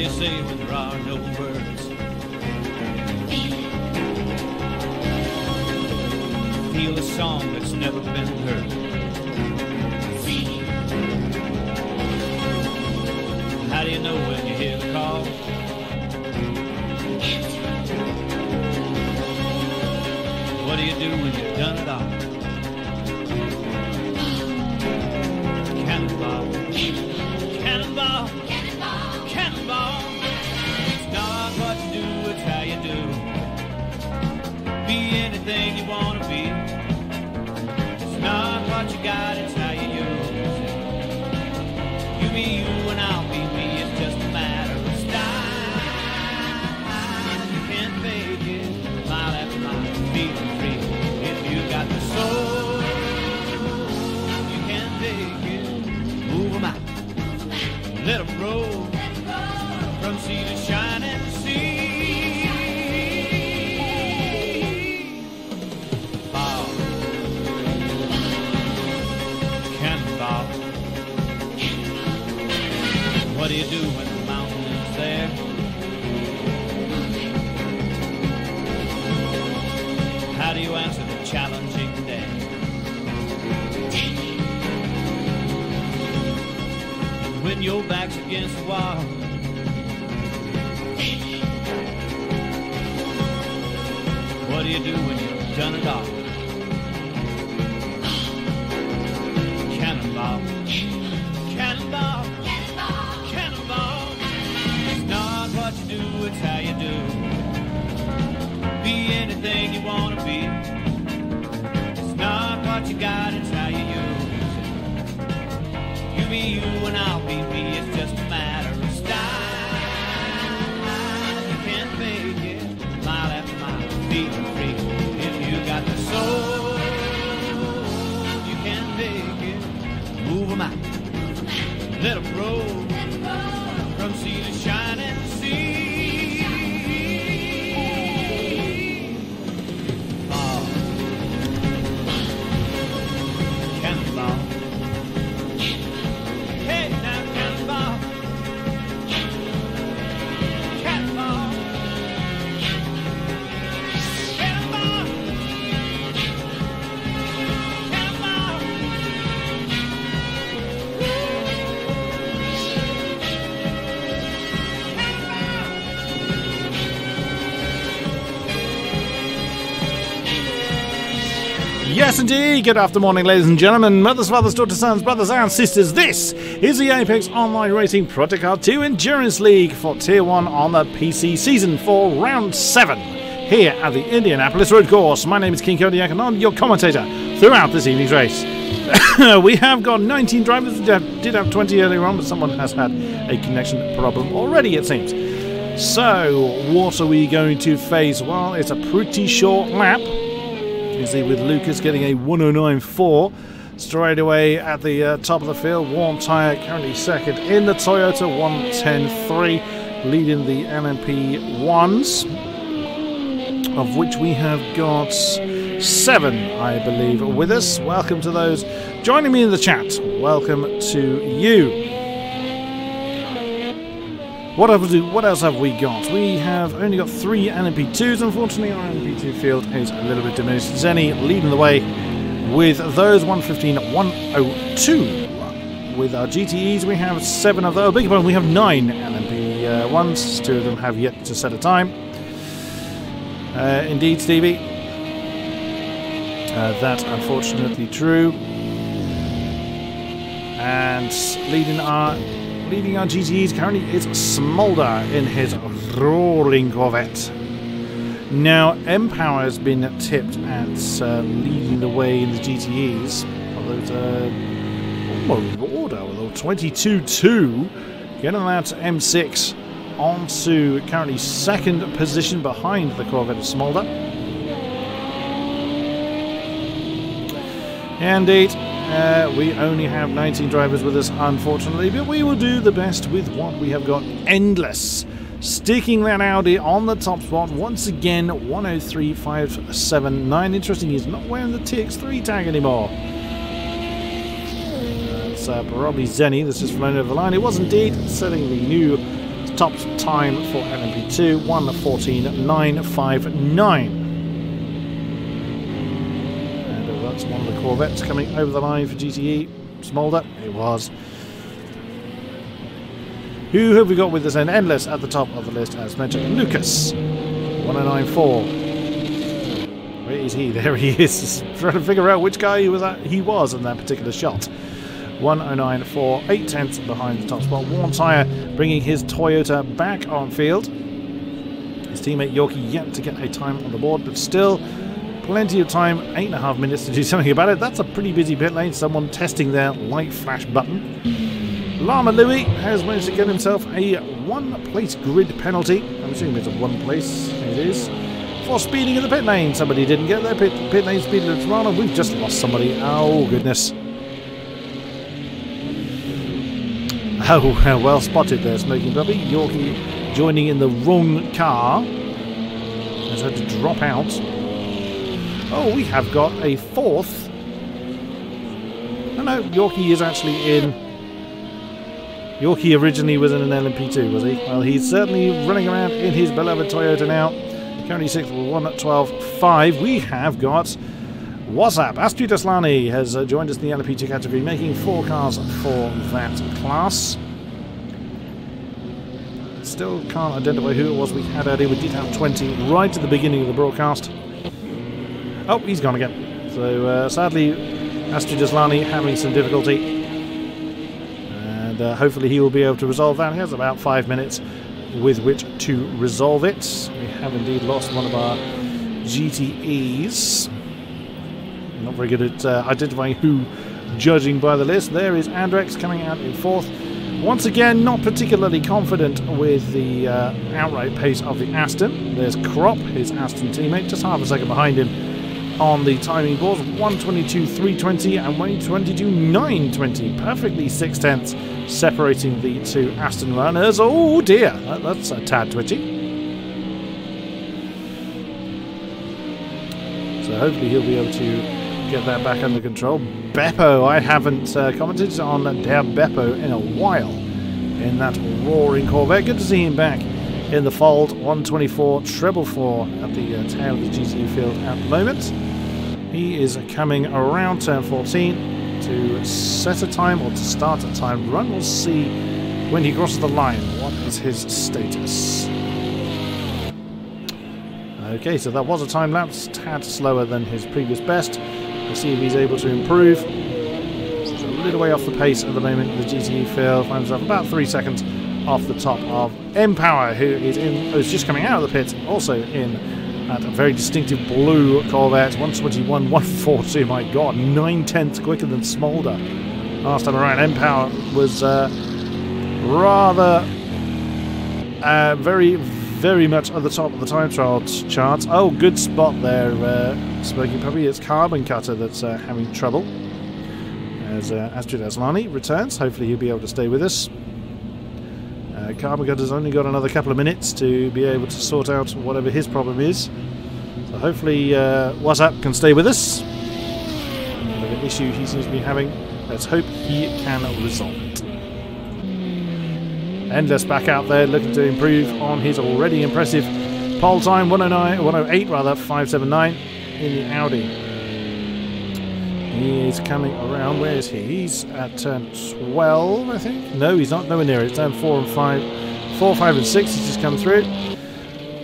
do you say when there are no words? Feel a song that's never been heard. How do you know when you hear the call? What do you do when you've done it all? Cannonball, cannonball, cannonball, cannonball. It's not what you do, it's how you do. Be anything you want to be. It's not what you got, it's how you use it. You be you and I'll be me, it's just a matter of style. You can't fake it, mile after mile, feeling free. If you got the soul, you can't fake it. Move them out, let them roll, from sea to shining sea. Ball, cannonball. What do you do when the mountain is there? How do you answer the challenging day? When your back's against the wall, what do you do when you've done it all? Cannonball, cannonball, cannonball, cannonball. It's not what you do, it's how you do. Be anything you want to be. It's not what you got, it's how you use it. You be you and I'll be me, it's just a matter of style. You can't fake it, mile after mile, feeling free. If you got the soul, you can't fake it. Move them out, let them roll, from sea to shining sea. Ball, cannonball. Hey, now cannonball, cannonball, cannonball, cannonball. Yes, indeed. Good afternoon, morning, ladies and gentlemen, mothers, fathers, daughters, sons, brothers, and sisters. This is the Apex Online Racing Protocol 2 Endurance League for Tier 1 on the PC Season 4 Round 7 here at the Indianapolis Road Course. My name is King-Kodiak and I'm your commentator throughout this evening's race. We have got 19 drivers. We did have 20 earlier on, but someone has had a connection problem already, it seems. So, what are we going to face? Well, it's a pretty short lap. You see, with Lucas getting a 109.4 straight away at the top of the field. Warm tyre currently second in the Toyota, 110.3, leading the LMP 1s, of which we have got 7, I believe, with us. Welcome to those joining me in the chat. Welcome to you. What else have we got? We have only got 3 LMP2s. Unfortunately, our LMP2 field is a little bit diminished. Zenny leading the way with those 115 at 102. With our GTEs, we have 7 of those. Oh, beg your pardon, we have 9 LMP1s. 2 of them have yet to set a time. Indeed, Stevie. That's unfortunately true. And leading our GTEs currently is Smolder in his roaring Corvette. Now, M-Power has been tipped at leading the way in the GTEs. Although it's order with 22-2, getting that M6 onto currently second position behind the Corvette of Smolder. Indeed. We only have 19 drivers with us, unfortunately, but we will do the best with what we have got. Endless. Sticking that Audi on the top spot once again, 103.579. Interesting, he's not wearing the TX3 tag anymore. That's probably Zenny that's just flown over the line. It was indeed setting the new top time for LMP2, 1:14.959. And that's one of the Corvettes coming over the line for GTE. Smolder, it was. Who have we got with us then? Endless at the top of the list, as mentioned. Lucas, 109.4. Where is he? There he is. Just trying to figure out which guy he was in that particular shot. 109.4, 8 tenths behind the top spot. Warm Tyre bringing his Toyota back on field. His teammate Yorkie yet to get a time on the board, but still plenty of time, 8.5 minutes to do something about it. That's a pretty busy pit lane. Someone testing their light flash button. Llama Louis has managed to get himself a one-place grid penalty. I'm assuming it's a one-place. It is. For speeding in the pit lane. Somebody didn't get their pit lane speed limit run, and we've just lost somebody. Oh, goodness. Oh, well spotted there, Smoking Puppy. Yorkie joining in the wrong car. Has had to drop out. Oh, we have got a fourth. No, Yorkie is actually in. Yorkie originally was in an LMP2, was he? Well, he's certainly running around in his beloved Toyota now. Currently 6th with 1:12.5. We have got WhatsApp. Astrid Aslani has joined us in the LMP2 category, making 4 cars for that class. Still can't identify who it was we had earlier. We did have 20 right at the beginning of the broadcast. Oh, he's gone again. So sadly, Astrid Aslani having some difficulty. And hopefully he will be able to resolve that. He has about 5 minutes with which to resolve it. We have indeed lost one of our GTEs. Not very good at identifying who, judging by the list. There is Andrex coming out in 4th. Once again, not particularly confident with the outright pace of the Aston. There's Crop, his Aston teammate, just half a second behind him on the timing boards. 1:22.320 and 1:22.920. Perfectly 6 tenths separating the two Aston runners. Oh dear, that's a tad twitchy. So hopefully he'll be able to get that back under control. Beppo, I haven't commented on Der Beppo in a while in that roaring Corvette. Good to see him back in the fold. 1:24.444 at the tail of the GTE field at the moment. He is coming around turn 14 to set a time or to start a time run. We'll see when he crosses the line. What is his status? Okay, so that was a time lapse, tad slower than his previous best. We'll see if he's able to improve. He's a little way off the pace at the moment in the GTE field. Finds himself about 3 seconds off the top of M-Power, who is just coming out of the pit, also in at a very distinctive blue Corvette. 1:21.142. My God, 9 tenths quicker than Smolder last time around. M-Power was rather very much at the top of the time trial charts. Oh, good spot there, Smoking Puppy. It's Carbon Cutter that's having trouble. As Astrid Aslani returns, hopefully he'll be able to stay with us. Carbon Cutter's only got another couple of minutes to be able to sort out whatever his problem is. So hopefully WhatsApp can stay with us. Whatever issue he seems to be having, let's hope he can resolve it. Endless back out there looking to improve on his already impressive pole time. 1:08.579 in the Audi. He is coming around. Where is he? He's at turn 12, I think. No, he's not. Nowhere near it. It's turn 4 and 5. 4, 5 and 6. He's just come through.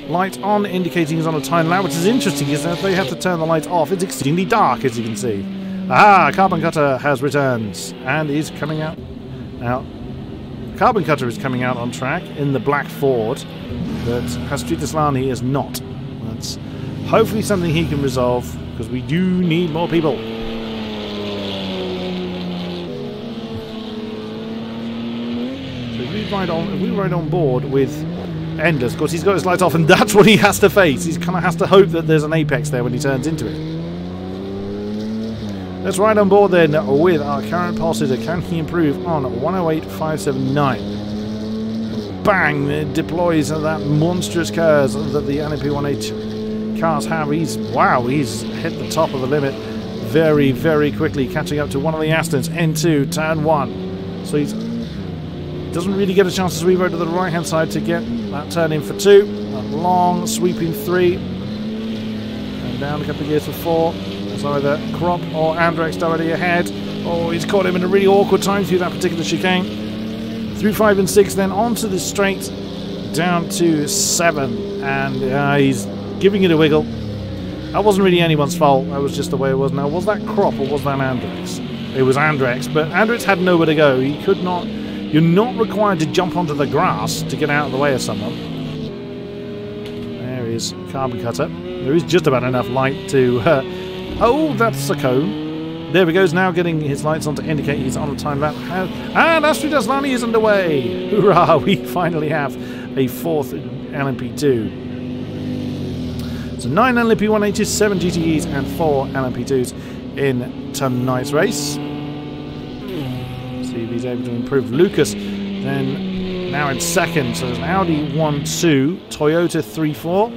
Light on, indicating he's on a time lap, which is interesting, is that they have to turn the lights off. It's exceedingly dark, as you can see. Aha! Carbon Cutter has returned and is coming out. Now, Carbon Cutter is coming out on track in the black Ford, but Astrid Aslani is not. That's hopefully something he can resolve, because we do need more people. So if we ride on board with Endless, of course he's got his lights off, and that's what he has to face. He kind of has to hope that there's an apex there when he turns into it. Let's ride on board then with our current pole sitter. Can he improve on 1:08.579? Bang! It deploys that monstrous curve that the LMP1H cars have. He's hit the top of the limit very, very quickly, catching up to one of the Astons. N2, turn 1. So he's Doesn't really get a chance to sweep over to the right-hand side to get that turn in for 2. A long sweeping 3. And down a couple of gears for 4. It's either Crop or Andrex directly ahead. Oh, he's caught him in a really awkward time through that particular chicane. Through 5 and 6, then onto the straight, down to 7. And he's giving it a wiggle. That wasn't really anyone's fault. That was just the way it was. Now, was that Crop or was that Andrex? It was Andrex, but Andrex had nowhere to go. He could not... You're not required to jump onto the grass to get out of the way of someone. There is Carbon Cutter. There is just about enough light to... oh, that's a cone. There he goes, now getting his lights on to indicate he's on a time lap. And Astrid Aslani is underway. Hoorah, we finally have a 4th LMP2. So 9 LMP1Hs, 7 GTEs and 4 LMP2s in tonight's race. See if he's able to improve. Lucas then now in 2nd. So there's an Audi 1-2, Toyota 3-4.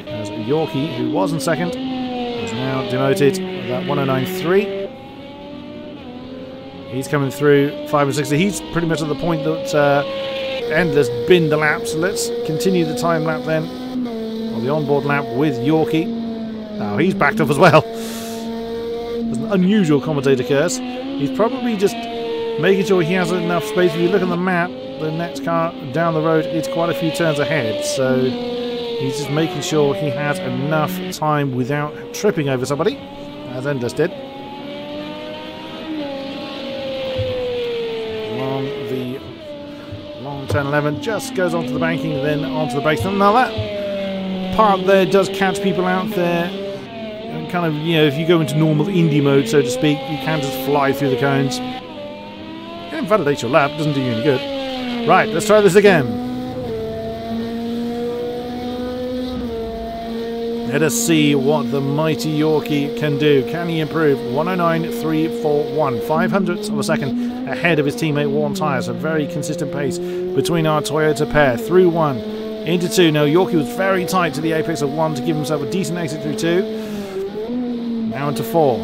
There's Yorkie, who was in 2nd. He's now demoted that 109.3. He's coming through 5 and 6. So he's pretty much at the point that Endless binned the lap. So let's continue the time lap then. Or the onboard lap with Yorkie. Now he's backed off as well. There's an unusual commentator curse. He's probably just making sure he has enough space. If you look at the map, the next car down the road is quite a few turns ahead. So he's just making sure he has enough time without tripping over somebody, as Endless did. The long turn 11 just goes onto the banking, then onto the brakes. Now that part there does catch people out there. And kind of, you know, if you go into normal Indy mode, so to speak, you can just fly through the cones. It invalidates your lap, doesn't do you any good. Right, let's try this again. Let us see what the mighty Yorkie can do. Can he improve? 109.341, 500ths of a second ahead of his teammate Warm Tyres. A very consistent pace between our Toyota pair. Through 1, into 2. Now Yorkie was very tight to the apex of 1 to give himself a decent exit through 2. Now into 4.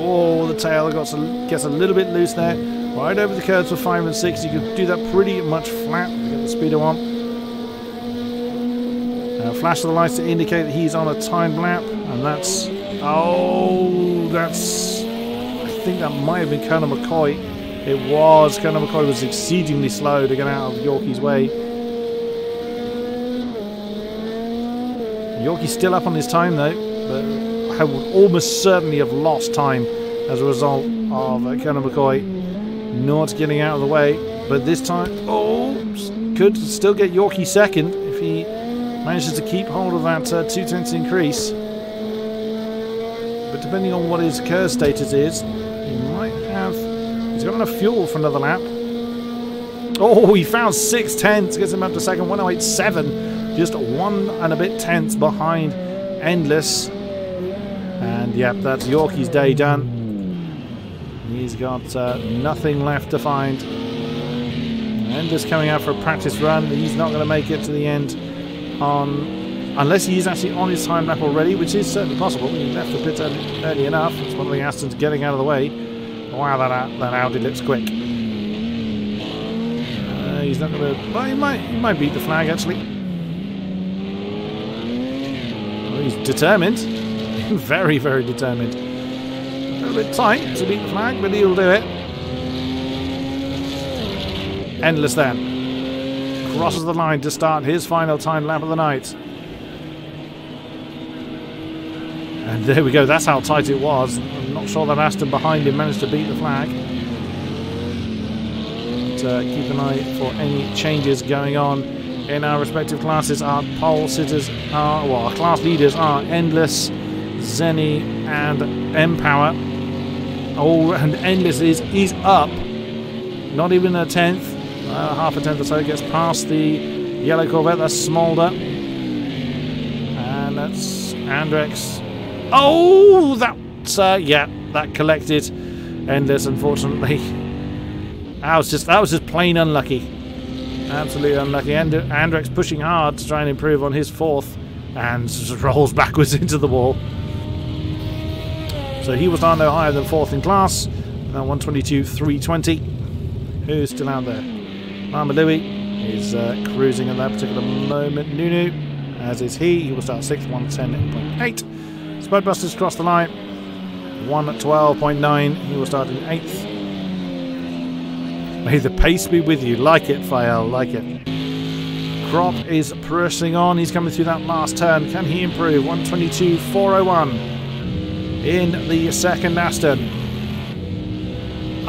Oh, the tail gets a little bit loose there. Right over the curves for 5 and 6. You can do that pretty much flat to get the speedo on. Flash of the lights to indicate that he's on a timed lap, and that's... Oh, that's... I think that might have been Colonel McCoy. It was. Colonel McCoy was exceedingly slow to get out of Yorkie's way. Yorkie's still up on his time though, but I would almost certainly have lost time as a result of Colonel McCoy not getting out of the way. But this time, oh, could still get Yorkie 2nd if he manages to keep hold of that 2 tenths increase. But depending on what his curve status is, he might have... He's got enough fuel for another lap. Oh, he found 6 tenths, gets him up to 2nd, 108.7. Just 1 and a bit tenths behind Endless. And yep, that's Yorkie's day done. He's got nothing left to find. Endless coming out for a practice run. He's not going to make it to the end unless he's actually on his time lap already, which is certainly possible. He left the pit early enough. It's one of the Astons getting out of the way. Wow, that Audi looks quick. He's not going to... Well, he might beat the flag, actually. Well, he's determined. Very, very determined. A little bit tight to beat the flag, but he'll do it. Endless then. Crosses the line to start his final time lap of the night. And there we go, that's how tight it was. I'm not sure that Aston behind him managed to beat the flag. But, keep an eye for any changes going on in our respective classes. Our pole sitters are, well, our class leaders are Endless, Zenny and Empower. Oh, and Endless is up. Not even a tenth. Half a tenth or so gets past the yellow Corvette. That's Smolder. And that's Andrex. Oh, that's, yeah, that collected Endless, unfortunately. That was just plain unlucky. Absolutely unlucky. Andrex pushing hard to try and improve on his 4th and just rolls backwards into the wall. So he was down no higher than 4th in class. Now 122.320. Who's still out there? Mama Louie is cruising at that particular moment. Nunu, as is he. He will start 6th, 110.8. Spudbusters cross the line. 112.9. He will start in 8th. May the pace be with you. Like it, Fael. Like it. Crop is pressing on. He's coming through that last turn. Can he improve? 122.401 in the second Aston.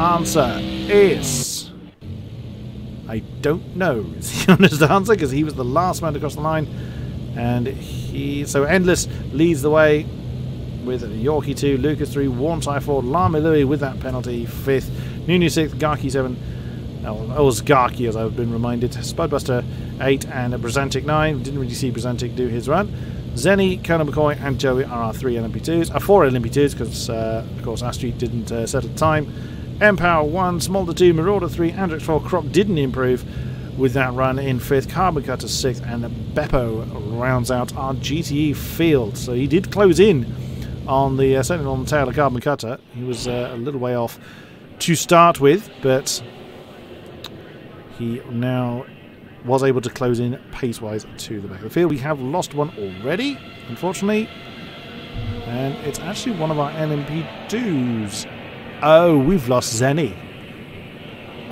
Answer is... I don't know. Is the honest answer? Because he was the last man to cross the line. And he... So Endless leads the way with Yorkie 2, Lucas 3, Warmtie 4, Lama Louie with that penalty 5th, Nunu 6th, Garky 7. Oh, it was Garky, as I've been reminded. Spudbuster 8 and Brazantic 9. Didn't really see Brazantic do his run. Zenny, Colonel McCoy, and Joey are our 3 LMP2s. 4 LMP2s because, of course, Astrid didn't settle time. Empower 1, Smolder 2, Marauder 3, Andrex 4. Crop didn't improve with that run in 5th. Carbon Cutter 6th, and Beppo rounds out our GTE field. So he did close in on the certainly on the tail of Carbon Cutter. He was a little way off to start with, but he now was able to close in pace-wise to the back of the field. We have lost one already, unfortunately, and it's actually one of our LMP2s. Oh, we've lost Zenny.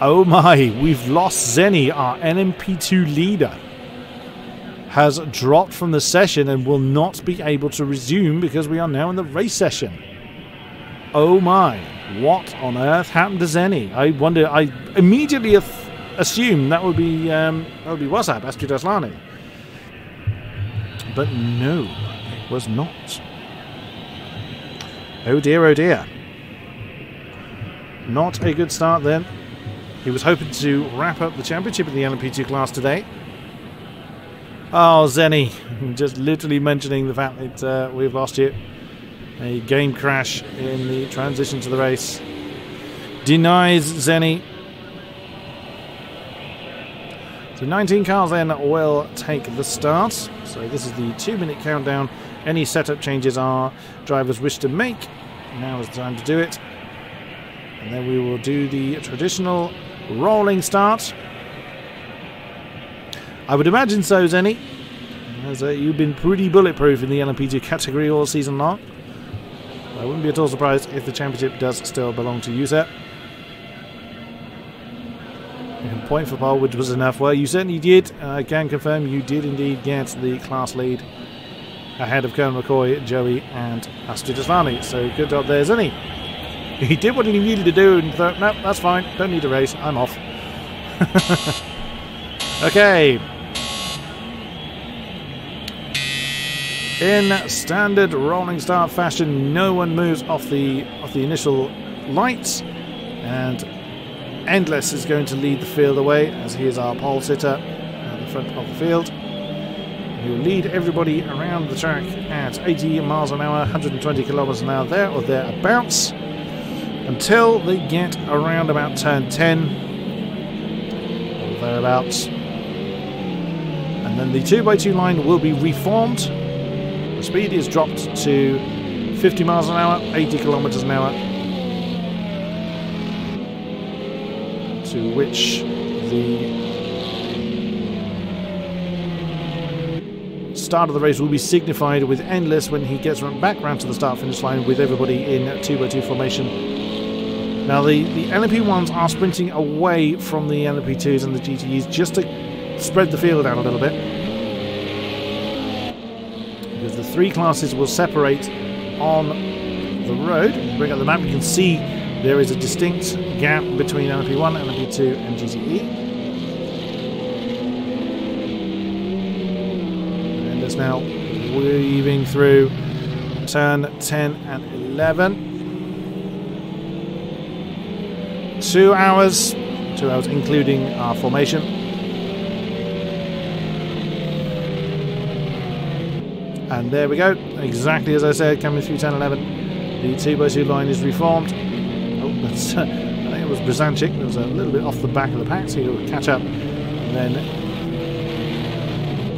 Oh my, we've lost Zenny, our LMP2 leader. Has dropped from the session and will not be able to resume because we are now in the race session. Oh my, what on earth happened to Zenny? I wonder, I immediately assumed that would be WhatsApp, Astrid Aslani. But no, it was not. Oh dear, oh dear. Not a good start then. He was hoping to wrap up the championship in the LMP2 class today. Oh, Zenny, just literally mentioning the fact that we've lost you. A game crash in the transition to the race. Denies Zenny. So 19 cars then will take the start. So this is the 2-minute countdown. Any setup changes our drivers wish to make, now is the time to do it. And then we will do the traditional rolling start. I would imagine so, Zenny, as you've been pretty bulletproof in the LMP2 category all season long. I wouldn't be at all surprised if the championship does still belong to you, sir. And point for pole, which was enough. Well, you certainly did. I can confirm you did indeed get the class lead ahead of Colonel McCoy, Joey, and Astrid Aslani. So good job there, Zenny. He did what he needed to do and thought, no, that's fine. Don't need a race. I'm off. Okay. In standard rolling start fashion, no one moves off the initial lights, and Endless is going to lead the field away as he is our pole sitter at the front of the field. He will lead everybody around the track at 80 miles an hour, 120 kilometers an hour there or thereabouts, until they get around about turn 10 or thereabouts. And then the 2x2 line will be reformed. The speed is dropped to 50 miles an hour, 80 kilometers an hour. To which the start of the race will be signified with Endless when he gets back round to the start-finish line with everybody in 2x2 formation. Now the LMP1s are sprinting away from the LMP2s and the GTEs just to spread the field out a little bit, because the 3 classes will separate on the road. Bring up the map, you can see there is a distinct gap between LMP1, LMP2 and GTE. And it's now weaving through turn 10 and 11. 2 hours including our formation. And there we go, exactly as I said, coming through 10-11. The 2x2 line is reformed. Oh, that's, I think it was Brazanchik. It was a little bit off the back of the pack, so he'll catch up and then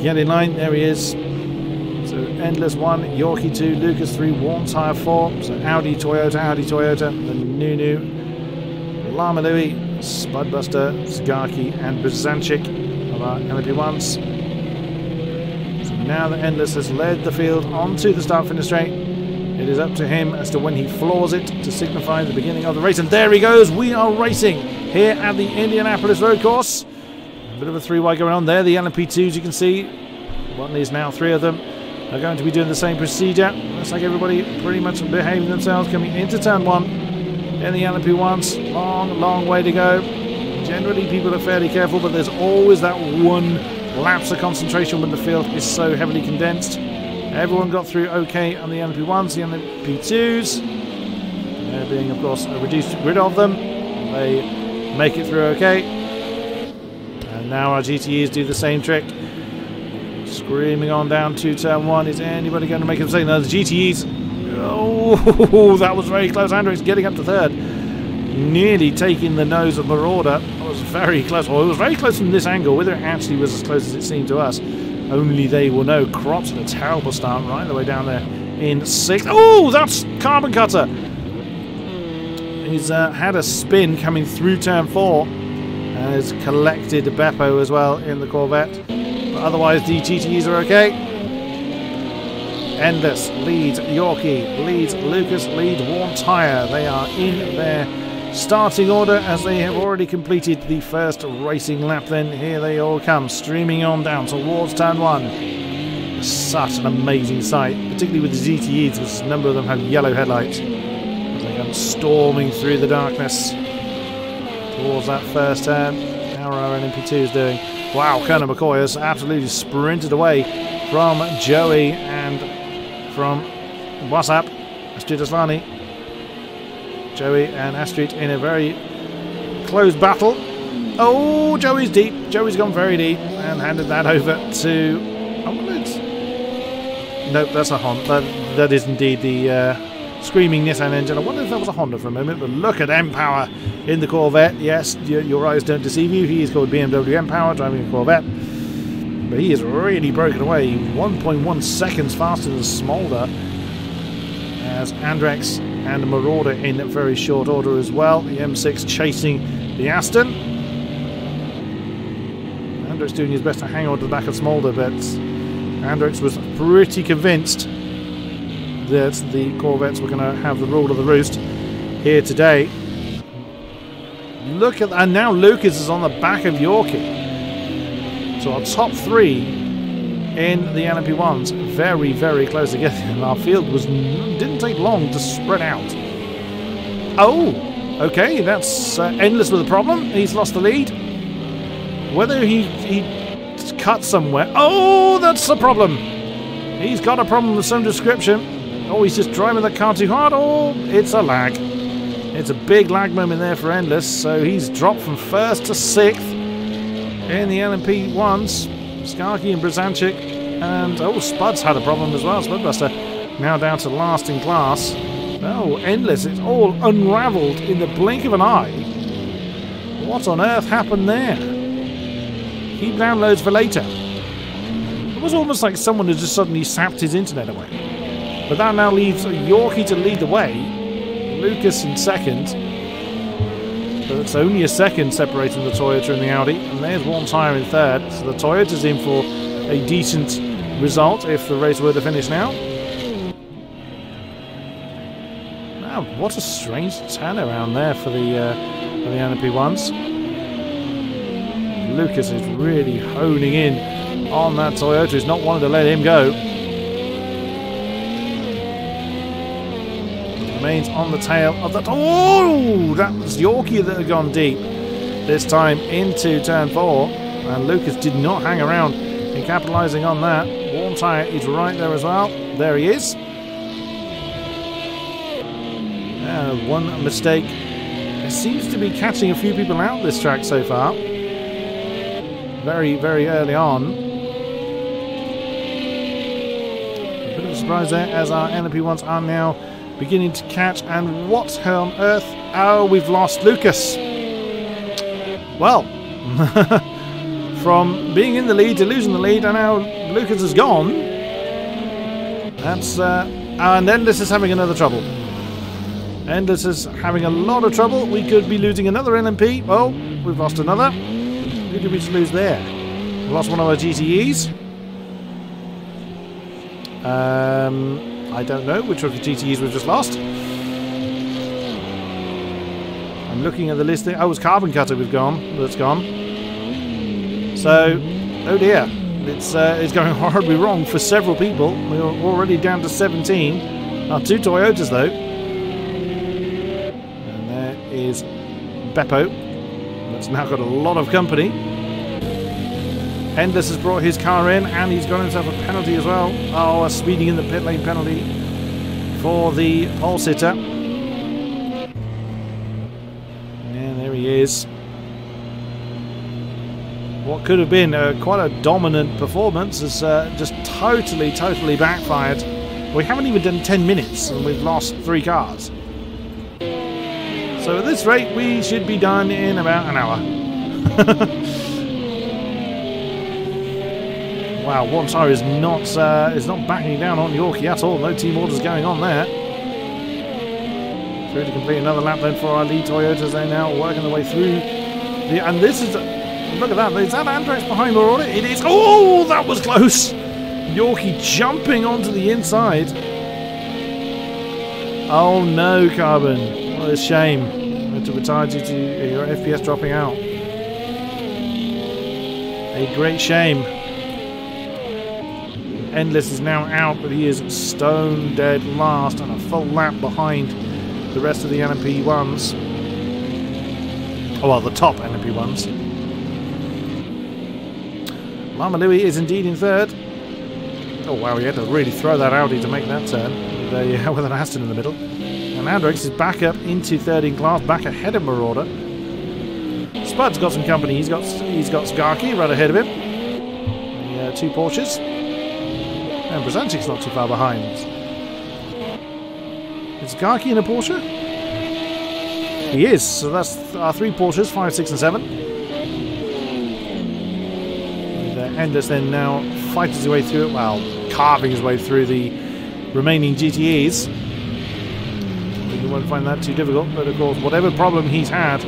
get in line. There he is. So Endless 1, Yorkie 2, Lucas 3, Warm Tire 4. So Audi, Toyota, then Nunu Llama Louie, Spudbuster, Zgarki, and Brzanchik of our LMP1s. So now that Endless has led the field onto the start-finish straight, it is up to him as to when he floors it to signify the beginning of the race. And there he goes. We are racing here at the Indianapolis road course. A bit of a three-wide going on there. The LMP2s, you can see, one is now 3 of them, are going to be doing the same procedure. Looks like everybody pretty much behaving themselves coming into turn 1 in the LMP1s. Long way to go. Generally people are fairly careful, but there's always that one lapse of concentration when the field is so heavily condensed. Everyone got through okay on the LMP1s, the LMP2s. There being, of course, a reduced grid of them. They make it through okay. And now our GTEs do the same trick. Screaming on down to turn 1. Is anybody going to make a mistake? No, the GTEs. Oh, that was very close. Andrews getting up to 3rd. Nearly taking the nose of Marauder. That was very close. Well, it was very close from this angle. Whether it actually was as close as it seemed to us, only they will know. Crops at a terrible start right the way down there in 6th. Oh, that's Carbon Cutter. He's had a spin coming through turn 4. And has collected Beppo as well in the Corvette. But otherwise, the GTEs are okay. Endless leads Yorkie, leads Lucas, leads Warm Tyre. They are in their starting order as they have already completed the first racing lap. Then here they all come, streaming on down towards turn 1. Such an amazing sight, particularly with the GTEs, because a number of them have yellow headlights. As they come storming through the darkness towards that first turn. How are our LMP2s doing? Wow, Colonel McCoy has absolutely sprinted away from Joey and from WhatsApp, Astrid Aslani. Joey and Astrid in a very close battle. Oh, Joey's deep. Joey's gone very deep and handed that over to... Nope, that's a Honda. That is indeed the screaming Nissan engine. I wonder if that was a Honda for a moment, but look at M-Power in the Corvette. Yes, your eyes don't deceive you. He is called BMW M-Power, driving a Corvette. But he is really broken away. 1.1 seconds faster than Smolder. As Andrex and Marauder in very short order as well. The M6 chasing the Aston. Andrex doing his best to hang on to the back of Smolder, but Andrex was pretty convinced that the Corvettes were going to have the rule of the roost here today. Look at that. And now Lucas is on the back of Yorkie. So our top 3 in the LMP1s, very, very close together. And our field didn't take long to spread out. Oh, okay, that's Endless with a problem. He's lost the lead. Whether he cut somewhere. Oh, that's the problem. He's got a problem of some description. Oh, he's just driving the car too hard. Oh, it's a lag. It's a big lag moment there for Endless. So he's dropped from 1st to 6th. In the LMP1s, Skarky and Brzanchik, and oh, Spud's had a problem as well. Spudbuster now down to last in class. Oh, Endless, it's all unravelled in the blink of an eye. What on earth happened there? Keep downloads for later. It was almost like someone had just suddenly sapped his internet away. But that now leaves Yorkie to lead the way, Lucas in 2nd. But it's only a 2nd separating the Toyota and the Audi. And there's Warm Tyre in 3rd. So the Toyota's in for a decent result if the race were to finish now. Wow, what a strange turnaround there for the LMP1s. Lucas is really honing in on that Toyota. He's not wanting to let him go. Remains on the tail of that. Oh, that was Yorkie that had gone deep this time into turn 4, and Lucas did not hang around in capitalising on that. Warm Tyre is right there as well. There he is. One mistake. It seems to be catching a few people out this track so far. Very, very early on. A bit of a surprise there as our LMP1s are now beginning to catch. And what on earth? Oh, we've lost Lucas. Well, from being in the lead to losing the lead, and now Lucas is gone. That's and Endless is having another trouble. Endless is having a lot of trouble. We could be losing another LMP. Oh, we've lost another. Who did we just lose there? We lost one of our GTEs. I don't know which of the GTEs we've just lost. I'm looking at the list there. Oh, it's Carbon Cutter we've gone. That's gone. So, oh dear. It's going horribly wrong for several people. We're already down to 17. Our 2 Toyotas though. And there is Beppo. That's now got a lot of company. Endless has brought his car in and he's got himself a penalty as well. Oh, a speeding in the pit lane penalty for the pole sitter. And there he is. What could have been quite a dominant performance has just totally backfired. We haven't even done 10 minutes and we've lost 3 cars. So at this rate we should be done in about an hour. Wow, one tire is not backing down on Yorkie at all. No team orders going on there. Through to complete another lap then for our lead Toyotas. They're now working their way through. And this is... Look at that. Is that Andrex behind Marauder? It is. Oh, that was close. Yorkie jumping onto the inside. Oh no, Carbon. What a shame. I had to retire due to your FPS dropping out. A great shame. Endless is now out, but he is stone dead last and a full lap behind the rest of the LMP1s. Oh, well, the top LMP1s. Lama Louie is indeed in 3rd. Oh wow, he had to really throw that Audi to make that turn with an Aston in the middle. And Andrex is back up into 3rd in class, back ahead of Marauder. Spud's got some company. He's got Skarky right ahead of him. The 2 Porsches. And Brzezinski's not too far behind. Is Skarky in a Porsche? He is. So that's our 3 Porsches, 5, 6 and 7. Endless then now fights his way through it, well, carving his way through the remaining GTEs. You won't find that too difficult, but of course whatever problem he's had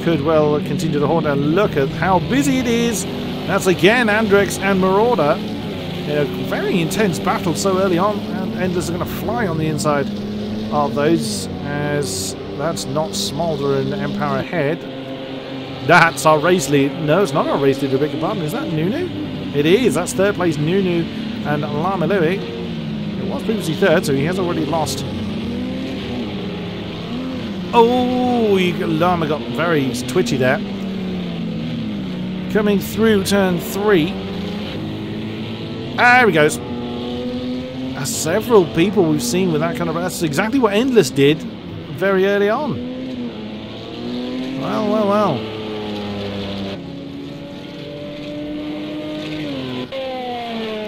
could well continue to haunt. And look at how busy it is. That's again Andrex and Marauder in a very intense battle so early on, and Endless are going to fly on the inside of those, as that's not Smolder and Empower ahead. That's our race lead. No, it's not our race leader, beg your pardon. Is that Nunu? It is. That's 3rd place Nunu and Lama Louie. It was previously 3rd, so he has already lost. Oh, Lama got very twitchy there. Coming through turn 3. There he goes. Several people we've seen with that kind of... That's exactly what Endless did very early on. Well.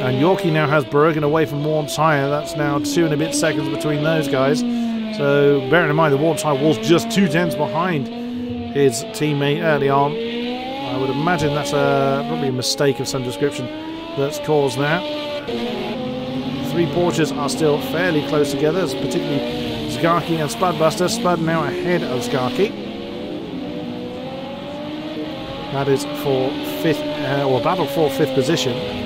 And Yorkie now has broken away from Warm Tyre. That's now 2 and a bit seconds between those guys. So bearing in mind the Warm Tyre was just 2 tenths behind his teammate early on. I would imagine that's probably a mistake of some description that's caused that. 3 Porsches are still fairly close together, particularly Skarky and Spudbuster. Spud now ahead of Skarky. That is for 5th, or battle for 5th position.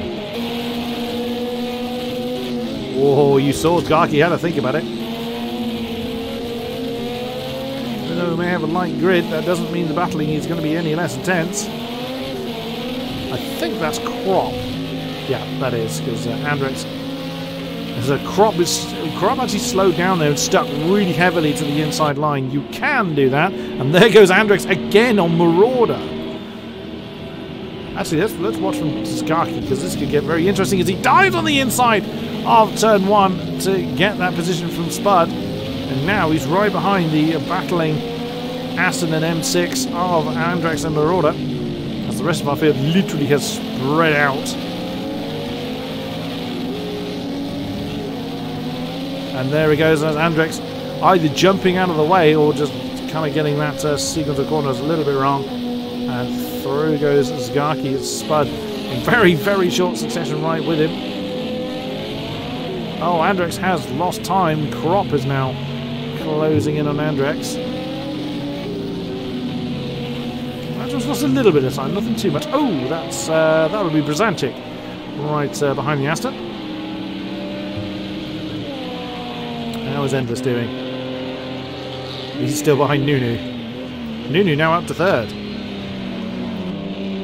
Oh, you saw Skarky had to think about it. Even though we may have a light grid, that doesn't mean the battling is going to be any less intense. I think that's Crop. Yeah, that is, because Andrex... There's a Crop actually slowed down there and stuck really heavily to the inside line. You can do that. And there goes Andrex again on Marauder. Actually, let's watch from Skarky, because this could get very interesting as he dives on the inside of turn 1 to get that position from Spud. And now he's right behind the battling Aston and M6 of Andrex and Marauder, as the rest of our field literally has spread out. And there he goes, as Andrex either jumping out of the way or just kind of getting that sequence of corners a little bit wrong. And through goes Skarky. Spud in very, very short succession right with him. Oh, Andrex has lost time. Crop is now closing in on Andrex. That just lost a little bit of time, nothing too much. Oh, that would be Brzanczyk right behind the Aston. How is Endless doing? He's still behind Nunu. Nunu now up to third.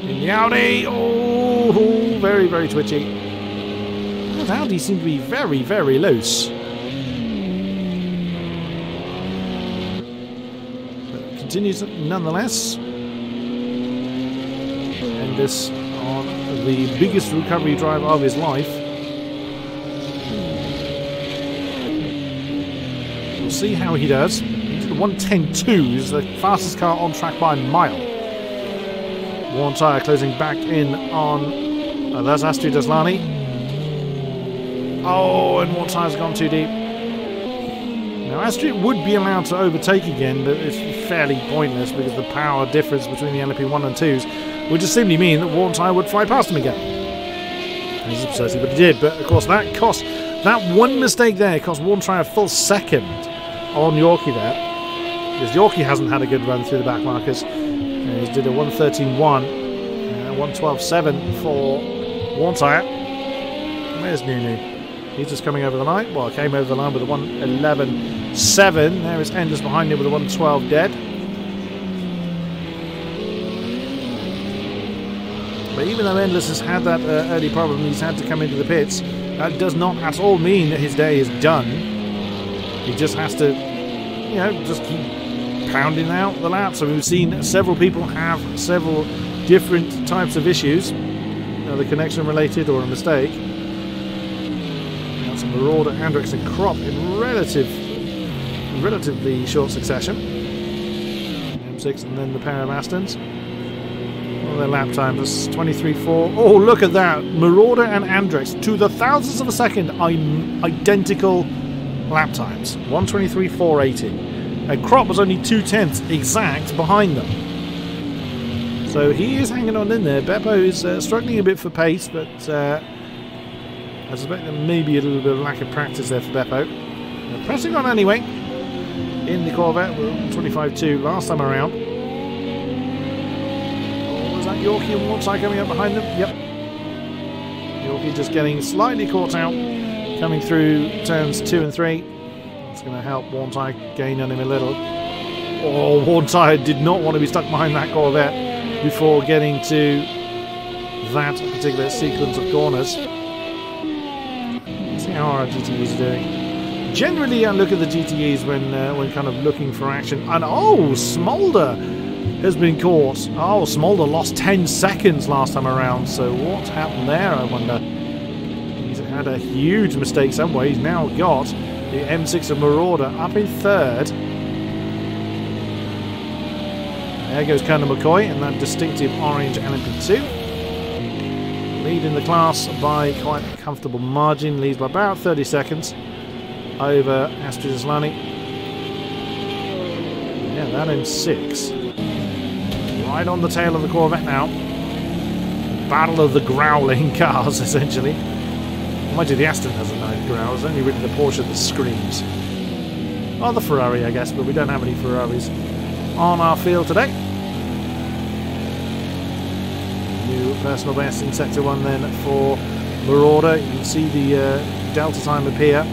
In the Audi, oh, very, very twitchy. The Audi seem to be very, very loose. But continues nonetheless. Endless on the biggest recovery drive of his life. We'll see how he does. He did a 1:10.2, is the fastest car on track by a mile. One tyre closing back in on... that's Astrid Aslani. Oh, and one tyre's gone too deep. Now Astrid would be allowed to overtake again, but it's fairly pointless because the power difference between the LMP1 and 2s would just simply mean that one tyre would fly past him again. And he's precisely what he did, but of course that one mistake there cost one tyre a full second on Yorkie there. Because Yorkie hasn't had a good run through the back markers. He did a 1:13.1, 1:12.7 for one tyre. Where's Nunu? He's just coming over the line. Well, came over the line with a 1:11.7. There is Endless behind him with a 1:12 dead. But even though Endless has had that early problem, he's had to come into the pits. That does not at all mean that his day is done. He just has to, you know, just keep pounding out the laps. So we've seen several people have several different types of issues, either connection related or a mistake. That's a Marauder, Andrex and Krop in relatively short succession. M6 and then the pair of Astons. Well, their lap time was 23.4. Oh, look at that! Marauder and Andrex to the thousandths of a second, identical lap times. 1:23.480. And Krop was only 2/10 exact behind them. So he is hanging on in there. Beppo is struggling a bit for pace, but I suspect there may be a little bit of lack of practice there for Beppo. They're pressing on anyway in the Corvette with 25.2 last time around. Oh, was that Yorkie and Wartside coming up behind them? Yep. Yorkie just getting slightly caught out, coming through turns 2 and 3. It's going to help Warntide gain on him a little. Oh, Warntide did not want to be stuck behind that Corvette before getting to that particular sequence of corners. Let's see how our GTEs are doing. Generally, I look at the GTEs when kind of looking for action. And oh, Smolder has been caught. Oh, Smolder lost 10 seconds last time around. So what happened there, I wonder? He's had a huge mistake somewhere. He's now got the M6 of Marauder up in third. There goes Colonel McCoy in that distinctive orange LMP2. Leading the class by quite a comfortable margin. Leads by about 30 seconds over Astrid Aslani. Yeah, that M6. Right on the tail of the Corvette now. Battle of the growling cars, essentially. Mind you, the Aston doesn't know it growls. It's only really the Porsche that screams. Or the Ferrari, I guess, but we don't have any Ferraris on our field today. New personal best in Sector 1 then for Marauder. You can see the delta time appear.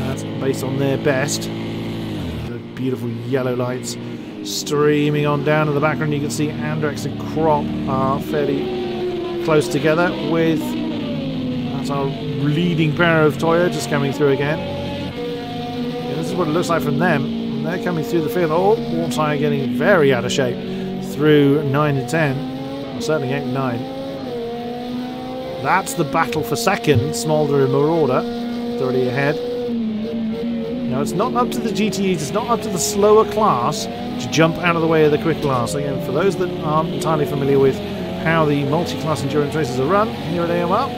That's based on their best. The beautiful yellow lights streaming on down in the background. You can see Andrex and Krop are fairly close together with... That's our leading pair of Toyo just coming through again. Yeah, this is what it looks like from them. They're coming through the field. Oh, Wartire getting very out of shape through 9 and 10. Or certainly 8 and 9. That's the battle for second. Smolder and Marauder. It's already ahead. Now, it's not up to the GTEs. It's not up to the slower class to jump out of the way of the quick class. Again, for those that aren't entirely familiar with how the multi-class endurance races are run here at AOR,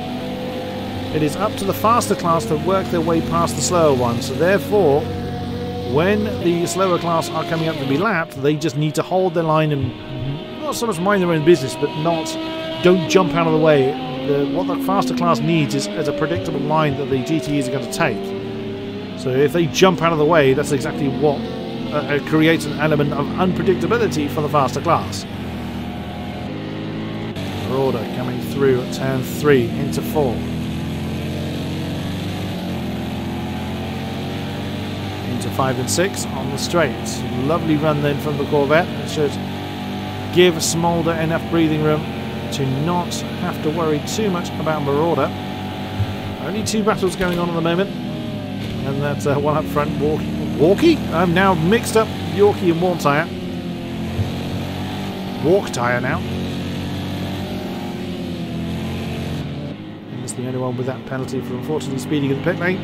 it is up to the faster class to work their way past the slower ones. So therefore, when the slower class are coming up to be lapped, they just need to hold their line and not so much mind their own business, but don't jump out of the way. What the faster class needs is a predictable line that the GTEs are going to take. So if they jump out of the way, that's exactly what creates an element of unpredictability for the faster class. Marauder coming through at turn 3 into 4. Into 5 and 6 on the straight. Lovely run then from the Corvette. It should give Smolder enough breathing room to not have to worry too much about Marauder. Only 2 battles going on at the moment. And that's one up front, Walkie? I'm now mixed up Yorkie and Warm Tyre. Walk Tyre now. And it's the only one with that penalty for unfortunately speeding in the pit lane.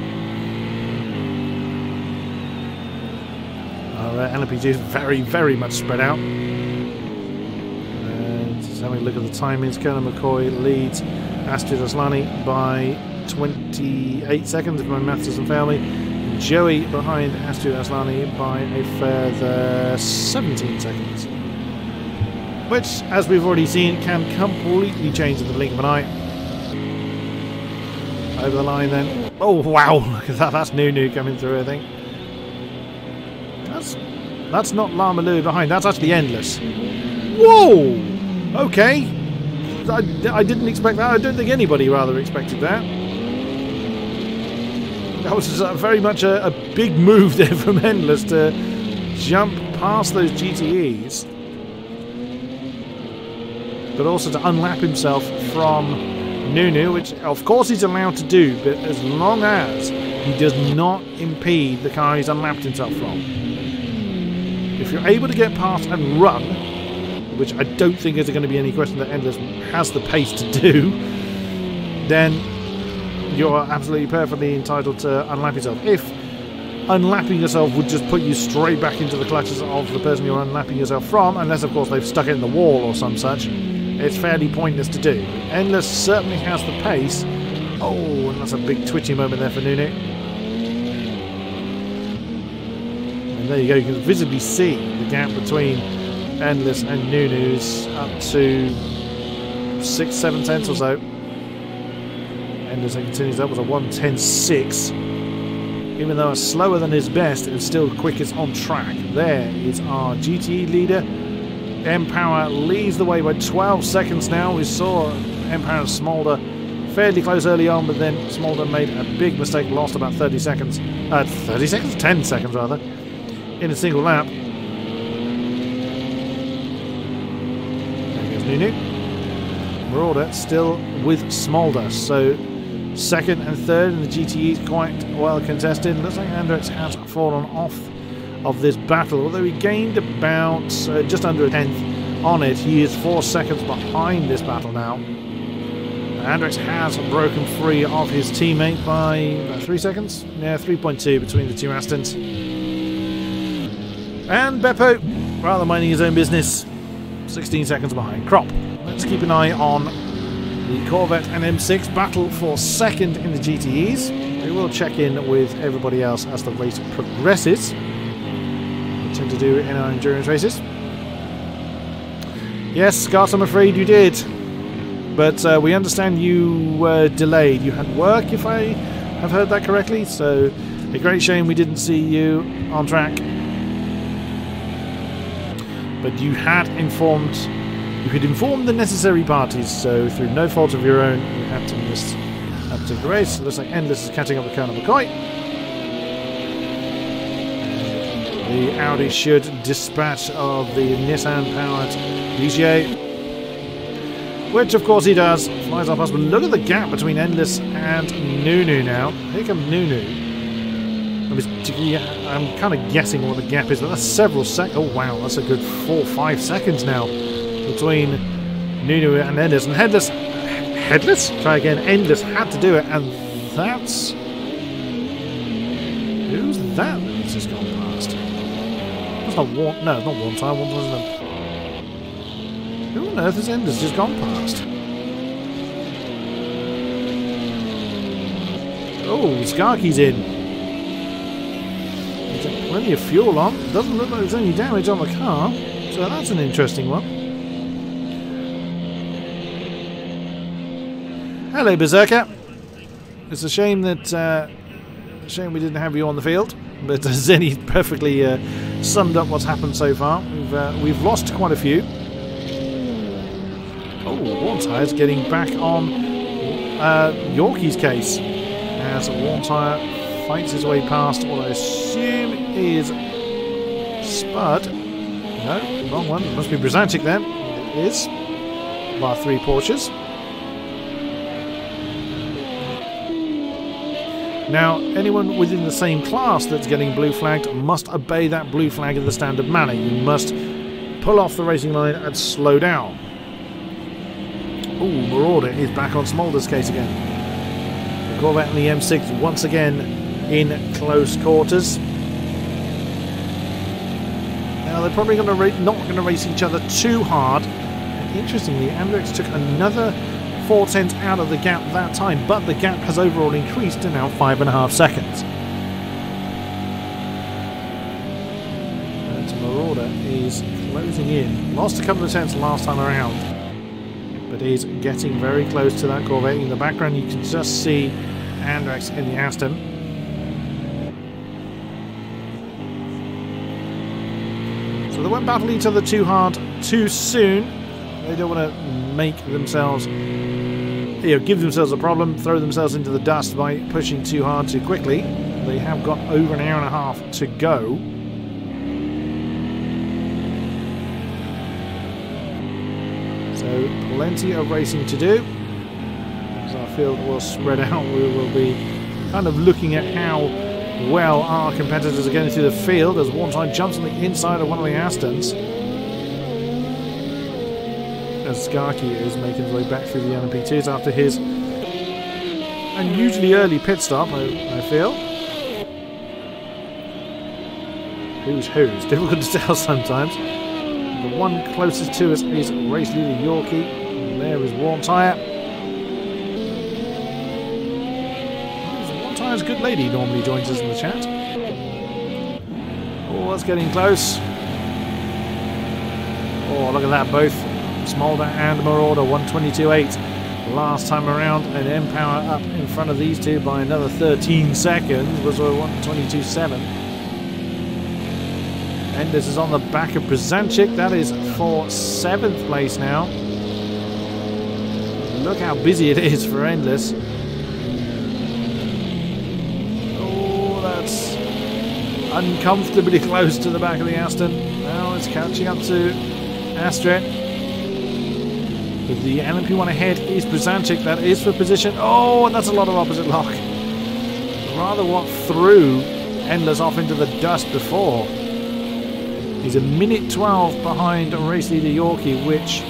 Our LMP2 is very, very much spread out. And just having a look at the timings, Colonel McCoy leads Astrid Aslani by 28 seconds, if my maths doesn't fail me. Joey behind Astrid Aslani by a further 17 seconds. Which, as we've already seen, can completely change in the blink of an eye. Over the line then. Oh wow, look at that, that's Nunu coming through, I think. That's not Lama Lou behind, that's actually Endless. Whoa! Okay. I didn't expect that. I don't think anybody rather expected that. That was very much a big move there from Endless to jump past those GTEs. But also to unlap himself from Nunu, which of course he's allowed to do, but as long as he does not impede the car he's unlapped himself from. If you're able to get past and run, which I don't think is going to be any question that Endless has the pace to do, then you're absolutely perfectly entitled to unlap yourself. If unlapping yourself would just put you straight back into the clutches of the person you're unlapping yourself from, unless of course they've stuck it in the wall or some such, it's fairly pointless to do. Endless certainly has the pace. Oh, and that's a big twitchy moment there for Nunu. And there you go, you can visibly see the gap between Endless and Nunu's up to 6-7 tenths or so. Endless continues, that was a 1:10.6. Even though it's slower than his best, it's still quickest on track. There is our GTE leader. M-Power leads the way by 12 seconds now. We saw M-Power Smolder fairly close early on, but then Smolder made a big mistake, lost about 30 seconds. 30 seconds? 10 seconds rather. In a single lap. There goes Nunu. Marauder still with Smolder, so second and third in the GTE is quite well contested. Looks like Andrex has fallen off of this battle, although he gained about just under a tenth on it. He is 4 seconds behind this battle now. Andrex has broken free of his teammate by about 3 seconds. Yeah, 3.2 between the two Astons. And Beppo, rather minding his own business, 16 seconds behind. Crop. Let's keep an eye on the Corvette and M6 battle for second in the GTEs. We will check in with everybody else as the race progresses. We tend to do it in our endurance races. Yes, Scott, I'm afraid you did. But we understand you were delayed. You had work, if I have heard that correctly. So, a great shame we didn't see you on track. But you had informed... You could inform the necessary parties, so through no fault of your own, you had to miss that particular race. It looks like Endless is catching up with Colonel McCoy. The Audi should dispatch of the Nissan-powered DGA, which of course he does. Flies off us, but look at the gap between Endless and Nunu now. Here comes Nunu. I'm kind of guessing what the gap is, but that's several seconds. Oh wow, that's a good 4-5 seconds now between Nunu and Endless. And Headless? Try again. Endless had to do it, and that's... Who's that that's just gone past? That's not one... No, it's not one time. One wasn't it? Who on earth has Endless just gone past? Oh, Skarky's in. There's plenty of fuel on. Doesn't look like there's any damage on the car, so that's an interesting one. Hello, Berserker. It's a shame that Shame we didn't have you on the field, but Zenny perfectly summed up what's happened so far. We've lost quite a few. Oh, Wartire's getting back on Yorkie's case as Wartire fights his way past what I assume is Spud. No, wrong one. It must be Brzanczyk then. It is. Bar 3 Porsches. Now, anyone within the same class that's getting blue flagged must obey that blue flag in the standard manner. You must pull off the racing line and slow down. Ooh, Marauder is back on Smolder's case again. The Corvette and the M6 once again in close quarters. Now, they're probably not going to race each other too hard. And interestingly, Andrex took another 4/10 out of the gap that time, but the gap has overall increased to now 5.5 seconds. And Marauder is closing in. Lost a couple of tenths last time around, but he's getting very close to that Corvette. In the background, you can just see Andrex in the Aston. So they won't battle each other too hard too soon. They don't want to make themselves, give themselves a problem, throw themselves into the dust by pushing too hard too quickly. They have got over an hour and a half to go. So plenty of racing to do. As our field will spread out, we will be kind of looking at how well our competitors are getting through the field as Wartime jumps on the inside of one of the Astons. As Skarky is making his way back through the LMP2s after his unusually early pit stop, I feel. Who's difficult to tell sometimes. The one closest to us is race leader Yorkie, and there is Wartire. Wartire's a good lady, normally joins us in the chat. Oh, that's getting close. Oh, look at that, both Smolder and Marauder, 122.8 last time around, and M-Power up in front of these two by another 13 seconds, was 122.7. Enders is on the back of Brzanczyk, that is for 7th place now. Look how busy it is for Endless. Oh, that's uncomfortably close to the back of the Aston. Now it's catching up to Astrid. With the LMP1 ahead is Brzanczyk, that is for position. Oh, and that's a lot of opposite lock. Rather what threw Endless off into the dust before. He's a minute 12 behind race leader Yorkie, which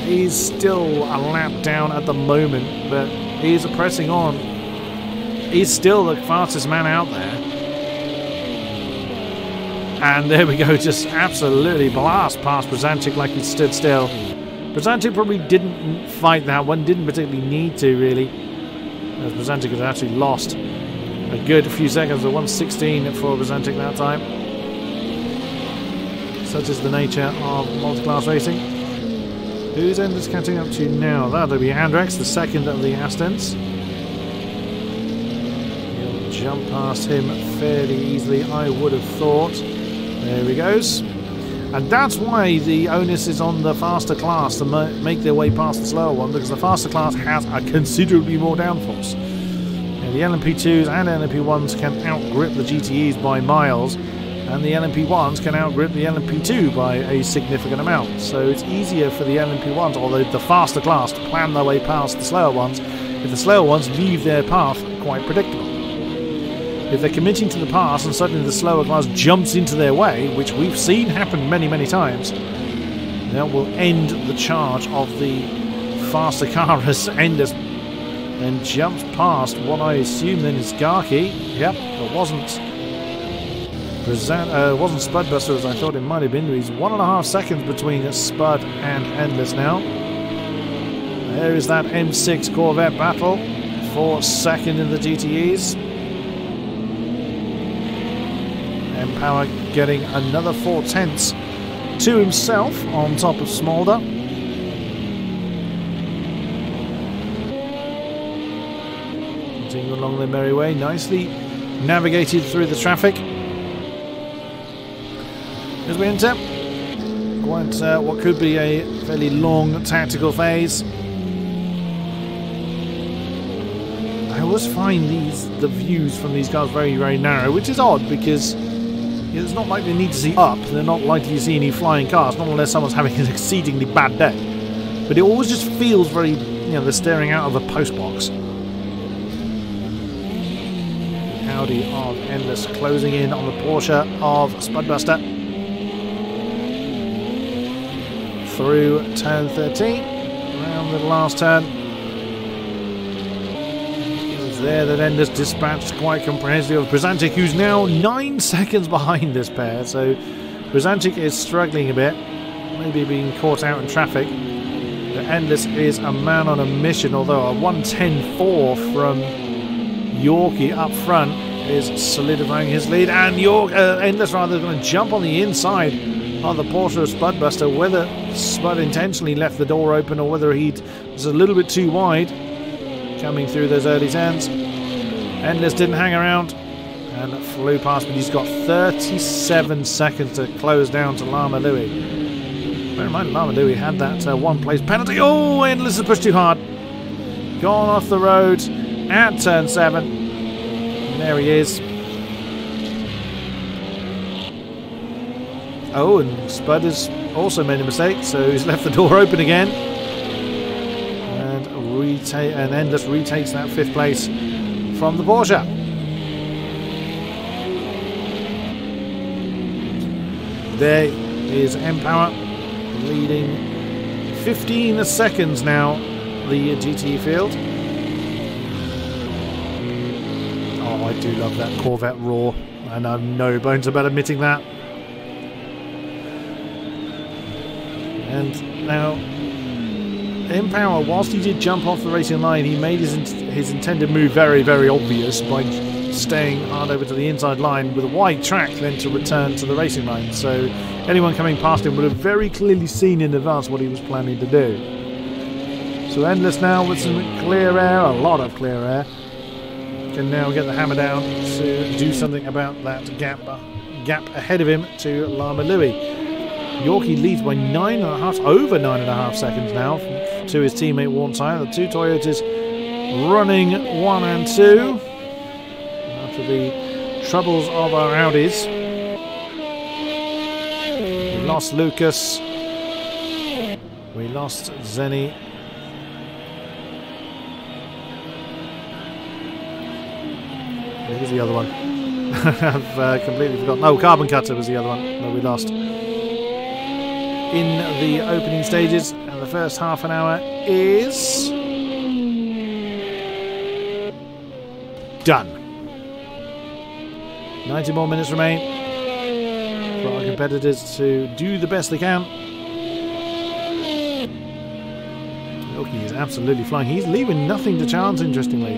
is still a lap down at the moment, but he is pressing on. He's still the fastest man out there. And there we go, just absolutely blast past Brzanczyk like he stood still. Brzanczyk probably didn't fight that one, didn't particularly need to really, as Brzanczyk has actually lost a good few seconds, a 1:16 for Brzanczyk that time. Such is the nature of multi-class racing. Who's Enders catching up to now? That'll be Andrex, the second of the Astons. He'll jump past him fairly easily, I would have thought. There he goes. And that's why the onus is on the faster class to make their way past the slower one, because the faster class has a considerably more downforce. And the LMP2s and LMP1s can outgrip the GTEs by miles, and the LMP1s can outgrip the LMP2 by a significant amount. So it's easier for the LMP1s, or the faster class, to plan their way past the slower ones, if the slower ones leave their path quite predictable. If they're committing to the pass and suddenly the slower class jumps into their way, which we've seen happen many, many times, that will end the charge of the faster car as Enders and jumps past what I assume then is Skarky. Yep, it wasn't Spudbuster as I thought it might have been. He's 1.5 seconds between Spud and Endless now. There is that M6 Corvette battle for second in the GTEs. M-Power getting another 4/10 to himself on top of Smolder. Cruising along the merry way, nicely navigated through the traffic. As we enter what could be a fairly long tactical phase. I always find the views from these cars very, very narrow, which is odd because it's not like they need to see up. They're not likely to see any flying cars, not unless someone's having an exceedingly bad day. But it always just feels very, they're staring out of a postbox. Audi of Endless closing in on the Porsche of Spudbuster. Through turn 13, around the last turn. It was there that Endless dispatched quite comprehensively of Brezantic, who's now 9 seconds behind this pair. So Brezantic is struggling a bit, maybe being caught out in traffic. But Endless is a man on a mission, although a 1:10.4 from Yorkie up front is solidifying his lead. And Endless rather going to jump on the inside of the Porsche of Spudbuster, whether Spud intentionally left the door open or whether he was a little bit too wide coming through those early turns. Endless didn't hang around and flew past, but he's got 37 seconds to close down to Lama Louie. Bear in mind, Lama Louie had that one place penalty. Oh, Endless has pushed too hard. Gone off the road at turn 7. And there he is. Oh, and Spud has also made a mistake, so he's left the door open again. And Endless retakes that 5th place from the Porsche. There is M-Power leading 15 seconds now, the GT field. Oh, I do love that Corvette roar, and I've no bones about admitting that. And now, M-Power, whilst he did jump off the racing line, he made his intended move very, very obvious by staying hard over to the inside line with a wide track then to return to the racing line. So anyone coming past him would have very clearly seen in advance what he was planning to do. So Endless now with some clear air, a lot of clear air, can now get the hammer down to do something about that gap ahead of him to Lama Louie. Yorkie leads by over 9.5 seconds now to his teammate Warntire. The two Toyotas running 1 and 2 after the troubles of our Audis. We lost Lucas. We lost Zenny. Who's the other one? I've completely forgotten. Oh, Carbon Cutter was the other one that we lost in the opening stages, and the first half an hour is done. 90 more minutes remain for our competitors to do the best they can. Yorkie is absolutely flying. He's leaving nothing to chance, interestingly.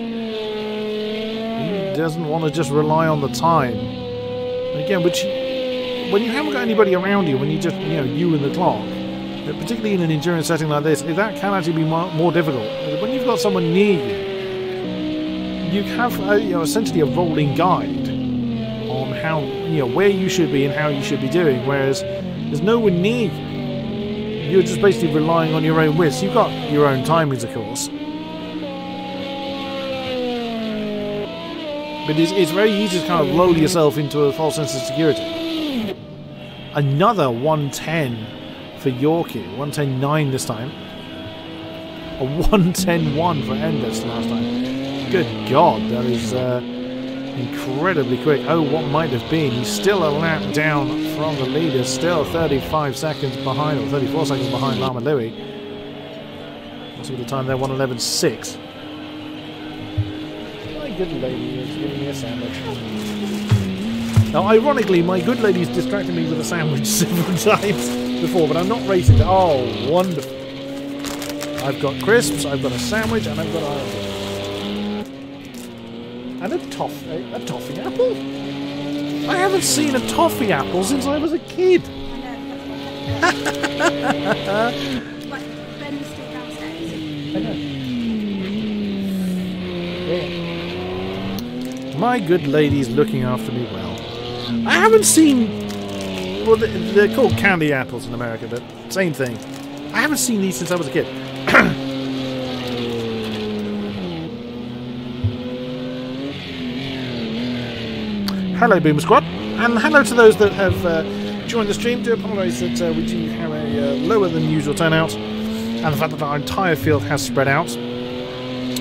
He doesn't want to just rely on the time. Again, which when you haven't got anybody around you, when you just, you and the clock, particularly in an endurance setting like this, that can actually be more difficult. When you've got someone near you, you have essentially a rolling guide on how, where you should be and how you should be doing, whereas there's no one near you. You're just basically relying on your own wits. You've got your own timings, of course. But it's very easy to kind of lull yourself into a false sense of security. Another 1:10 for Yorkie, 1:10.9 this time. A 1:10.1 for Endless last time. Good God, that is incredibly quick. Oh, what might have been. He's still a lap down from the leader, still 35 seconds behind, or 34 seconds behind Lama Louie. What's the time there? 1:11.6. My good lady is giving me a sandwich. Now, ironically, my good lady's distracted me with a sandwich several times before, but I'm not racing. Oh, wonderful. I've got crisps, I've got a sandwich, and I've got and a toffee apple? I haven't seen a toffee apple since I was a kid. I know. Ben's still downstairs. I know. Yeah. My good lady's looking after me well. I haven't seen... Well, they're called candy apples in America, but same thing. I haven't seen these since I was a kid. Hello, Boomer Squad, and hello to those that have joined the stream. Do apologise that we do have a lower than usual turnout, and the fact that our entire field has spread out.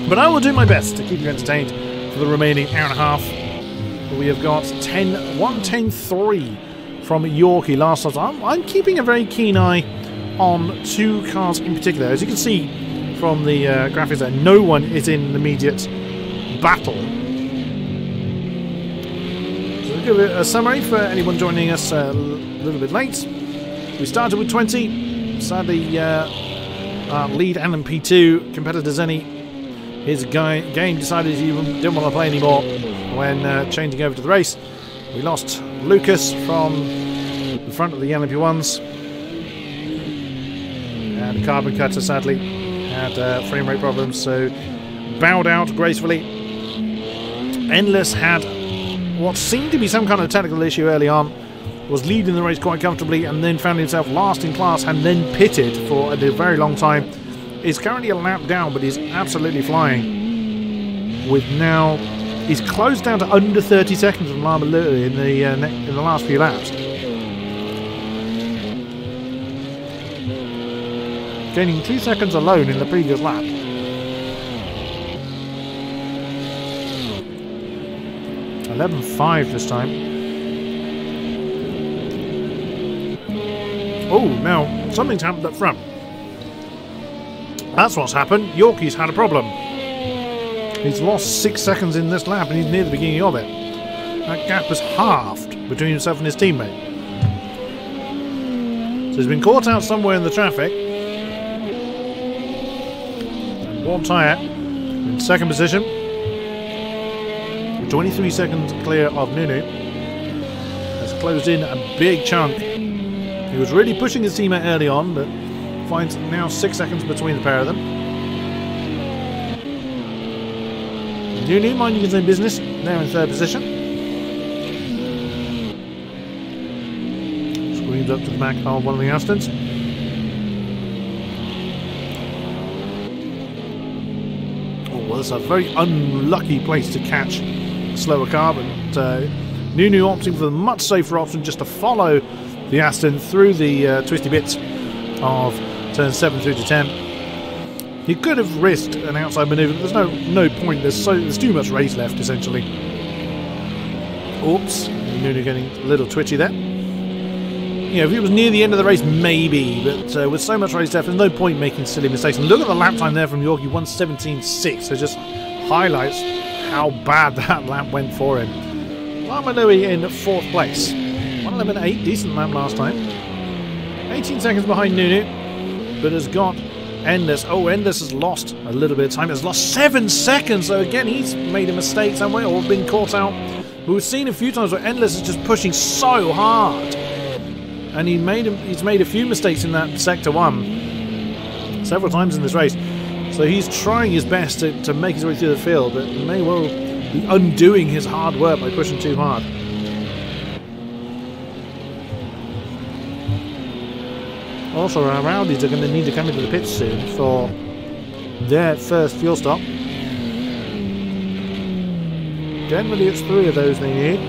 But I will do my best to keep you entertained for the remaining hour and a half. We have got 110-3 from Yorkie last time. I'm keeping a very keen eye on two cars in particular. As you can see from the graphics there, no one is in immediate battle. So we'll give it a summary for anyone joining us a little bit late. We started with 20. Sadly, our lead LMP2 competitor Zenny, his game decided he didn't want to play anymore when changing over to the race. We lost Lucas from the front of the LMP1s. And Carbon Cutter sadly had frame rate problems, so bowed out gracefully. Endless had what seemed to be some kind of technical issue early on, was leading the race quite comfortably, and then found himself last in class and then pitted for a very long time. Is currently a lap down, but is absolutely flying. With now, he's closed down to under 30 seconds from Lama Lulu in the last few laps. Gaining 2 seconds alone in the previous lap. .11.5 this time. Oh, now something's happened up front. That's what's happened. Yorkie's had a problem. He's lost 6 seconds in this lap and he's near the beginning of it. That gap has halved between himself and his teammate. So he's been caught out somewhere in the traffic. And one tyre in second position. 23 seconds clear of Nunu. Has closed in a big chunk. He was really pushing his teammate early on, but finds now 6 seconds between the pair of them. Nunu minding his own business, now in third position. Screams up to the back of one of the Astons. Oh, well, that's a very unlucky place to catch a slower car, but Nunu opting for the much safer option just to follow the Aston through the twisty bits of turn 7 through to 10. He could have risked an outside manoeuvre, but there's no point. There's too much race left, essentially. Oops, Nunu getting a little twitchy there. You know, if he was near the end of the race, maybe, but with so much race left, there's no point making silly mistakes. And look at the lap time there from Yorkie, 1:17.6. So just highlights how bad that lap went for him. Lama Louie in fourth place. 1:11.8, decent lap last time. 18 seconds behind Nunu, but has got Endless. Oh, Endless has lost a little bit of time. Has lost 7 seconds. So again, he's made a mistake somewhere or been caught out. We've seen a few times where Endless is just pushing so hard, and he's made a few mistakes in that sector 1 several times in this race. So he's trying his best to make his way through the field, but may well be undoing his hard work by pushing too hard. Also, our Audis are going to need to come into the pits soon for their first fuel stop. Generally, it's 3 of those they need.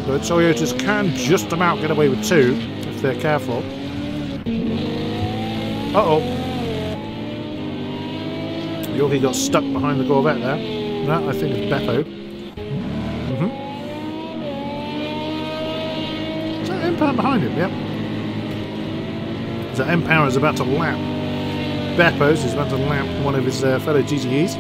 But Toyotas can just about get away with 2 if they're careful. Uh-oh. Yorkie got stuck behind the Corvette there. That, I think, is Beppo. M-Power behind him, yep. So M-Power is about to lap Beppos, is about to lap one of his fellow GTEs.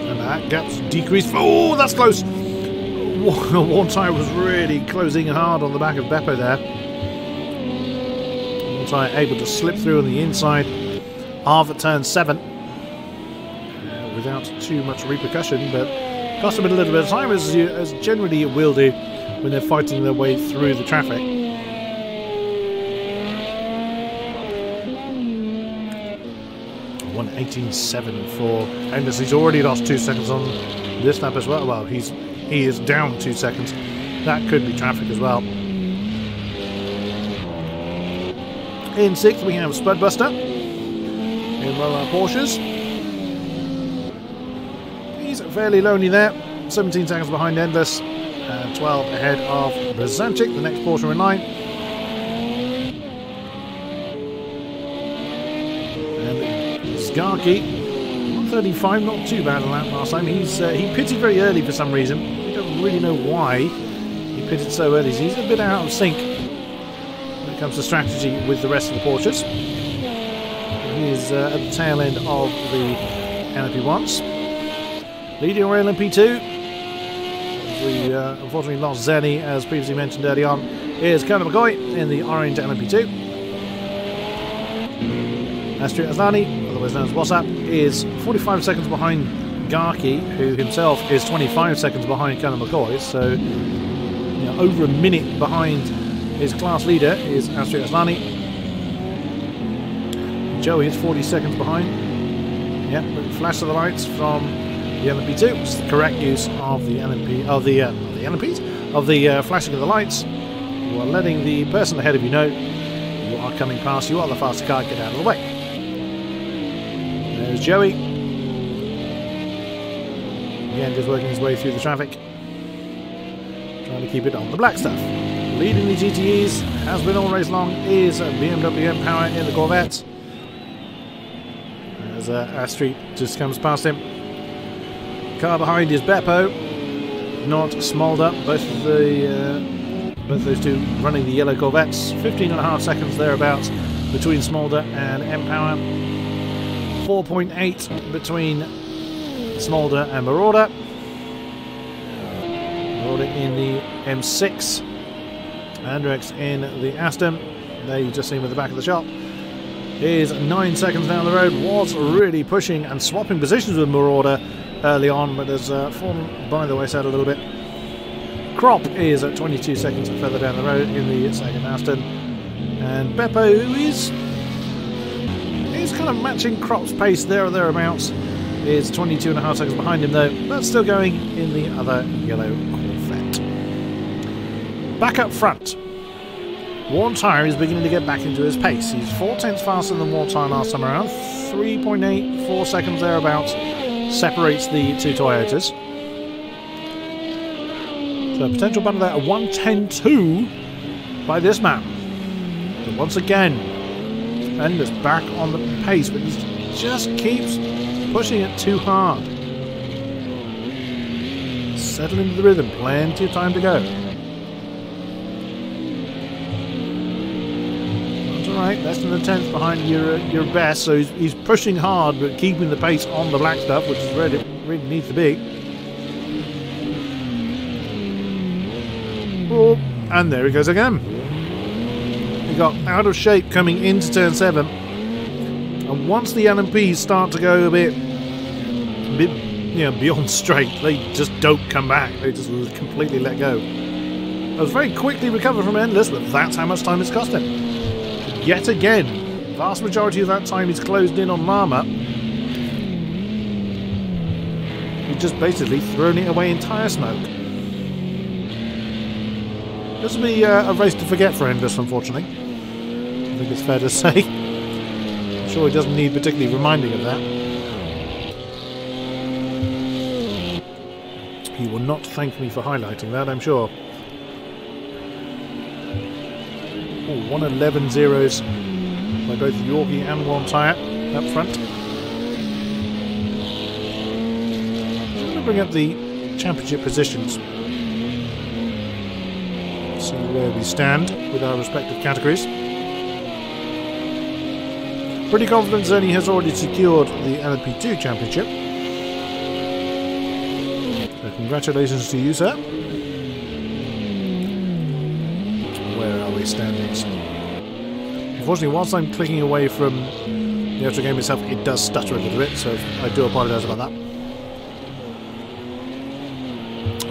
And that gap's decreased. Oh, that's close! One tyre was really closing hard on the back of Beppo there. One tyre able to slip through on the inside of turn 7 without too much repercussion, but cost them a little bit of time, as generally it will do when they're fighting their way through the traffic. 18.7 for Endless. He's already lost 2 seconds on this lap as well. Well, he is down 2 seconds. That could be traffic as well. In 6th we have Spudbuster in one of our Porsches. He's fairly lonely there, 17 seconds behind Endless, 12 ahead of Brezanchik, the next Porsche in line. And Skarky, 135, not too bad a lap last time. He pitted very early for some reason. We don't really know why he pitted so early. He's a bit out of sync when it comes to strategy with the rest of the Porsches. He's at the tail end of the LMP1s. Leading rail in P2. We unfortunately lost Zenny, as previously mentioned early on. Here's Conor McCoy in the orange LMP2. Astrid Aslani, otherwise known as WhatsApp, is 45 seconds behind Garkey, who himself is 25 seconds behind Conor McCoy. So, you know, over a minute behind his class leader is Astrid Aslani. Joey is 40 seconds behind. Yeah, flash of the lights from the LMP2. It's the correct use of the LMP, of the LMPs, of the flashing of the lights. You are letting the person ahead of you know you are coming past. You are the faster car. Get out of the way. There's Joey. Again, just working his way through the traffic, trying to keep it on the black stuff. Leading the GTEs, has been all race long, is BMW M-Power in the Corvette. As Astrid just comes past him. Car behind is Beppo, not Smolder. Both those two running the yellow Corvettes. 15.5 seconds thereabouts between Smolder and M-Power. 4.8 between Smolder and Marauder. Marauder in the M6. Andrex in the Aston. There you just see him at the back of the shop. Is 9 seconds down the road. Was really pushing and swapping positions with Marauder early on, but has fallen by the wayside a little bit. Crop is at 22 seconds further down the road in the second Aston. And Beppo, who is kind of matching Crop's pace there or thereabouts, is 22.5 seconds behind him though, but still going in the other yellow Corvette. Back up front, Warn Tyre is beginning to get back into his pace. He's 4/10 faster than Warn Tyre last time around. 3.84 seconds thereabouts separates the two Toyotas. So potential battle there at 1:10.2 by this man. But once again, Endless back on the pace, but he just keeps pushing it too hard. Settle into the rhythm, plenty of time to go. That's alright, less than a tenth behind your best, so he's pushing hard but keeping the pace on the black stuff, which is where it really needs to be. Oh, and there he goes again. He got out of shape coming into turn 7, and once the LMPs start to go a bit beyond straight, they just don't come back. They just completely let go. It was very quickly recovered from Endless, but that's how much time it's cost him. Yet again, the vast majority of that time he's closed in on Lama. He's just basically thrown it away in tyre smoke. This will be a race to forget for Endless, unfortunately. I think it's fair to say. I'm sure he doesn't need particularly reminding of that. He will not thank me for highlighting that, I'm sure. Oh, 111 zeros by both Yorkie and Warn Tyre up front. I'm going to bring up the championship positions. See where we stand with our respective categories. Pretty confident Zenny has already secured the LMP2 championship. So congratulations to you, sir. Where are we standings? Unfortunately, whilst I'm clicking away from the actual game itself, it does stutter a little bit, so I do apologise about that.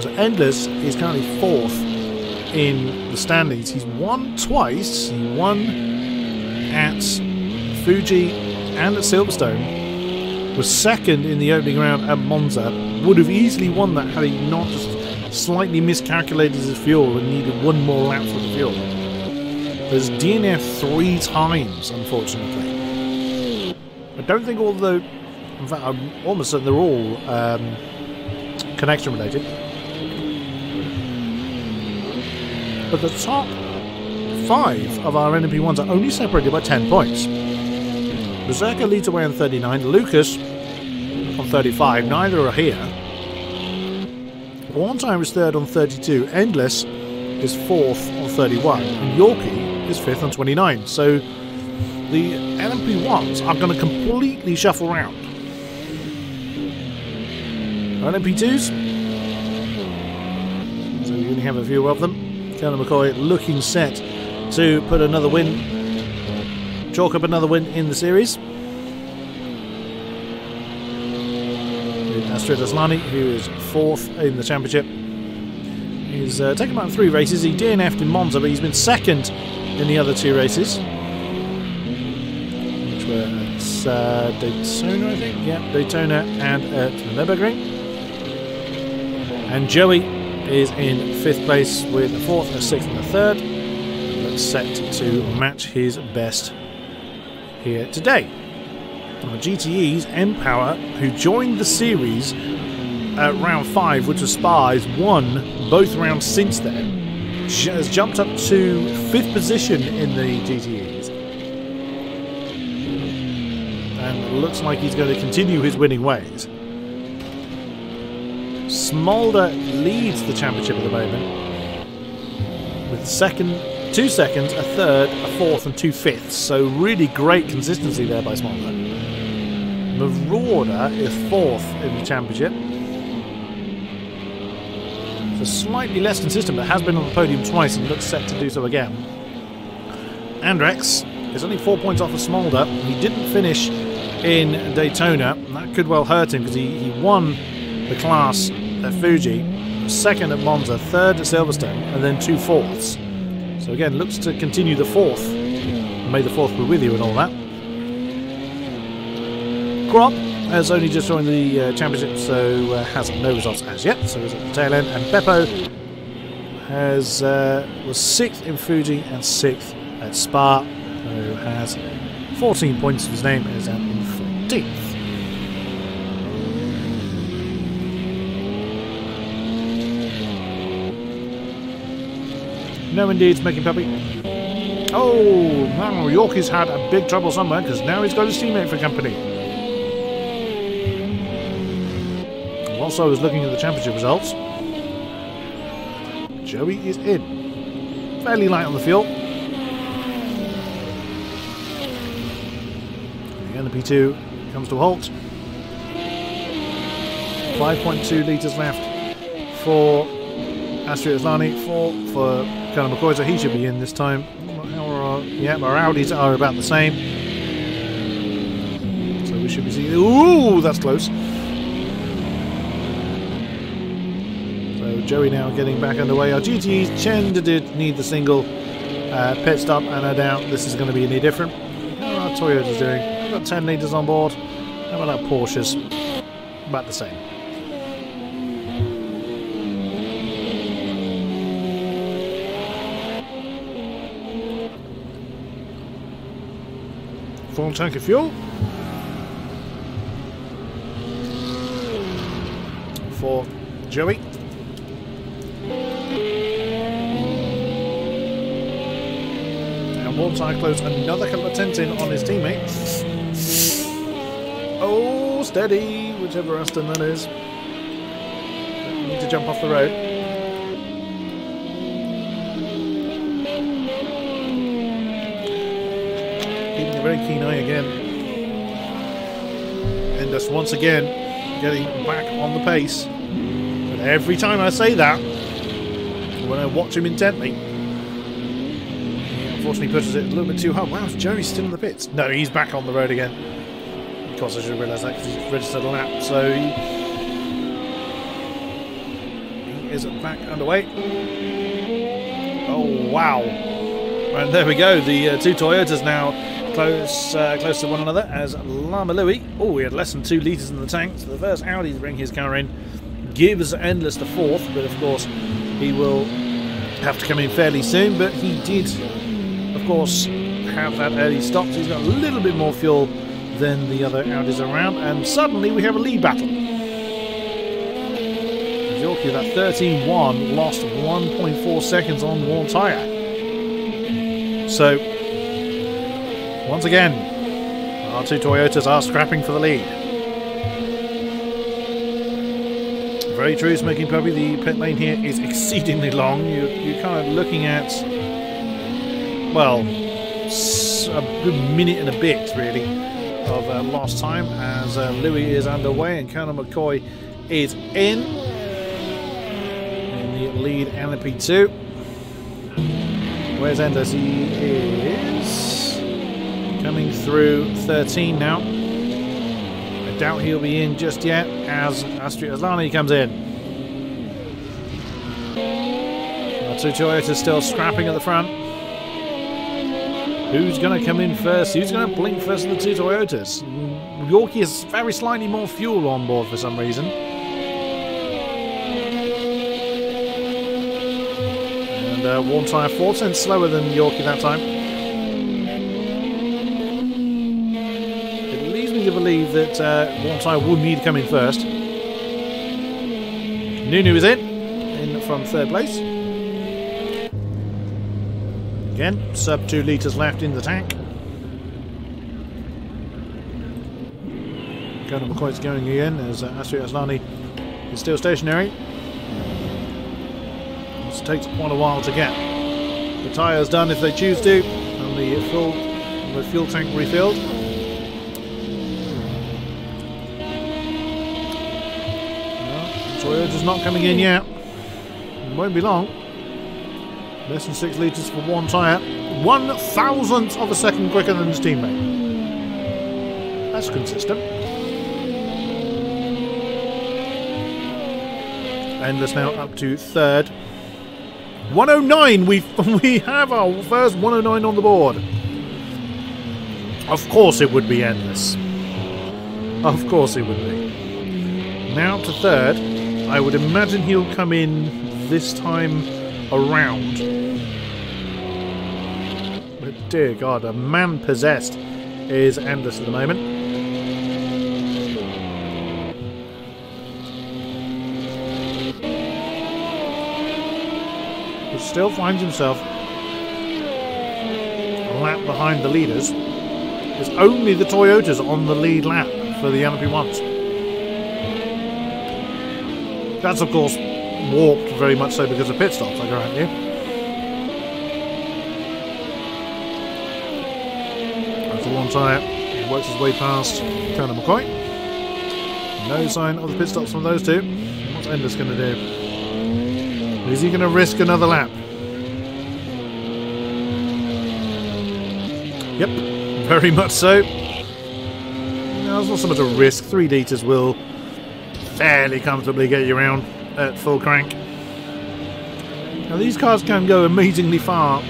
So Endless is currently 4th in the standings. He's won twice. He won at Fuji and at Silverstone. was second in the opening round at Monza. Would have easily won that had he not just slightly miscalculated his fuel and needed one more lap for the fuel. There's DNF 3 times, unfortunately. I don't think all the... In fact, I'm almost certain they're all connection related. But the top 5 of our NMP1s are only separated by 10 points. Berserker leads away on 39, Lucas on 35, neither are here. One Time is third on 32, Endless is fourth on 31, and Yorkie is fifth on 29. So the LMP1s are going to completely shuffle around. LMP2s, so we only have a few of them. Colonel McCoy looking set to put another win, chalk up another win in the series. Astrid Aslani, who is fourth in the championship, he's taken about 3 races. He DNF'd in Monza, but he's been second in the other 2 races, which were at Daytona, I think. Yeah, Daytona and at Nürburgring. And Joey is in 5th place with a 4th, a 6th, and a 3rd. Looks set to match his best here today. GTE's M-Power, who joined the series at round 5, which was Spa, has won both rounds since then. Has jumped up to 5th position in the GTEs. And looks like he's going to continue his winning ways. Smolder leads the championship at the moment with 2 seconds, a 3rd, a 4th, and 2 5ths. So really great consistency there by Smolder. Marauder is 4th in the championship. So slightly less consistent, but has been on the podium twice and looks set to do so again. Andrex is only 4 points off of Smolder. He didn't finish in Daytona. That could well hurt him because he won the class at Fuji, 2nd at Monza, 3rd at Silverstone, and then 2 4ths. So again, looks to continue the 4th. May the 4th be with you and all that. Crop has only just joined the championship, so has no results as yet, so is at the tail end. And Beppo has was 6th in Fuji and 6th at Spa, who has 14 points to his name and is out in 14th. No, indeed, it's making puppy. Oh, now Yorkie's had a big trouble somewhere because now he's got his teammate for company. Whilst I was looking at the championship results, Joey is in. Fairly light on the fuel. The NP2 comes to a halt. 5.2 litres left for Astrid Aslani, 4 for Colonel McCoy, so he should be in this time. Yeah, our Audis are about the same. So we should be seeing... Ooh, that's close. So Joey now getting back underway. Our GTEs, Chen did need the single pit stop, and I doubt this is going to be any different. How are our Toyotas doing? We've got 10 litres on board. How about our Porsches? About the same. Full tank of fuel for Joey. And Warm Cyclones another couple of tents in on his teammates. Oh, steady, whichever Aston that is. Don't need to jump off the road. Very keen eye again, and just once again getting back on the pace. But every time I say that, when I watch him intently, he unfortunately pushes it a little bit too hard. Wow, Joey's still in the pits. No, he's back on the road again. Of course, I should have realised that because he's registered a lap. So he is back underway. Oh wow! And there we go. The 2 Toyotas now close to one another as Lama Louie. Oh, we had less than 2 litres in the tank, so the first Audi to bring his car in gives Endless the 4th, but of course he will have to come in fairly soon. But he did, of course, have that early stop, so he's got a little bit more fuel than the other Audis around, and suddenly we have a lead battle. Yorkie, that 13-1, lost 1.4 seconds on worn tyre. So, once again, our 2 Toyotas are scrapping for the lead. Very true, Smoking Puppy. The pit lane here is exceedingly long. You're kind of looking at, well, a good minute and a bit, really, of lost time as Louis is underway and Colonel McCoy is in the lead LMP2. Where's Endless? He is coming through 13 now. I doubt he'll be in just yet as Astrid Aslani comes in. Our 2 Toyotas still scrapping at the front. Who's going to come in first? Who's going to blink first of the 2 Toyotas? Yorkie has very slightly more fuel on board for some reason. And worn tyre 4 cents slower than Yorkie that time. It leads me to believe that worn tyre would need to come in first. Nunu is in from 3rd place. Again, sub 2 litres left in the tank. Colonel McCoy's going again as Astrid Aslani is still stationary. This takes quite a while to get the tyres done if they choose to, and the fuel tank refilled. No, Toyota's not coming in yet. It won't be long. Less than 6 litres for one tyre. 1,000th of a second quicker than his teammate. That's consistent. Endless now up to 3rd. 109! We have our first 109 on the board. Of course it would be Endless. Of course it would be. Now to 3rd. I would imagine he'll come in this time around. But dear God, a man possessed is Endless at the moment. He still finds himself a lap behind the leaders. There's only the Toyotas on the lead lap for the LMP1s. That's of course warped very much so because of pit stops, I grant you. That's the one tyre. He works his way past Colonel McCoy. No sign of the pit stops from those 2. What's Endless going to do? Is he going to risk another lap? Yep, very much so. No, it's not so much a risk. 3 litres will fairly comfortably get you around at full crank. Now these cars can go amazingly far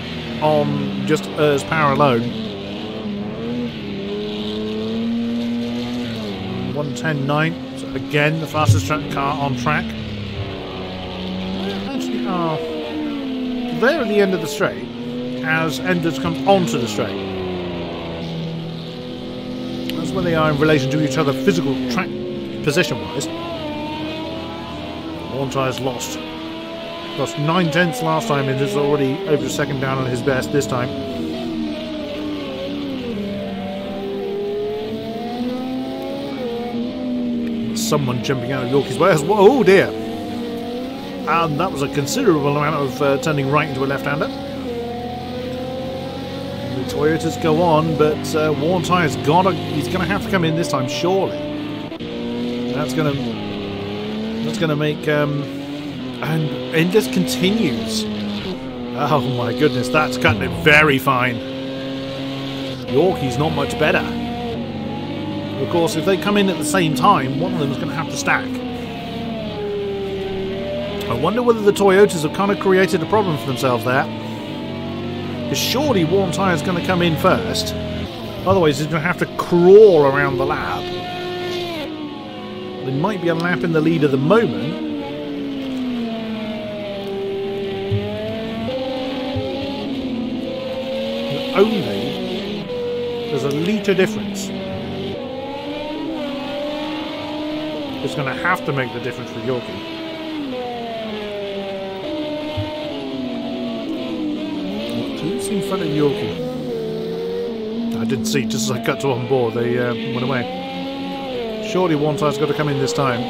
on just ERS power alone. 110.9, so again the fastest car on track. Actually are there at the end of the straight as Endless comes onto the straight. That's where they are in relation to each other physical track position wise. One tyre's lost 9/10 last time and is already over a second down on his best this time. Someone jumping out of Yorkie's way as well. Oh dear! And that was a considerable amount of turning right into a left-hander. The Toyotas go on, but worn tyre's he's going to have to come in this time, surely. That's going to make and Endless continues. Oh my goodness, that's cutting it very fine. Yorkie's not much better. Of course, if they come in at the same time, one of them is going to have to stack. I wonder whether the Toyotas have kind of created a problem for themselves there. Because surely worn tyre is going to come in first. Otherwise, he's going to have to crawl around the lap. There might be a lap in the lead at the moment. But only there's a litre difference. It's going to have to make the difference for Yorkie. Who's in front of Yorkie? I didn't see, just as I cut to on board, they went away. Surely one tire's got to come in this time.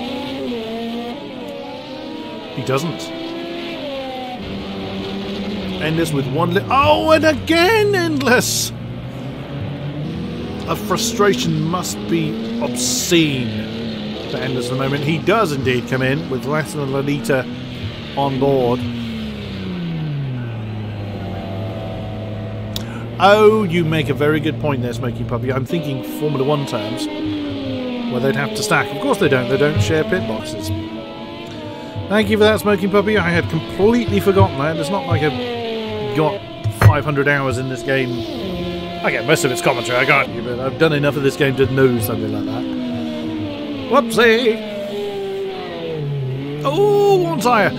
He doesn't. Endless with one oh, and again Endless! A frustration must be obscene for Endless at the moment. He does indeed come in with less than a litre on board. Oh, you make a very good point there, Smoky Puppy. I'm thinking Formula 1 terms, where they'd have to stack. Of course they don't. They don't share pit boxes. Thank you for that, Smoky Puppy. I had completely forgotten that. It's not like I've got 500 hours in this game. I get most of its commentary, I got you, but I've done enough of this game to know something like that. Whoopsie! Oh, one tyre!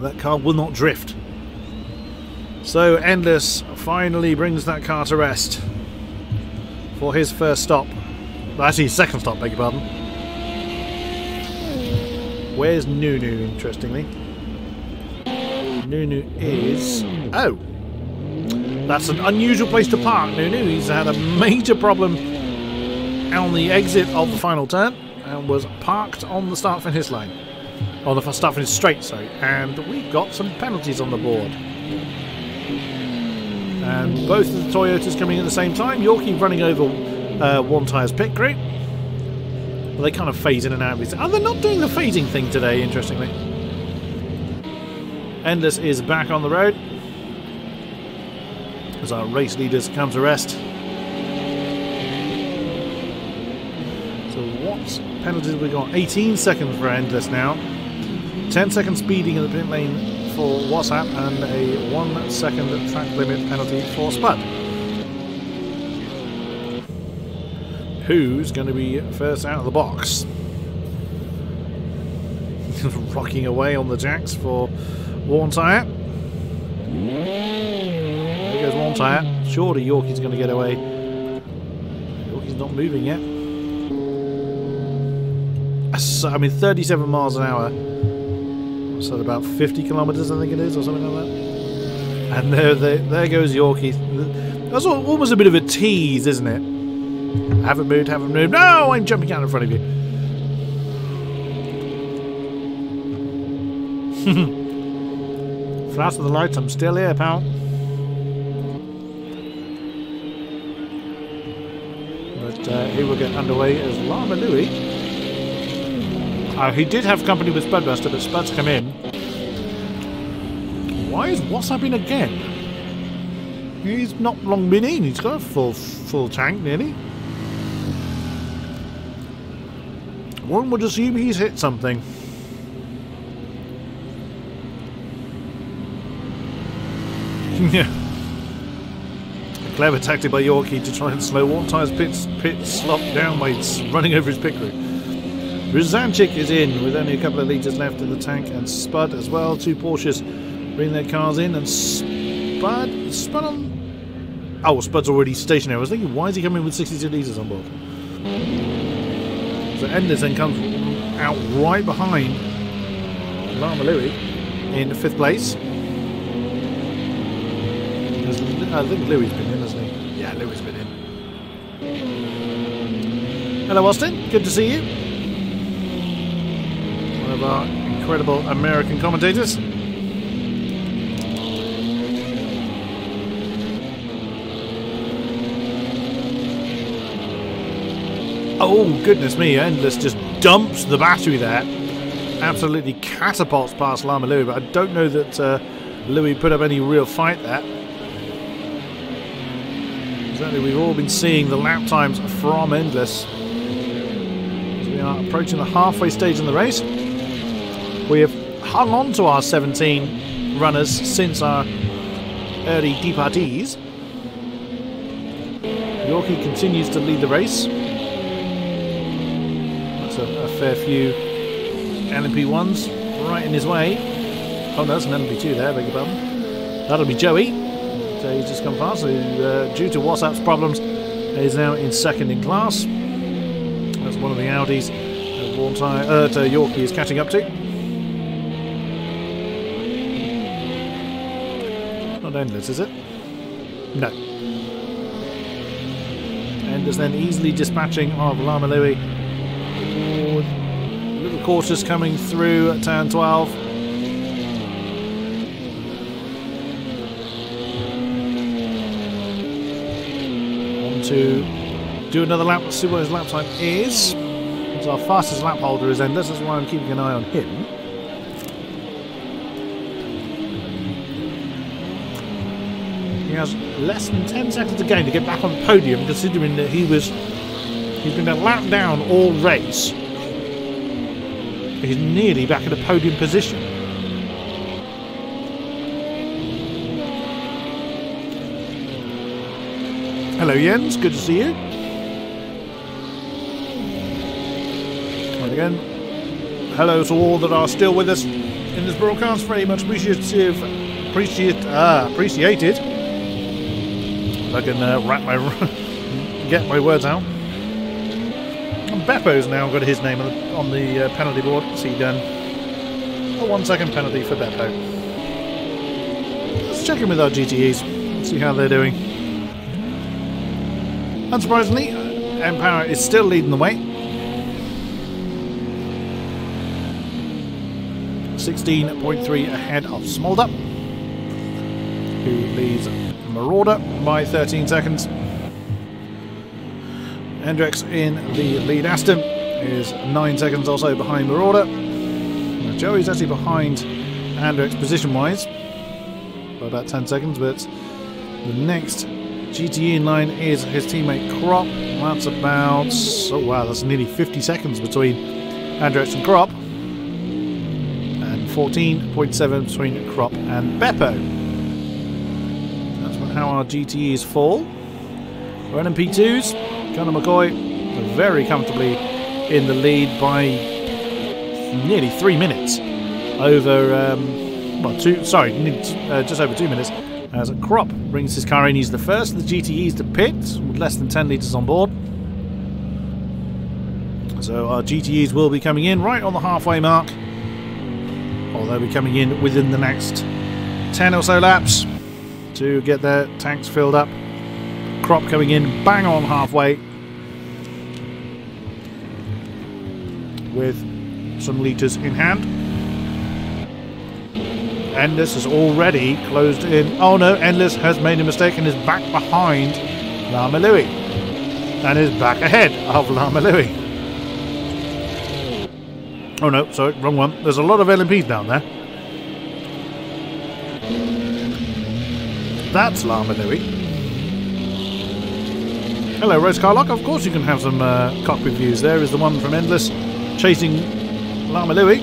That car will not drift. So Endless finally brings that car to rest for his first stop. Well, actually, his second stop, beg your pardon. Where's Nunu, interestingly? Nunu is... Oh! That's an unusual place to park, Nunu. He's had a major problem on the exit of the final turn and was parked on the start-finish line. On the start-finish straight, sorry. And we've got some penalties on the board. And both of the Toyotas coming at the same time. Yorkie running over one tire's pit crew. Well, they kind of phase in and out of this. Oh, they're not doing the phasing thing today, interestingly. Endless is back on the road as our race leaders come to rest. So what penalties have we got? 18 seconds for Endless now. 10 seconds speeding in the pit lane for WhatsApp and a 1 second track limit penalty for Spud. Who's going to be first out of the box? Rocking away on the jacks for one tyre. There goes one tyre. Surely Yorkie's going to get away. Yorkie's not moving yet. I mean, 37 miles an hour. So about 50 kilometres, I think it is, or something like that. And there goes Yorkie. That's almost a bit of a tease, isn't it? Haven't moved, haven't moved. No, I'm jumping out in front of you. Flash of the lights, I'm still here, pal. But here we'll get underway as Llama Louie. He did have company with Spudmaster, but Spud's come in. Why is WhatsApp in again? He's not long been in. He's got a full tank, nearly. One would assume he's hit something. Yeah. A clever tactic by Yorkie to try and slow one tire's pit slop down by running over his pit crew. Rizanchik is in with only a couple of litres left in the tank, and Spud as well. Two Porsches bring their cars in, and Spud on... Oh, Spud's already stationary. I was thinking, why is he coming with 62 litres on board? So Endless then comes out right behind Llama Louie in 5th place. I think Louie's been in, hasn't he? Yeah, Louie's been in. Hello, Austin. Good to see you. One of our incredible American commentators. Oh, goodness me. Endless just dumps the battery there. Absolutely catapults past Llama Louie, but I don't know that Louie put up any real fight there. Certainly, we've all been seeing the lap times from Endless. As we are approaching the halfway stage in the race. We have hung on to our 17 runners since our early departees. Yorkie continues to lead the race. That's a fair few LMP1s right in his way. Oh no, there's an LMP2 there, beg your pardon. That'll be Joey. So he's just gone past, who due to WhatsApp's problems is now in second in class. That's one of the Audis that Yorkie is catching up to. Not Endless, is it? No. Endless then easily dispatching of Lama Louie. A little cautious coming through at turn 12. On to do another lap. Let's see what his lap time is. He's our fastest lap holder is Endless. That's why I'm keeping an eye on him. He has less than 10 seconds again to get back on the podium, considering that he's been a lap down all race. He's nearly back in a podium position. Hello Jens, good to see you. And again, hello to all that are still with us in this broadcast. Very much appreciated. If I can get my words out. And Beppo's now got his name on the penalty board. See done. A 1 second penalty for Beppo. Let's check in with our GTEs. Let's see how they're doing. Unsurprisingly, Empower is still leading the way. 16.3 ahead of Smolder, who leads Marauder by 13 seconds. Hendrix in the lead Aston is 9 seconds or so behind Marauder. Now Joey's actually behind Hendrix position-wise by about 10 seconds, but the next GTE in line is his teammate Crop. That's about... oh wow, that's nearly 50 seconds between Hendrix and Crop. And 14.7 between Crop and Beppo. How our GTEs fall. Our NMP2s, Conor McCoy, very comfortably in the lead by nearly 3 minutes over, just over 2 minutes, as Crop brings his car in. He's the first of the GTEs to pit with less than 10 litres on board. So our GTEs will be coming in right on the halfway mark, or they'll be coming in within the next 10 or so laps to get their tanks filled up. Crop coming in bang on halfway with some litres in hand. Endless has already closed in. Oh no, Endless has made a mistake and is back behind Lama Louie. And is back ahead of Lama Louie. Oh no, sorry, wrong one. There's a lot of LMPs down there. That's Lama Louie. Hello, Rose Carlock. Of course you can have some cockpit views. There is the one from Endless chasing Lama Louie.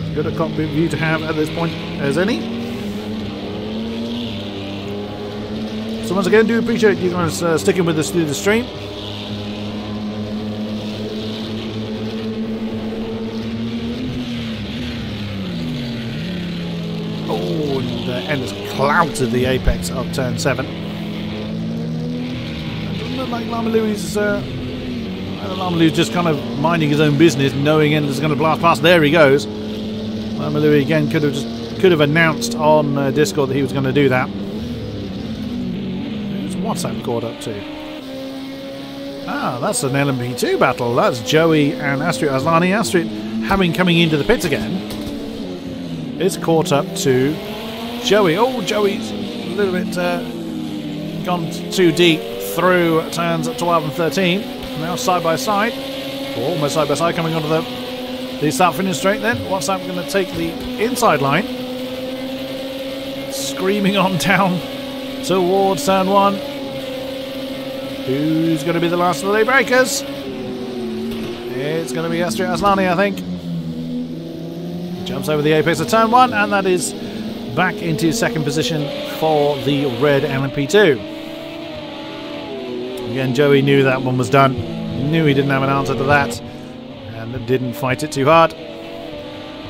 As good a cockpit view to have at this point as any. So once again, do appreciate you guys sticking with us through the stream. Endless clouted the apex of turn 7. It doesn't look like Lama Louie's Lama Louie's just kind of minding his own business, knowing Endless is going to blast past. There he goes. Lama Louie again could have announced on Discord that he was going to do that. Who's WhatsApp caught up to? Ah, that's an LMP2 battle. That's Joey and Astrid Aslani. Astrid, having coming into the pits again, is caught up to Joey. Oh, Joey's a little bit gone too deep through turns 12 and 13. Now side by side, or almost side by side, coming onto the start finish straight. Then WhatsApp going to take the inside line, screaming on down towards turn 1. Who's going to be the last of the day breakers? It's going to be Astrid Aslani, I think. Jumps over the apex of turn 1, and that is back into second position for the red LMP2. Again, Joey knew that one was done. Knew he didn't have an answer to that. And didn't fight it too hard.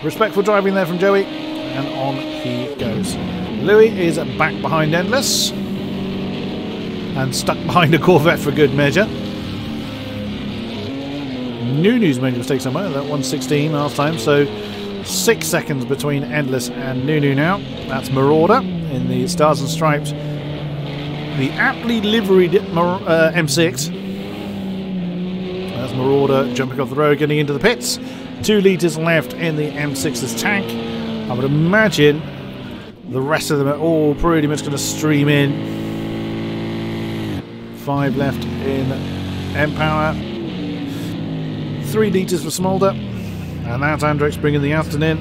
Respectful driving there from Joey. And on he goes. Louis is back behind Endless. And stuck behind a Corvette for good measure. Nunu's made a mistake somewhere. That 116 last time. So 6 seconds between Endless and Nunu now. That's Marauder in the Stars and Stripes. The aptly liveried M6. That's Marauder jumping off the road, getting into the pits. 2 litres left in the M6's tank. I would imagine the rest of them are all pretty much going to stream in. 5 left in M-Power. 3 litres for Smolder. And that's Andrex bringing the Aston in.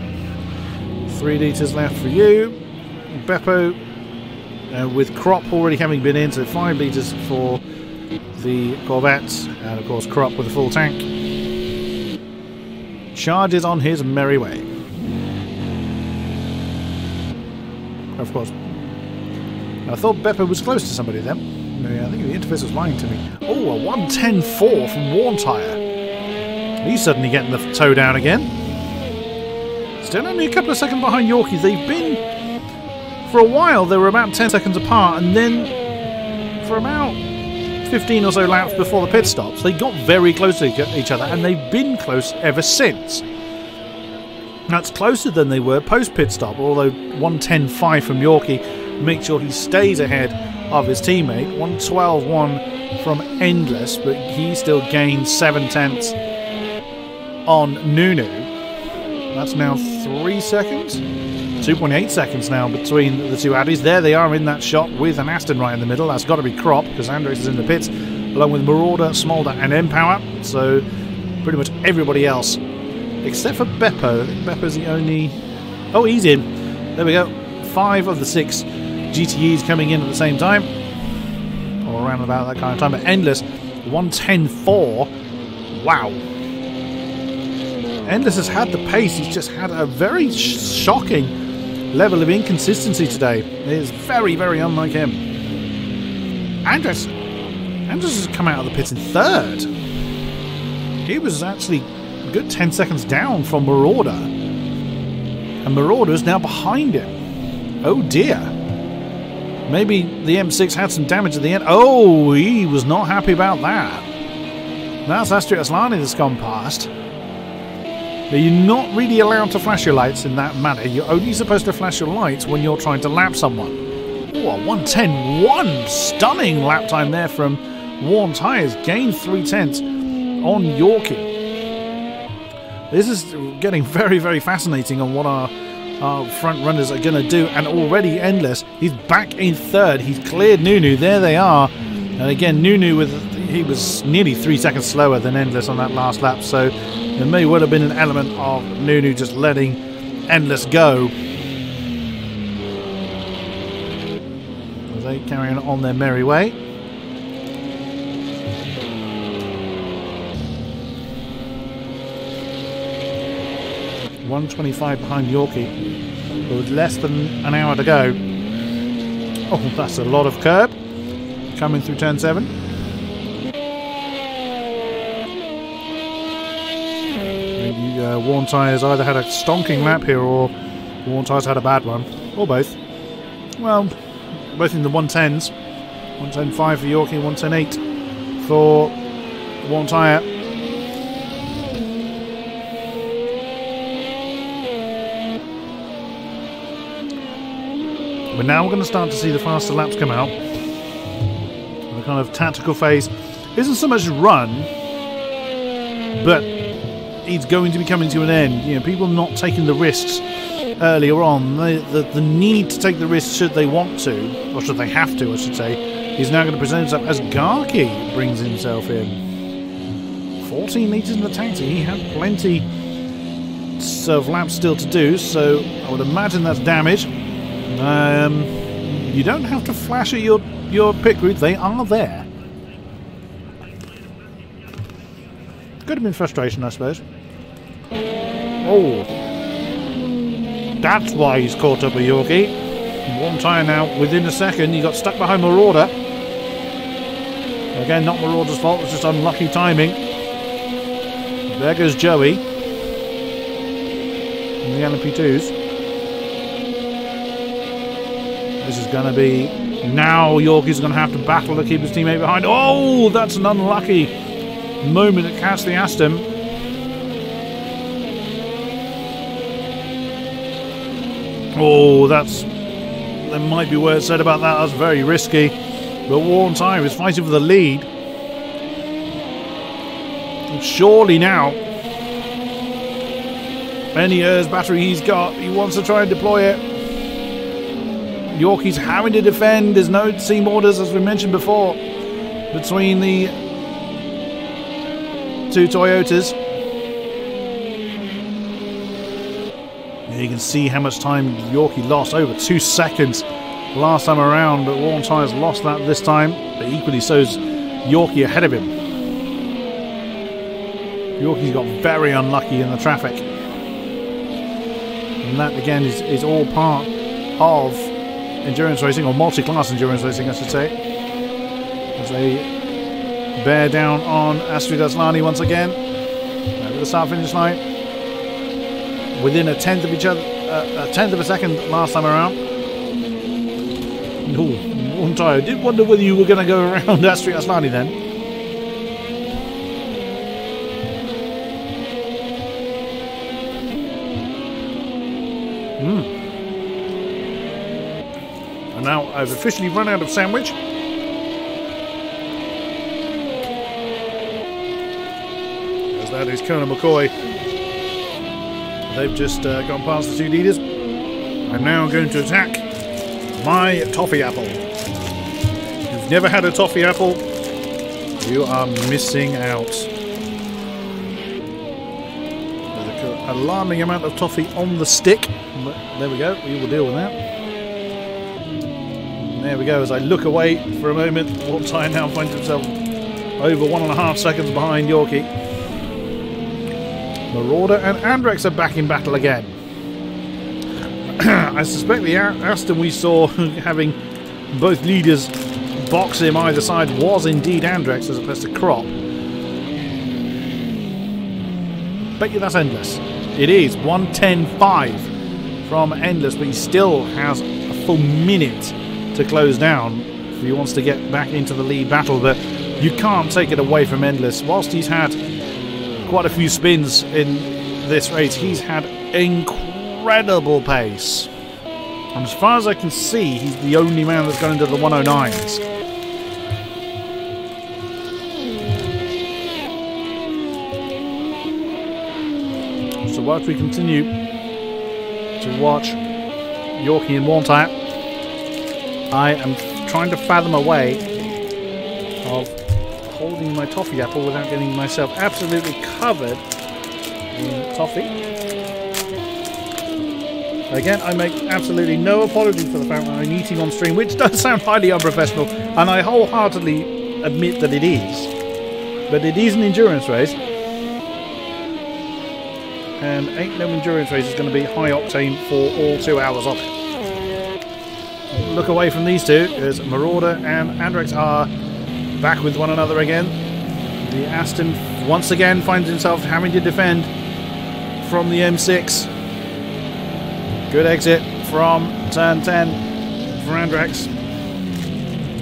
3 litres left for you. Beppo with Crop already having been in, so 5 litres for the Corvettes. And of course Crop with a full tank. Charges on his merry way. Of course. I thought Beppo was close to somebody then. I think the interface was lying to me. Oh, a 110.4 from Worn Tyre. He's suddenly getting the toe down again. Still only a couple of seconds behind Yorkie. They've been, for a while, they were about 10 seconds apart, and then for about 15 or so laps before the pit stops, they got very close to each other, and they've been close ever since. That's closer than they were post-pit stop, although 110.5 from Yorkie makes sure he stays ahead of his teammate. 112.1 from Endless, but he still gains 7 tenths on Nunu. That's now 3 seconds. 2.8 seconds now between the two Addies. There they are in that shot with an Aston right in the middle. That's got to be Crop, because Andrex is in the pits, along with Marauder, Smolder and M-Power. So pretty much everybody else, except for Beppo. I think Beppo's the only... Oh, he's in. There we go. 5 of the 6 GTEs coming in at the same time. Or around about that kind of time. But Endless, 110.4. Wow. Endless has had the pace. He's just had a very shocking level of inconsistency today. It is very, very unlike him. Andres has come out of the pits in 3rd. He was actually a good 10 seconds down from Marauder. And Marauder is now behind him. Oh dear. Maybe the M6 had some damage at the end. Oh, he was not happy about that. That's Astrid Aslani that's gone past. But you're not really allowed to flash your lights in that manner. You're only supposed to flash your lights when you're trying to lap someone. Oh, a 110.1. Stunning lap time there from Worn Tyres. Gained 3 tenths on Yorkie. This is getting very, very fascinating on what our front runners are going to do. And already Endless, he's back in 3rd. He's cleared Nunu. There they are. And again, Nunu, he was nearly 3 seconds slower than Endless on that last lap. So there may well have been an element of Nunu just letting Endless go. As they carry on their merry way. .125 behind Yorkie, with less than an hour to go. Oh, that's a lot of curb coming through turn 7. Worn Tyres either had a stonking lap here, or Worn Tyres had a bad one, or both. Well, both in the 110s. 110.5 for Yorkie, 110.8 for Worn Tyre. But now we're going to start to see the faster laps come out. The kind of tactical phase isn't so much run, but it's going to be coming to an end. You know, people not taking the risks earlier on. The need to take the risks, should they want to, or should they have to, I should say, is now going to present itself as Garkey brings himself in. 14 litres in the tank, so he had plenty of laps still to do, so I would imagine that's damage. You don't have to flash at your pit route, they are there. Could have been frustration, I suppose. Oh, that's why he's caught up with Yorkie. One tyre now within a second. He got stuck behind Marauder. Again, not Marauder's fault, it's just unlucky timing. There goes Joey. In the LMP2s. This is going to be... Now Yorkie's going to have to battle to keep his teammate behind. Oh, that's an unlucky moment to catch the Aston. Oh, that's... There might be words said about that. That's very risky. But Worn Tyre is fighting for the lead. And surely now, any EORs battery he's got, he wants to try and deploy it. Yorkie's having to defend. There's no team orders, as we mentioned before, between the two Toyotas. You can see how much time Yorkie lost, over 2 seconds last time around, but Worn Tyre's lost that this time, but equally so's Yorkie ahead of him. Yorkie's got very unlucky in the traffic, and that again is all part of endurance racing, or multi-class endurance racing I should say, as they bear down on Astrid Aslani once again over the start finish line, within a tenth of each other, a tenth of a second last time around. Oh, Worn Tyre, I did wonder whether you were going to go around Astrid Aslani then. And now I've officially run out of sandwich. As that is Conan McCoy. They've just gone past the two leaders. I'm now going to attack my toffee apple. If you've never had a toffee apple, you are missing out. There's an alarming amount of toffee on the stick. But there we go, we will deal with that. And there we go, as I look away for a moment, Worn Tyre now finds himself over 1.5 seconds behind Yorkie. Marauder and Andrex are back in battle again. I suspect the Aston we saw having both leaders box him either side was indeed Andrex as opposed to Crop. Bet you that's Endless. It is 1:10.5 from Endless, but he still has a full minute to close down if he wants to get back into the lead battle. But you can't take it away from Endless. Whilst he's had quite a few spins in this race, he's had incredible pace. And as far as I can see, he's the only man that's gone into the 109s. So whilst we continue to watch Yorkie and Worn Tyre, I am trying to fathom a way of holding my toffee apple without getting myself absolutely covered in toffee. Again, I make absolutely no apology for the fact that I'm eating on stream, which does sound highly unprofessional, and I wholeheartedly admit that it is. But it is an endurance race, and ain't no endurance race is going to be high octane for all 2 hours of it. Look away from these two, as Marauder and Andrex are back with one another again. The Aston once again finds himself having to defend from the M6. Good exit from turn 10 for Andrex.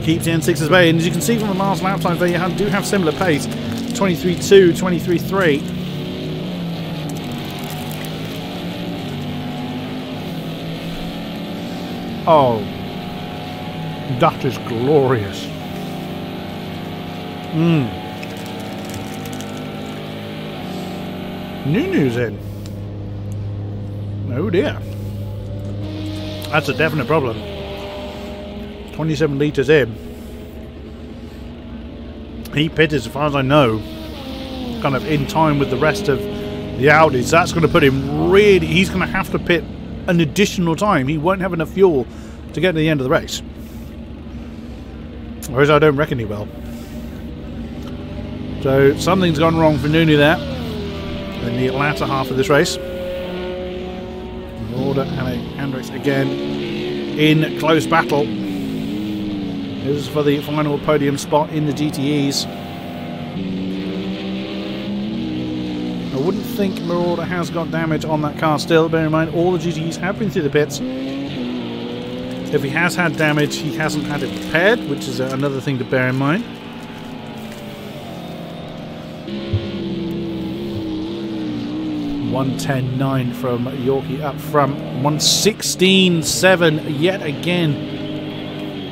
Keeps the N6's bay, and as you can see from the last lap times, they do have similar pace. 23.2, 23.3. Oh, that is glorious. Nunu's in. Oh dear. That's a definite problem. 27 litres in. He pitted, as far as I know, kind of in time with the rest of the Audis. That's going to put him really... He's going to have to pit an additional time. He won't have enough fuel to get to the end of the race. Whereas I don't reckon he will. So something's gone wrong for Nunu there in the latter half of this race. Marauder and Andrex again in close battle. This is for the final podium spot in the GTEs. I wouldn't think Marauder has got damage on that car still. Bear in mind, all the GTEs have been through the pits. If he has had damage, he hasn't had it repaired, which is another thing to bear in mind. $110.9 from Yorkie up front. 116.7 yet again.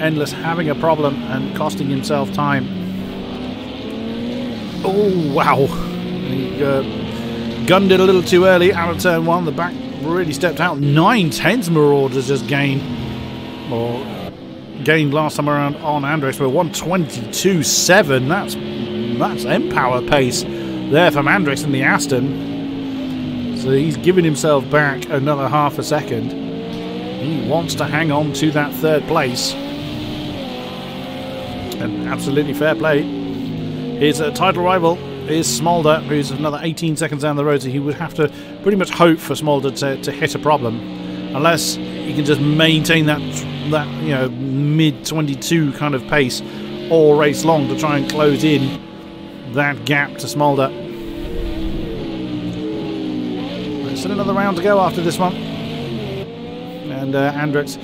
Endless having a problem and costing himself time. Oh, wow. He gunned it a little too early out of turn 1. The back really stepped out. 9/10 Marauders just gained. Or gained last time around on Andrex for 122.7. That's M-Power pace there from Andrex in the Aston. So he's giving himself back another half a second. He wants to hang on to that third place. And absolutely fair play. His title rival is Smolder, who's another 18 seconds down the road, so he would have to pretty much hope for Smolder to hit a problem. Unless he can just maintain that you know, mid-22 kind of pace all race long to try and close in that gap to Smolder. There's still another round to go after this one. And Andrex,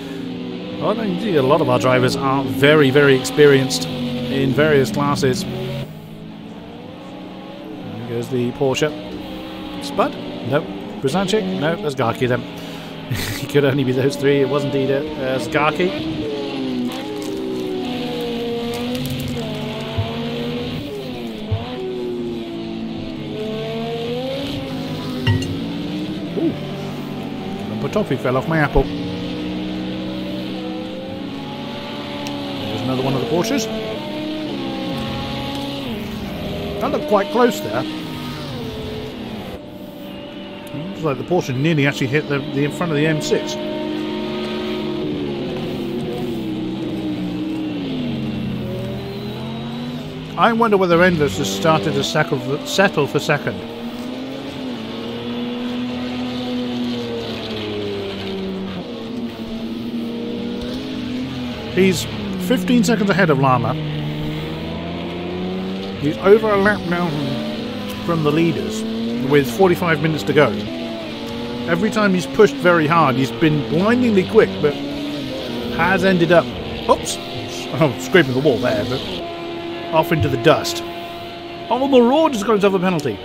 well, indeed, a lot of our drivers are very, very experienced in various classes. There goes the Porsche. Spud? Nope. Brzezinski? Nope, there's Garkey then. It could only be those three. It was indeed Garkey. Ooh. The toffee fell off my apple. There's another one of the Porsches. That looked quite close there. Looks like the Porsche nearly actually hit the in front of the M6. I wonder whether Endless has started to settle for second. He's 15 seconds ahead of Lama. He's over a lap now from the leaders with 45 minutes to go. Every time he's pushed very hard, he's been blindingly quick, but has ended up, oops, oh, scraping the wall there, but off into the dust. Oh, Marauder's got himself a penalty.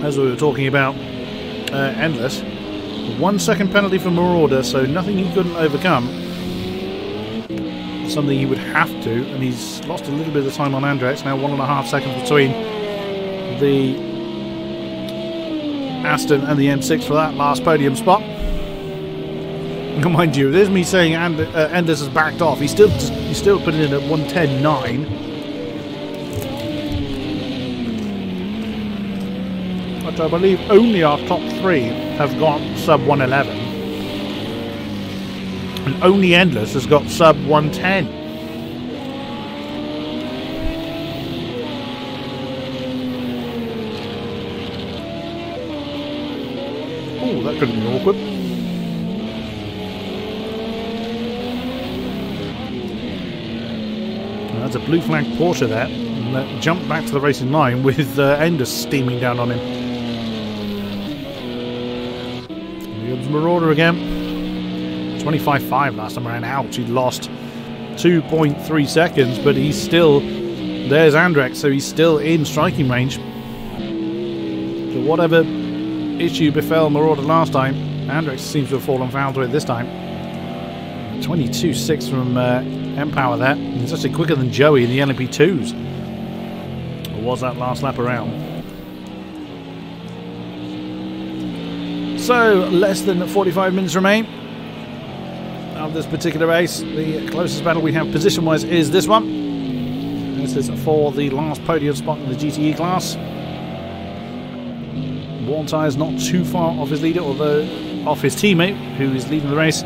As we were talking about Endless, 1 second penalty for Marauder, so nothing he couldn't overcome. Something he would have to, and he's lost a little bit of time on Andrex. Now 1.5 seconds between the Aston and the M6 for that last podium spot. Mind you, there's me saying Endless has backed off. He's still putting in at 110.9. But I believe only our top three have got sub 111. And only Endless has got sub 110. Oh, that could have been awkward. That's a blue flag Porsche there. And that jumped back to the racing line with Endless steaming down on him. Here comes Marauder again. 25.5 last time around. Ouch, he lost 2.3 seconds, but he's still, there's Andrex, so he's still in striking range. So whatever issue befell Marauder last time, Andrex seems to have fallen foul to it this time. 22.6 from M-Power there. He's actually quicker than Joey in the LMP2s. Or was that last lap around? So, less than 45 minutes remain of this particular race. The closest battle we have position-wise is this one. This is for the last podium spot in the GTE class. Worn tyres not too far off his leader, although off his teammate, who is leading the race.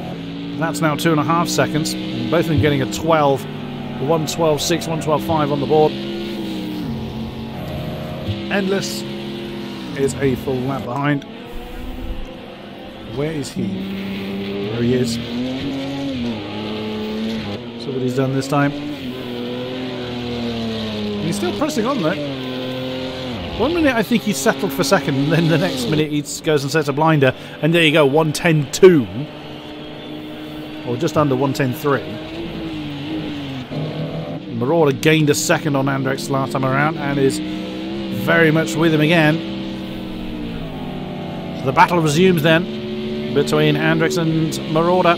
That's now 2.5 seconds. Both of them getting a 12, 112.6, 112.5 on the board. Endless is a full lap behind. Where is he? There he is. So what he's done this time. He's still pressing on though. 1 minute I think he's settled for second, and then the next minute he goes and sets a blinder, and there you go, 1:10.2. Or just under 1:10.3. Marauder gained a second on Andrex last time around and is very much with him again. So the battle resumes then between Andrex and Marauder.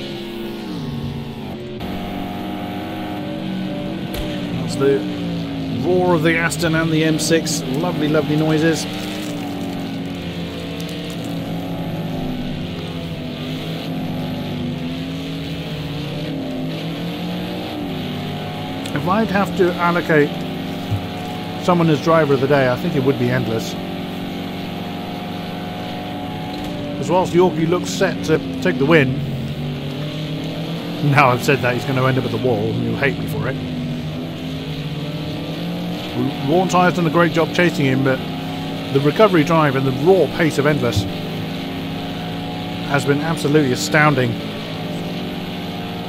That's the roar of the Aston and the M6. Lovely, lovely noises. If I'd have to allocate someone as driver of the day, I think it would be Endless. Because whilst Yorkie looks set to take the win, now I've said that, he's going to end up at the wall and he'll hate me for it. Warntire's done a great job chasing him, but the recovery drive and the raw pace of Endless has been absolutely astounding.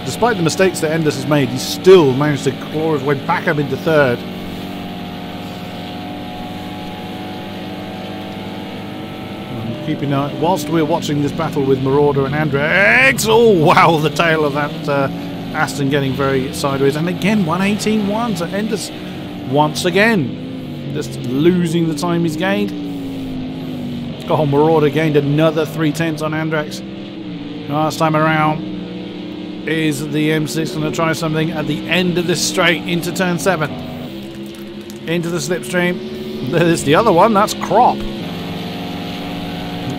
Despite the mistakes that Endless has made, he's still managed to claw his way back up into third. And keeping an eye, whilst we're watching this battle with Marauder and Andrex, oh wow, the tail of that Aston getting very sideways, and again 1:18.1, so Endless once again just losing the time he's gained. Oh, Marauder gained another 3/10 on Andrex. Last time around, is the M6 going to try something at the end of this straight into turn 7? Into the slipstream. There's the other one, that's Crop.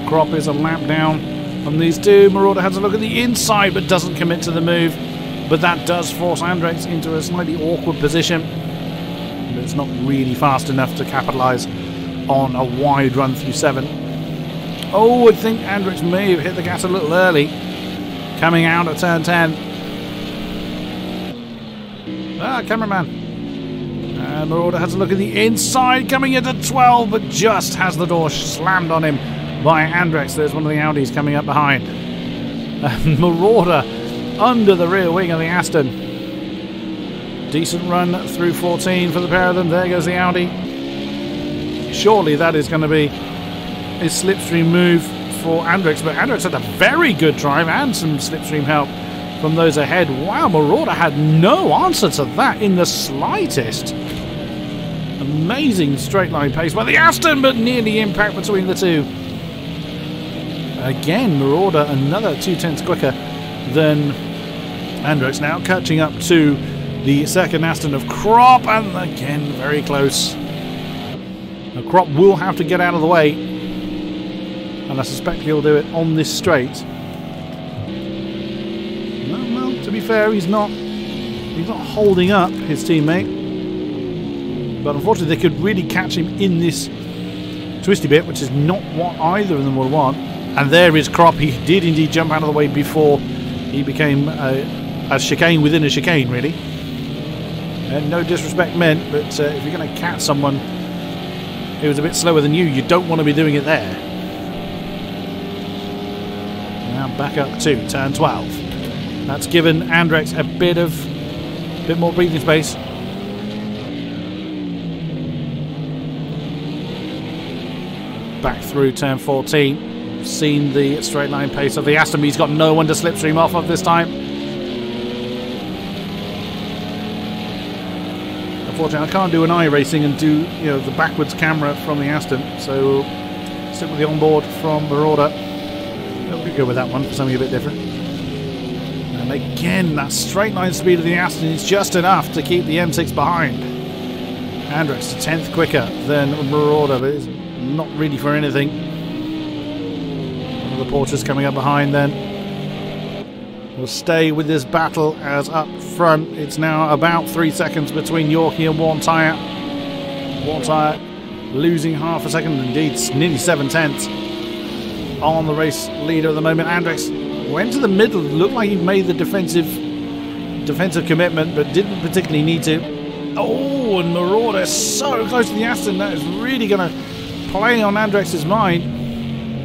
Crop is a lap down on these two. Marauder has a look at the inside but doesn't commit to the move. But that does force Andrex into a slightly awkward position. But it's not really fast enough to capitalise on a wide run through 7. Oh, I think Andrex may have hit the gas a little early. Coming out at turn 10. Ah, cameraman. And Marauder has a look at the inside, coming into 12, but just has the door slammed on him by Andrex. There's one of the Audis coming up behind. Marauder under the rear wing of the Aston. Decent run through 14 for the pair of them. There goes the Audi. Surely that is going to be his slipstream move for Andrex, but Andrex had a very good drive and some slipstream help from those ahead. Wow, Marauder had no answer to that in the slightest. Amazing straight line pace by the Aston, but nearly impact between the two. Again, Marauder another 2/10 quicker than Andrex, now catching up to the second Aston of Crop, and again very close. Now, Crop will have to get out of the way, and I suspect he'll do it on this straight. Well, to be fair, he's not holding up his teammate. But unfortunately, they could really catch him in this twisty bit, which is not what either of them will want. And there is Crop. He did indeed jump out of the way before he became a chicane within a chicane, really. And no disrespect meant, but if you're going to catch someone who was a bit slower than you, you don't want to be doing it there. Now back up to turn 12. That's given Andrex a bit more breathing space. Back through turn 14. Seen the straight line pace of the Aston. He's got no one to slipstream off of this time. Unfortunately, I can't do an iRacing and do the backwards camera from the Aston, so stick with the onboard from Marauder. We could go with that one for something a bit different. And again, that straight line speed of the Aston is just enough to keep the M6 behind. Andrex 10th quicker than Marauder, but it's not really for anything. One of the Porsches coming up behind then. We'll stay with this battle as up front. It's now about 3 seconds between Yorkie and Warntire. Warntire losing half a second, indeed nearly 7/10 on the race leader at the moment. Andrex went to the middle, looked like he made the defensive commitment, but didn't particularly need to. Oh, and Marauder so close to the Aston, that is really going to play on Andrex's mind.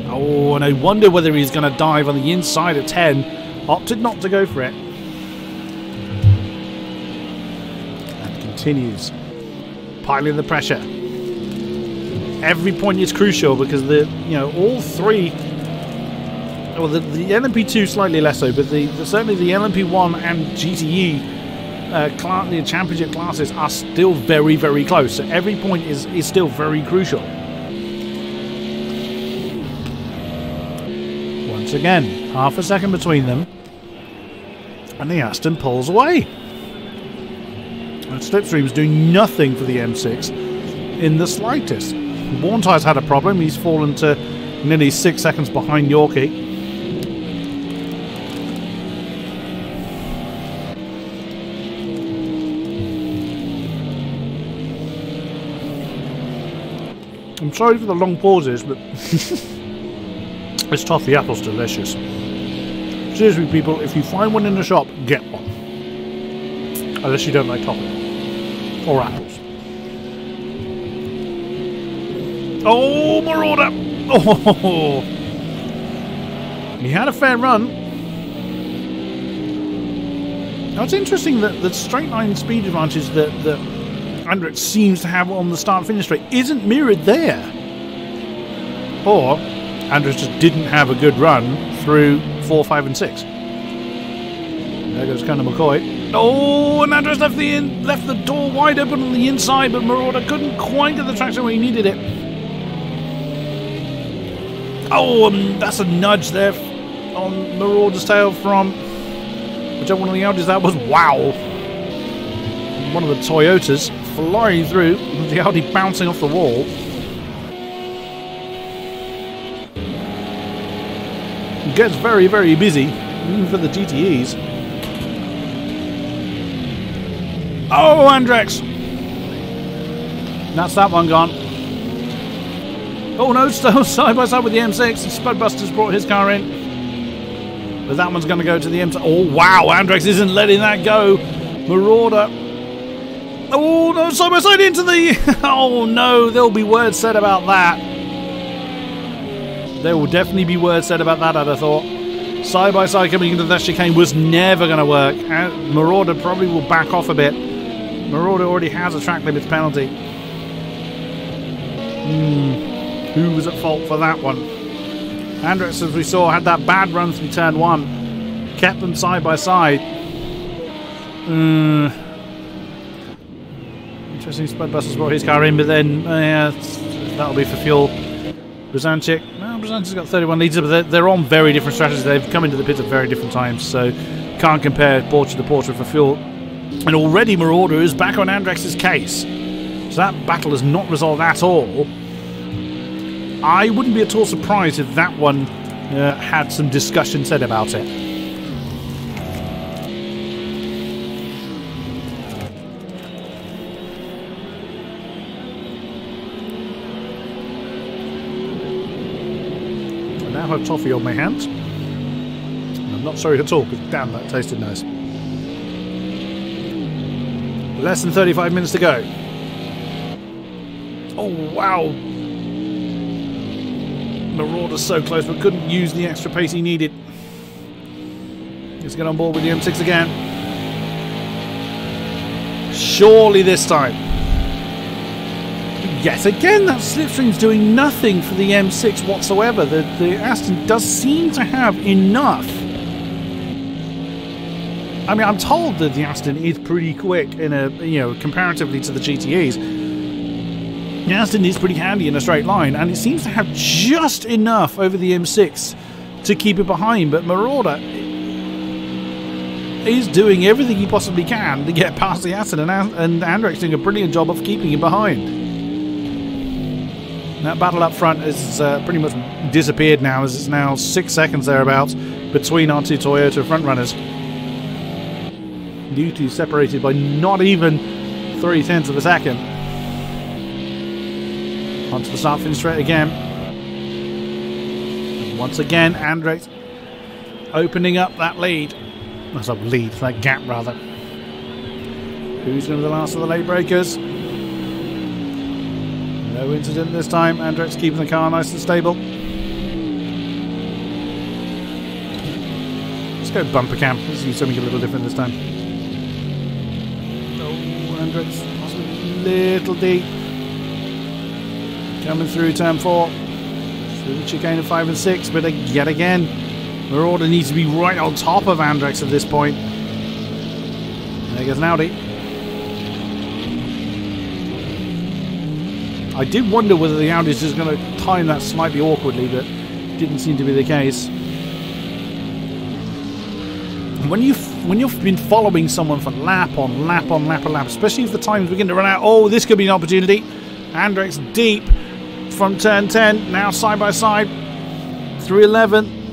Oh, and I wonder whether he's going to dive on the inside of 10. Opted not to go for it. continues, piling the pressure. Every point is crucial because all three. Well, the LMP2 slightly less so, but certainly the LMP1 and GTE the championship classes are still very, very close. So every point is still very crucial. Once again, half a second between them, and the Aston pulls away. And Slipstream's doing nothing for the M6 in the slightest. Warntire's had a problem. He's fallen to nearly 6 seconds behind Yorkie. I'm sorry for the long pauses, but this toffee apple's delicious. Seriously, people, if you find one in the shop, get one. Unless you don't like toffee. Or apples. Oh, Marauder! Oh! He had a fair run. Now, it's interesting that the straight line speed advantage that Andrex seems to have on the start-finish straight isn't mirrored there. Or Andrex just didn't have a good run through 4, 5 and 6. There goes Conor McCoy. Oh, and Andrex left the door wide open on the inside, but Marauder couldn't quite get the traction where he needed it. Oh, that's a nudge there on Marauder's tail from whichever one of the Audis that was. Wow. One of the Toyotas flying through, with the Audi bouncing off the wall. It gets very, very busy, even for the GTEs. Oh, Andrex! That's that one gone. Oh no, still side by side with the M6. Spudbuster's brought his car in. But that one's going to go to the M6. Oh wow, Andrex isn't letting that go. Marauder. Oh no, side by side into the... Oh no, there'll be words said about that. There will definitely be words said about that, I'd have thought. Side by side coming into that chicane was never going to work. And Marauder probably will back off a bit. Marauder already has a track limits penalty. Who was at fault for that one? Andrex, as we saw, had that bad run through turn 1. Kept them side by side. Interesting, Spudbuster's brought his car in, but then that'll be for fuel. Brzancic, well, Brzancic's got 31 litres, but they're on very different strategies. They've come into the pits at very different times, so can't compare Porsche to Porsche for fuel. And already Marauder is back on Andrex's case. So that battle is not resolved at all. I wouldn't be at all surprised if that one had some discussion said about it. I now have toffee on my hands. I'm not sorry at all, because damn, that tasted nice. Less than 35 minutes to go. Oh, wow. Marauder's so close, but couldn't use the extra pace he needed. Let's get on board with the M6 again. Surely this time. Yet again, that slipstream's doing nothing for the M6 whatsoever. The Aston does seem to have enough. I mean, I'm told that the Aston is pretty quick in comparatively to the GTEs. The Aston is pretty handy in a straight line, and it seems to have just enough over the M6 to keep it behind, but Marauder is doing everything he possibly can to get past the Aston, and Andrex doing a brilliant job of keeping him behind. That battle up front is pretty much disappeared now, as it's now 6 seconds thereabouts between our two Toyota frontrunners. You two separated by not even 0.3 of a second. Onto the start finish straight again. And once again, Andrex opening up that lead. That's a lead, that gap rather. Who's going to be the last of the late breakers? No incident this time. Andrex keeping the car nice and stable. Let's go bumper cam. Let's see something a little different this time. Andrex possibly a little deep. Coming through turn 4. Through the chicane of 5 and 6, but yet again, Marauder needs to be right on top of Andrex at this point. There goes an Audi. I did wonder whether the Audi is just going to time that slightly awkwardly, but didn't seem to be the case. When you've been following someone for lap on lap on lap on lap, especially if the times begin to run out, oh, this could be an opportunity. Andrex deep from turn 10, now side by side through 11.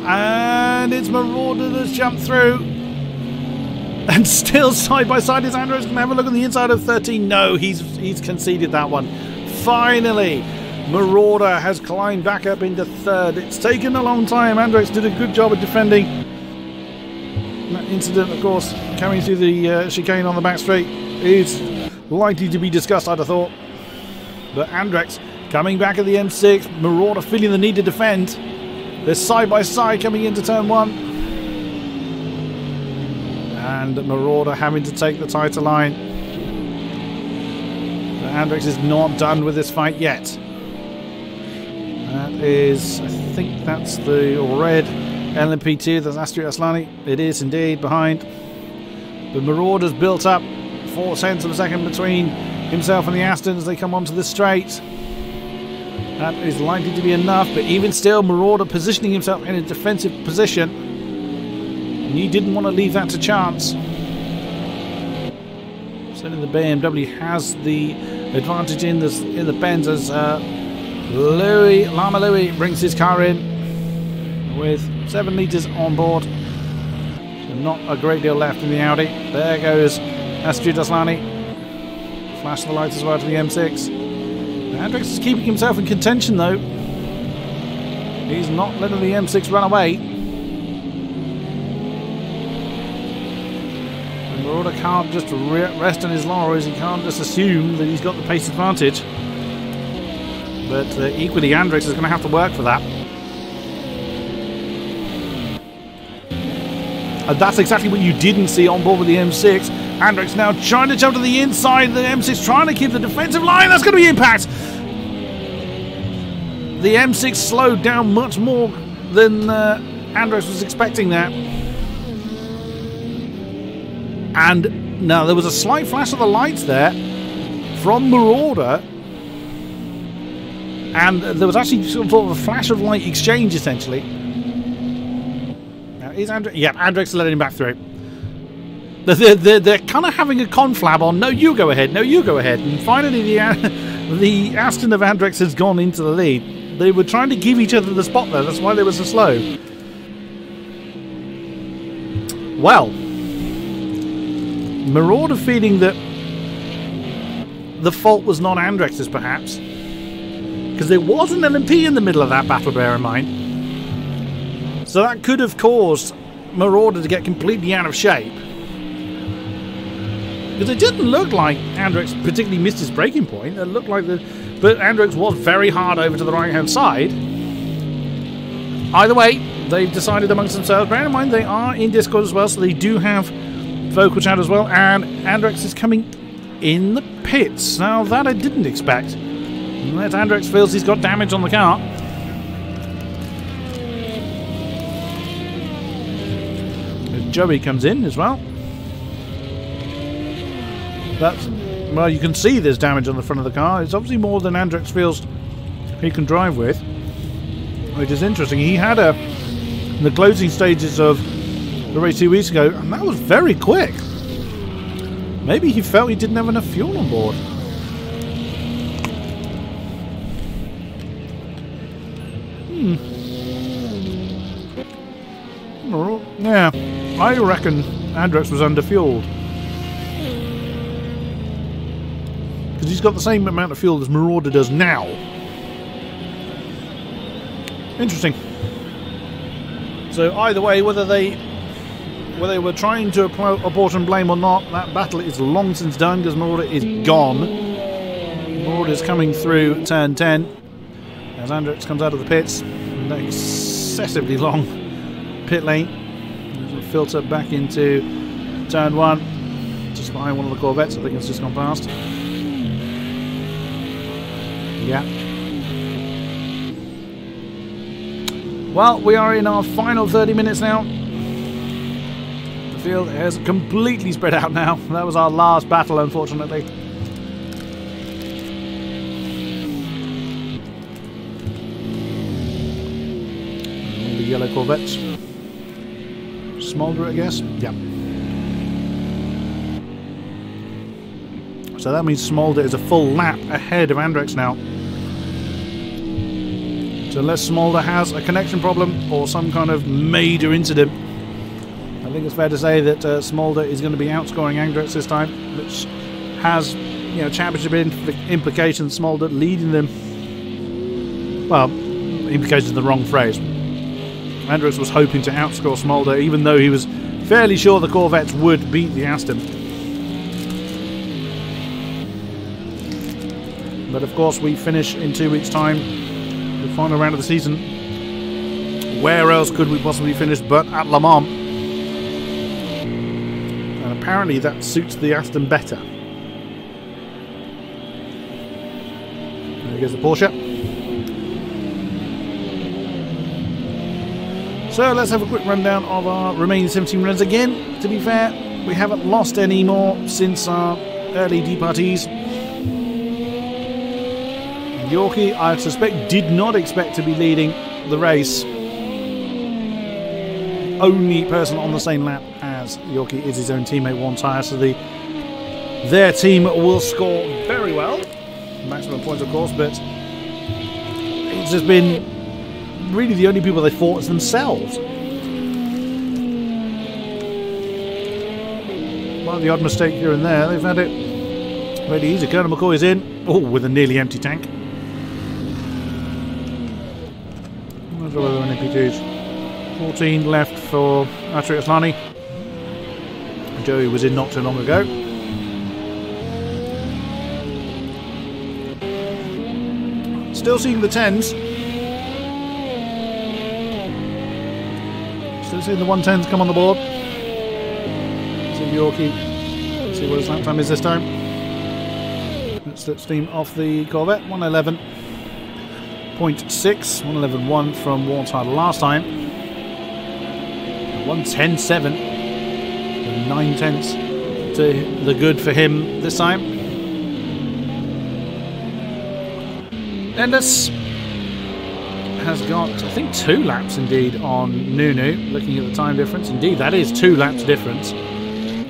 And it's Marauder that's jumped through. And still side by side is Andrex. Can have a look on the inside of 13. No, he's conceded that one. Finally, Marauder has climbed back up into 3rd. It's taken a long time. Andrex did a good job of defending that incident, of course, coming through the chicane on the back straight is likely to be discussed, I'd have thought. But Andrex coming back at the M6. Marauder feeling the need to defend. They're side by side coming into turn 1. And Marauder having to take the tighter line. But Andrex is not done with this fight yet. That is, I think that's the red LMP2, that's Astrid Aslani. It is indeed behind. But Marauder's built up 0.4 of a second between himself and the Aston as they come onto the straight. That is likely to be enough, but even still, Marauder positioning himself in a defensive position. He didn't want to leave that to chance. Certainly the BMW has the advantage in the bends as Lama Louis brings his car in with 7 litres on board. So not a great deal left in the Audi. There goes Astrid Aslani. Flash the lights as well to the M6. Andrex is keeping himself in contention though. He's not letting the M6 run away. Marauder can't just rest on his laurels. He can't just assume that he's got the pace advantage. But equally, Andrex is going to have to work for that. And that's exactly what you didn't see on board with the M6. Andrex now trying to jump to the inside of the M6, trying to keep the defensive line. That's going to be impact. The M6 slowed down much more than Andrex was expecting that. And now there was a slight flash of the lights there from Marauder. And there was actually sort of a flash of light exchange, essentially. Now, is Andrex? Yeah, Andrex letting him back through. They're kind of having a conflab on, no, you go ahead, no, you go ahead. And finally, the Aston of Andrex has gone into the lead. They were trying to give each other the spot there. That's why they were so slow. Well, Marauder feeling that the fault was not Andrex's, perhaps. Because there was an LMP in the middle of that battle, bear in mind. So that could have caused Marauder to get completely out of shape. Because it didn't look like Andrex particularly missed his braking point. It looked like but Andrex was very hard over to the right-hand side. Either way, they've decided amongst themselves. Bear in mind, they are in Discord as well, so they do have vocal chat as well. And Andrex is coming in the pits. Now, that I didn't expect. That Andrex feels he's got damage on the car. Joey comes in as well. That's, well, you can see there's damage on the front of the car. It's obviously more than Andrex feels he can drive with, which is interesting. He had in the closing stages of the race 2 weeks ago, and that was very quick. Maybe he felt he didn't have enough fuel on board. Yeah, I reckon Andrex was under-fueled. Because he's got the same amount of fuel as Marauder does now. Interesting. So either way, whether they were trying to abort and blame or not, that battle is long since done because Marauder is gone. Marauder is coming through turn 10 as Andrex comes out of the pits. An excessively long pit lane. Filter back into turn 1. Just behind one of the Corvettes. I think it's just gone past. Yeah. Well, we are in our final 30 minutes now. The field has completely spread out now. That was our last battle, unfortunately. And the yellow Corvettes. Smolder, I guess. Yeah. So that means Smolder is a full lap ahead of Andrex now. So unless Smolder has a connection problem or some kind of major incident, I think it's fair to say that Smolder is going to be outscoring Andrex this time, which has, you know, championship implications. Smolder leading them. Well, implications is the wrong phrase. Andrex was hoping to outscore Smolder, even though he was fairly sure the Corvettes would beat the Aston. But of course, we finish in 2 weeks' time, the final round of the season. Where else could we possibly finish but at Le Mans? And apparently that suits the Aston better. There goes the Porsche. So let's have a quick rundown of our remaining 17 runs. Again, to be fair, we haven't lost any more since our early departees. Yorkie, I suspect, did not expect to be leading the race. Only person on the same lap as Yorkie is his own teammate, one tyre, so their team will score very well. Maximum points, of course, but it's just been really the only people they fought as themselves. Well, the odd mistake here and there, they've had it really easy. Colonel McCoy is in, with a nearly empty tank. Where's the other NP2s? 14 left for Atri Aslani. Joey was in not too long ago. Still seeing the 10s. Still seeing the 110s come on the board. See Yorkie. See what his lap time is this time. Let's slipstream off the Corvette. 111.6. 111.1 from Wartime last time. 110.7. 9 tenths to the good for him this time. Endless has got, I think, 2 laps indeed on Nunu. Looking at the time difference, indeed that is 2 laps difference,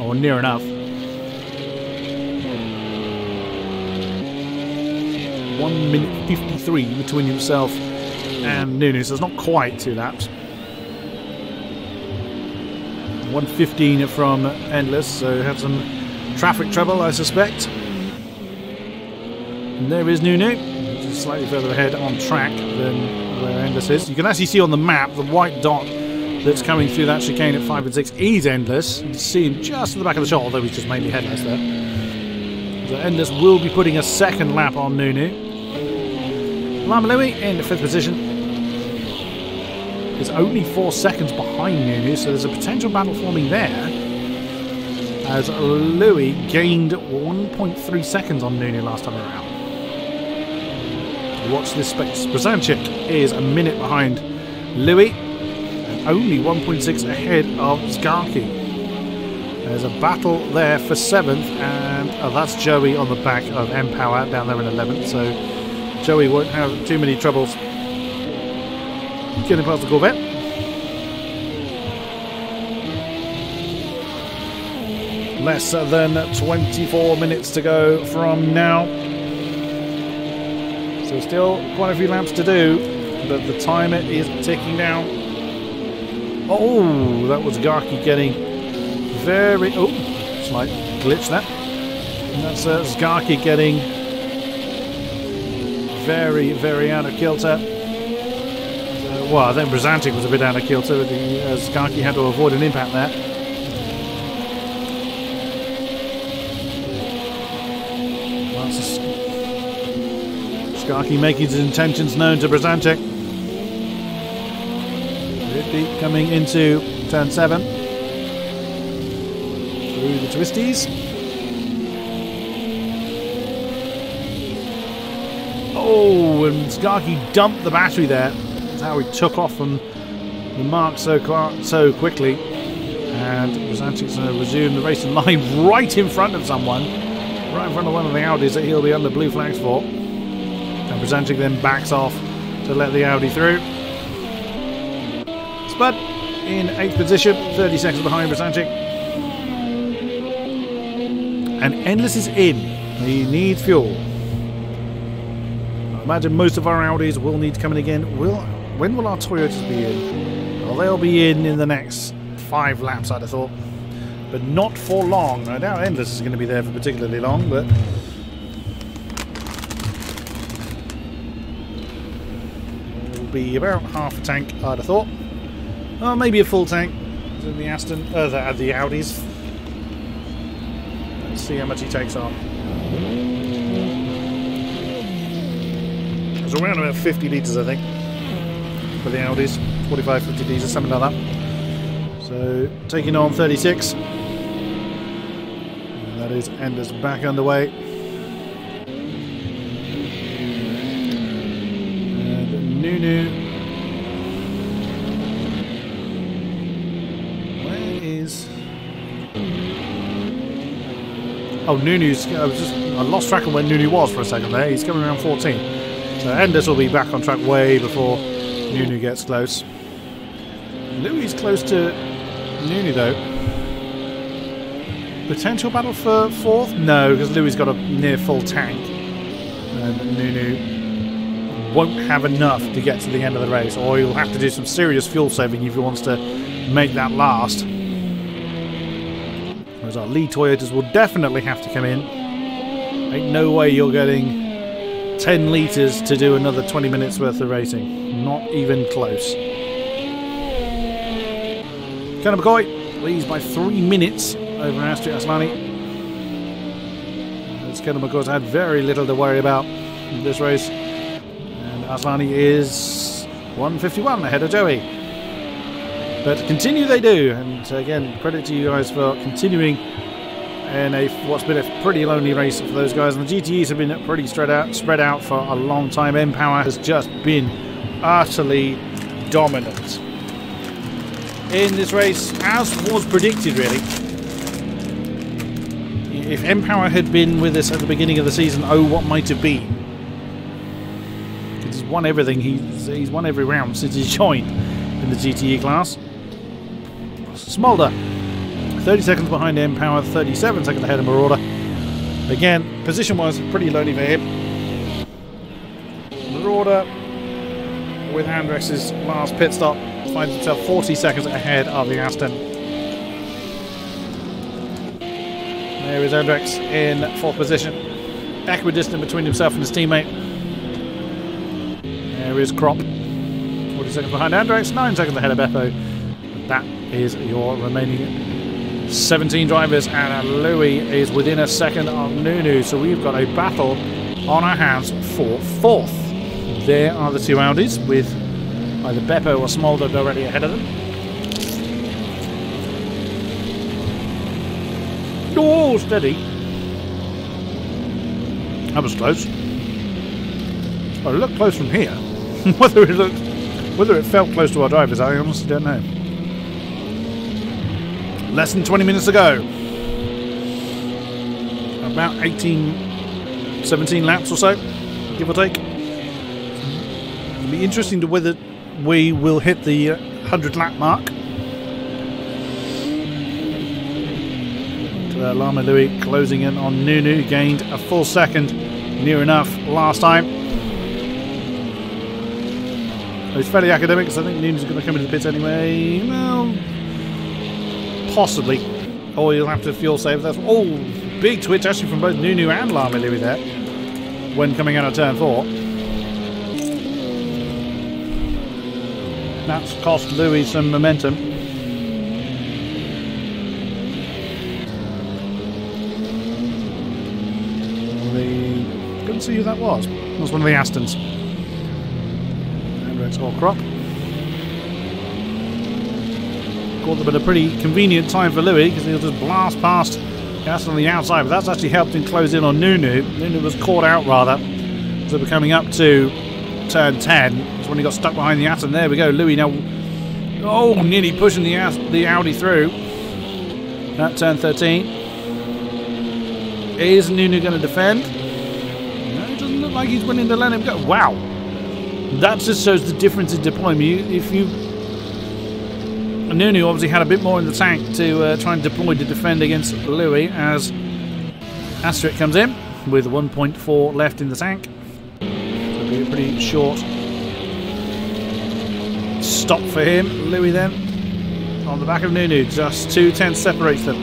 or near enough. 1 minute 53 between himself and Nunu, so it's not quite 2 laps. 1:15 from Endless, so had some traffic trouble, I suspect. And there is Nunu, which is slightly further ahead on track than where Endless is. You can actually see on the map the white dot that's coming through that chicane at 5 and 6 is Endless. You can see him just at the back of the shot, although he's just mainly headless there. So Endless will be putting a second lap on Nunu. Lama Louie in the 5th position. Is only 4 seconds behind Nunu, so there's a potential battle forming there. As Louis gained 1.3 seconds on Nunu last time around. Watch this space. Brazanchik is a minute behind Louis, and only 1.6 ahead of Skarki. There's a battle there for 7th, and that's Joey on the back of M-Power down there in 11th, so Joey won't have too many troubles getting past the Corvette. Less than 24 minutes to go from now. So still quite a few laps to do, but the timer is ticking down. Oh, that was Garki getting very... Oh, slight glitch there. And that's Skarki getting very, very out of kilter. Well, I think Brazanchik was a bit out of kilter. Skarki had to avoid an impact there. Well, Skarki making his intentions known to Brazanchik. Deep coming into turn 7. Through the twisties. Oh, and Skarky dumped the battery there. That's how he took off from the mark so quickly. And Brzancic's going to resume the racing line right in front of someone. Right in front of one of the Audis that he'll be under blue flags for. And Brzancic then backs off to let the Audi through. Spud in 8th position, 30 seconds behind Brzancic. And Endless is in. He needs fuel. I imagine most of our Audis will need to come in again. When will our Toyotas be in? Well, they'll be in the next 5 laps, I'd have thought. But not for long. I doubt Endless is going to be there for particularly long, but... it will be about half a tank, I'd have thought. Oh, maybe a full tank. The Aston, the Audis. Let's see how much he takes on. It's around about 50 litres, I think, for the Audis. 45, 50 litres, something like that. So, taking on 36. And that is Endless back underway. And Nunu. Where is... Oh, Nunu's... I lost track of where Nunu was for a second there. He's coming around 14. So Endless will be back on track way before Nunu gets close. Louis close to Nunu though. Potential battle for 4th? No, because Louis got a near full tank. And Nunu won't have enough to get to the end of the race, or he'll have to do some serious fuel saving if he wants to make that last. Whereas our lead Toyotas will definitely have to come in. Ain't no way you're getting 10 litres to do another 20 minutes worth of racing. Not even close. Conor McCoy leads by 3 minutes over Astrid Aslani. As Conor McCoy's had very little to worry about in this race. And Aslani is 1:51 ahead of Joey. But continue they do. And again, credit to you guys for continuing in what's been a pretty lonely race for those guys. And the GTEs have been pretty spread out for a long time. M-Power has just been utterly dominant in this race, as was predicted, really. If M-Power had been with us at the beginning of the season, oh, what might have been? He's won everything. He's won every round since he's joined in the GTE class. Smolder, 30 seconds behind M-Power, 37 seconds ahead of Marauder. Again, position-wise, pretty lonely for him. Marauder, with Andrex's last pit stop, finds himself 40 seconds ahead of the Aston. There is Andrex in 4th position. Equidistant between himself and his teammate. There is Krop. 40 seconds behind Andrex, 9 seconds ahead of Beppo. That is your remaining 17 drivers, and Louis is within a second of Nunu. So we've got a battle on our hands for 4th. There are the 2 Audis with either Beppo or Smolder directly ahead of them. Oh, steady. That was close. Well, it looked close from here. Whether it felt close to our drivers, I honestly don't know. Less than 20 minutes to go. About 17 laps or so, give or take. It'll be interesting to whether we will hit the 100 lap mark. Lama Louis closing in on Nunu, gained a full second, near enough last time. It's fairly academic, so I think Nunu's going to come into the pits anyway. Well, possibly. Or you'll have to fuel save. That's big twitch actually from both Nunu and Lama Louis there when coming out of turn 4. That's cost Louis some momentum. Couldn't see who that was. It was one of the Astons. Andrex or Krop. Caught them at a pretty convenient time for Louis, because he'll just blast past Aston on the outside, but that's actually helped him close in on Nunu. Nunu was caught out rather. There's So we're coming up to turn 10. That's when he got stuck behind the Atom. There we go. Louis now, oh, nearly pushing the Audi through. At turn 13. Is Nunu going to defend? No, it doesn't look like he's willing to let him go. Wow. That just shows the difference in deployment. Nunu obviously had a bit more in the tank to try and deploy to defend against Louis as Asterix comes in with 1.4 left in the tank. It'll be a pretty short stop for him. Louis then on the back of Nunu, just 2/10 separates them.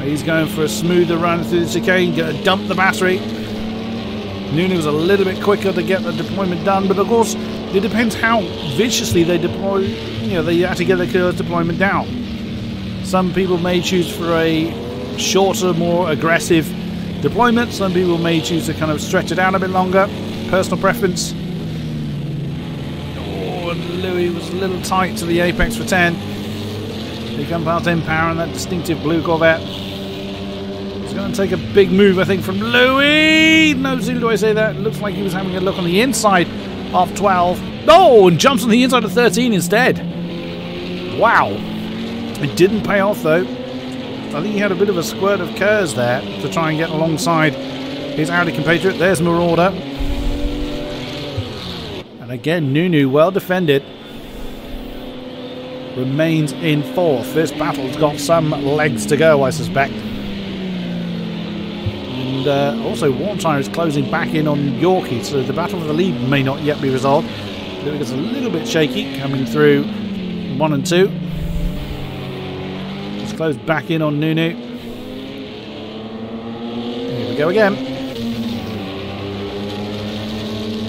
He's going for a smoother run through the chicane, going to dump the battery. Nunu was a little bit quicker to get the deployment done, but of course it depends how viciously they deploy. You know, they have to get the curve deployment down. Some people may choose for a shorter, more aggressive deployment. Some people may choose to kind of stretch it out a bit longer. Personal preference. Oh, and Louis was a little tight to the apex for 10. He comes past Empower and that distinctive blue Corvette. It's going to take a big move, I think, from Louis. No sooner do I say that. It looks like he was having a look on the inside of 12. Oh, and jumps on the inside of 13 instead. Wow. It didn't pay off, though. I think he had a bit of a squirt of Kurz there to try and get alongside his Audi compatriot. There's Marauder. And again, Nunu, well defended, remains in 4th. This battle's got some legs to go, I suspect. And also, Warntire is closing back in on Yorkie, so the battle for the lead may not yet be resolved. Louis is a little bit shaky, coming through 1 and 2. Just closed back in on Nunu. Here we go again.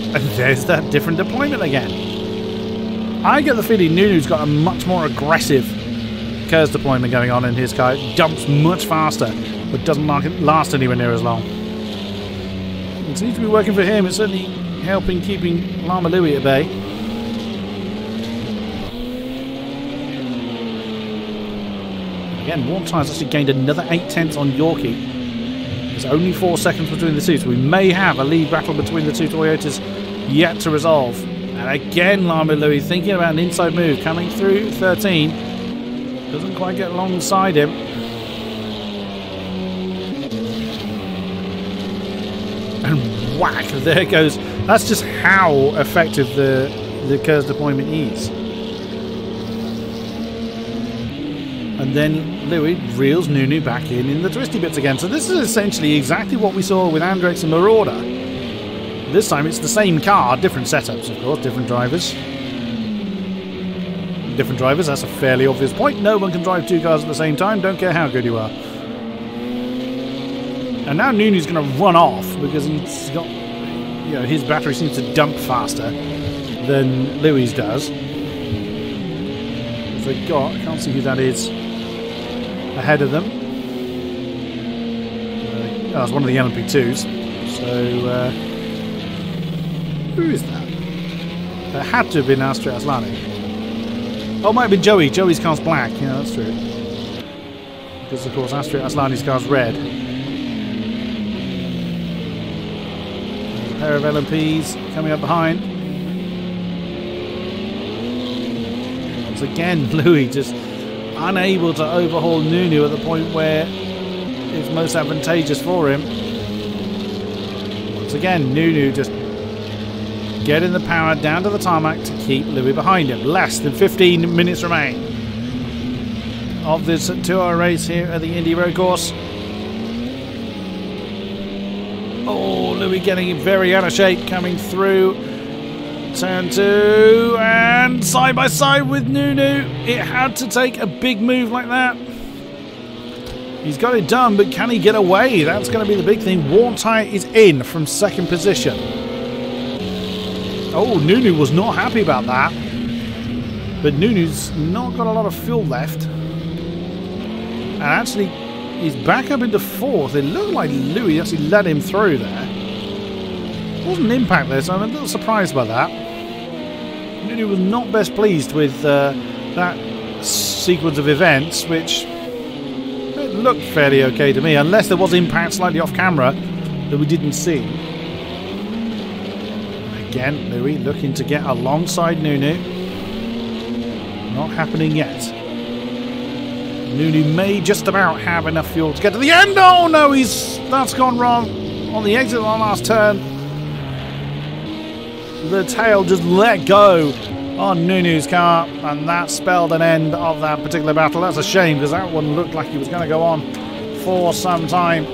And there's that different deployment again. I get the feeling Nunu's got a much more aggressive Kurz deployment going on in his car. It jumps much faster, but doesn't last anywhere near as long. It seems to be working for him. It's certainly helping keeping Lama Louis at bay. Again, Warntire's actually gained another 8/10 on Yorkie. There's only 4 seconds between the two, so we may have a lead battle between the two Toyotas yet to resolve. And again, Lama Louis thinking about an inside move, coming through 13. Doesn't quite get alongside him. And whack, there goes. That's just how effective the Kurz deployment is. And then Louis reels Nunu back in the twisty bits again. So this is essentially exactly what we saw with Andrex and Marauder. This time it's the same car, different setups, of course, different drivers. Different drivers, that's a fairly obvious point. No one can drive 2 cars at the same time, don't care how good you are. And now Nunu's going to run off because he's got, you know, his battery seems to dump faster than Louis does. They've got, I can't see who that is ahead of them. Oh, it's one of the LMP2s. So, who is that? That had to have been Astrid Aslani. Oh, it might have been Joey. Joey's car's black. Yeah, that's true. Because, of course, Astrid Aslani's car's red. There's a pair of LMPs coming up behind. Once again, Louis just unable to overhaul Nunu at the point where it's most advantageous for him. Once again, Nunu just getting the power down to the tarmac to keep Louis behind him. Less than 15 minutes remain of this 2-hour race here at the Indy Road Course. Oh, Louis getting very out of shape coming through turn 2 and side by side with Nunu. It had to take a big move like that. He's got it done, but can he get away? That's going to be the big thing. Warntire is in from 2nd position. Oh, Nunu was not happy about that. But Nunu's not got a lot of fuel left. And actually, he's back up into 4th. It looked like Louis actually let him through there. Wasn't an impact there, so I'm a little surprised by that. Nunu was not best pleased with that sequence of events, which it looked fairly okay to me, unless there was impact slightly off camera that we didn't see. Again, Louis looking to get alongside Nunu. Not happening yet. Nunu may just about have enough fuel to get to the end. Oh no, that's gone wrong. On the exit on the last turn, the tail just let go on Nunu's car, and that spelled an end of that particular battle. That's a shame, because that one looked like he was going to go on for some time.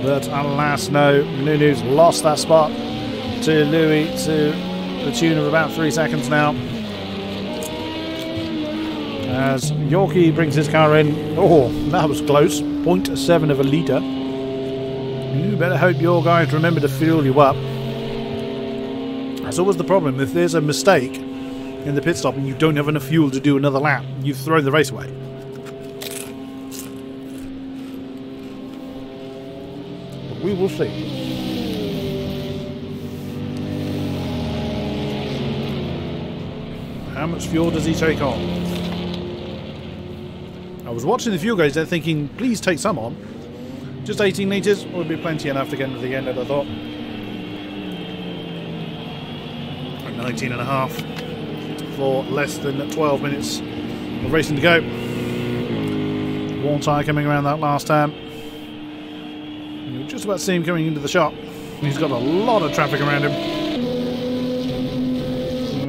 But alas, no. Nunu's lost that spot to Louis to the tune of about 3 seconds now. As Yorkie brings his car in. Oh, that was close. 0.7 of a litre. You better hope your guys remember to fuel you up. That's always the problem. If there's a mistake in the pit stop and you don't have enough fuel to do another lap, you've thrown the race away. But we will see. How much fuel does he take on? I was watching the fuel gauge there thinking, please take some on. Just 18 litres would be plenty enough to get to the end of, I thought. 19.5 for less than 12 minutes of racing to go. Warm tyre coming around that last turn. You just about see him coming into the shop. He's got a lot of traffic around him.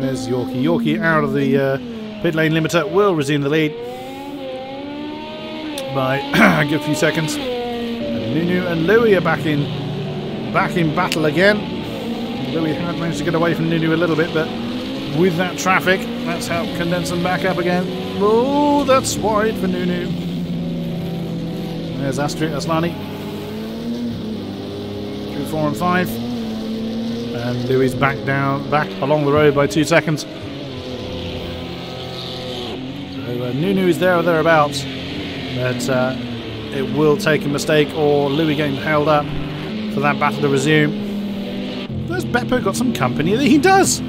There's Yorkie. Yorkie out of the pit lane limiter will resume the lead by a good few seconds. And Nunu and Louis are back in battle again. Louis had managed to get away from Nunu a little bit, but with that traffic, that's helped condense them back up again. Oh, that's wide for Nunu. There's Astrid Aslani. Through 4 and 5. And Louis back along the road by 2 seconds. So Nunu is there or thereabouts, but it will take a mistake or Louis getting held up for that battle to resume. Has Beppo got some company? He does!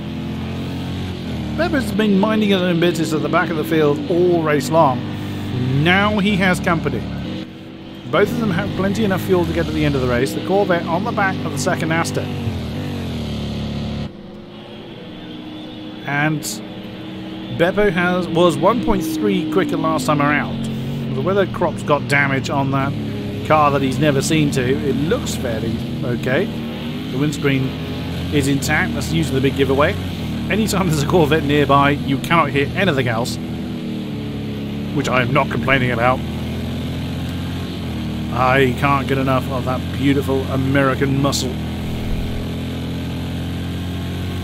Beppo's been minding his own business at the back of the field all race long. Now he has company. Both of them have plenty enough fuel to get to the end of the race. The Corvette on the back of the second Aston. And Beppo was 1.3 quicker last time around. The weather crops got damage on that car that he's never seen to. It looks fairly okay. The windscreen is intact. That's usually the big giveaway. Anytime there's a Corvette nearby, you cannot hear anything else, which I am not complaining about. I can't get enough of that beautiful American muscle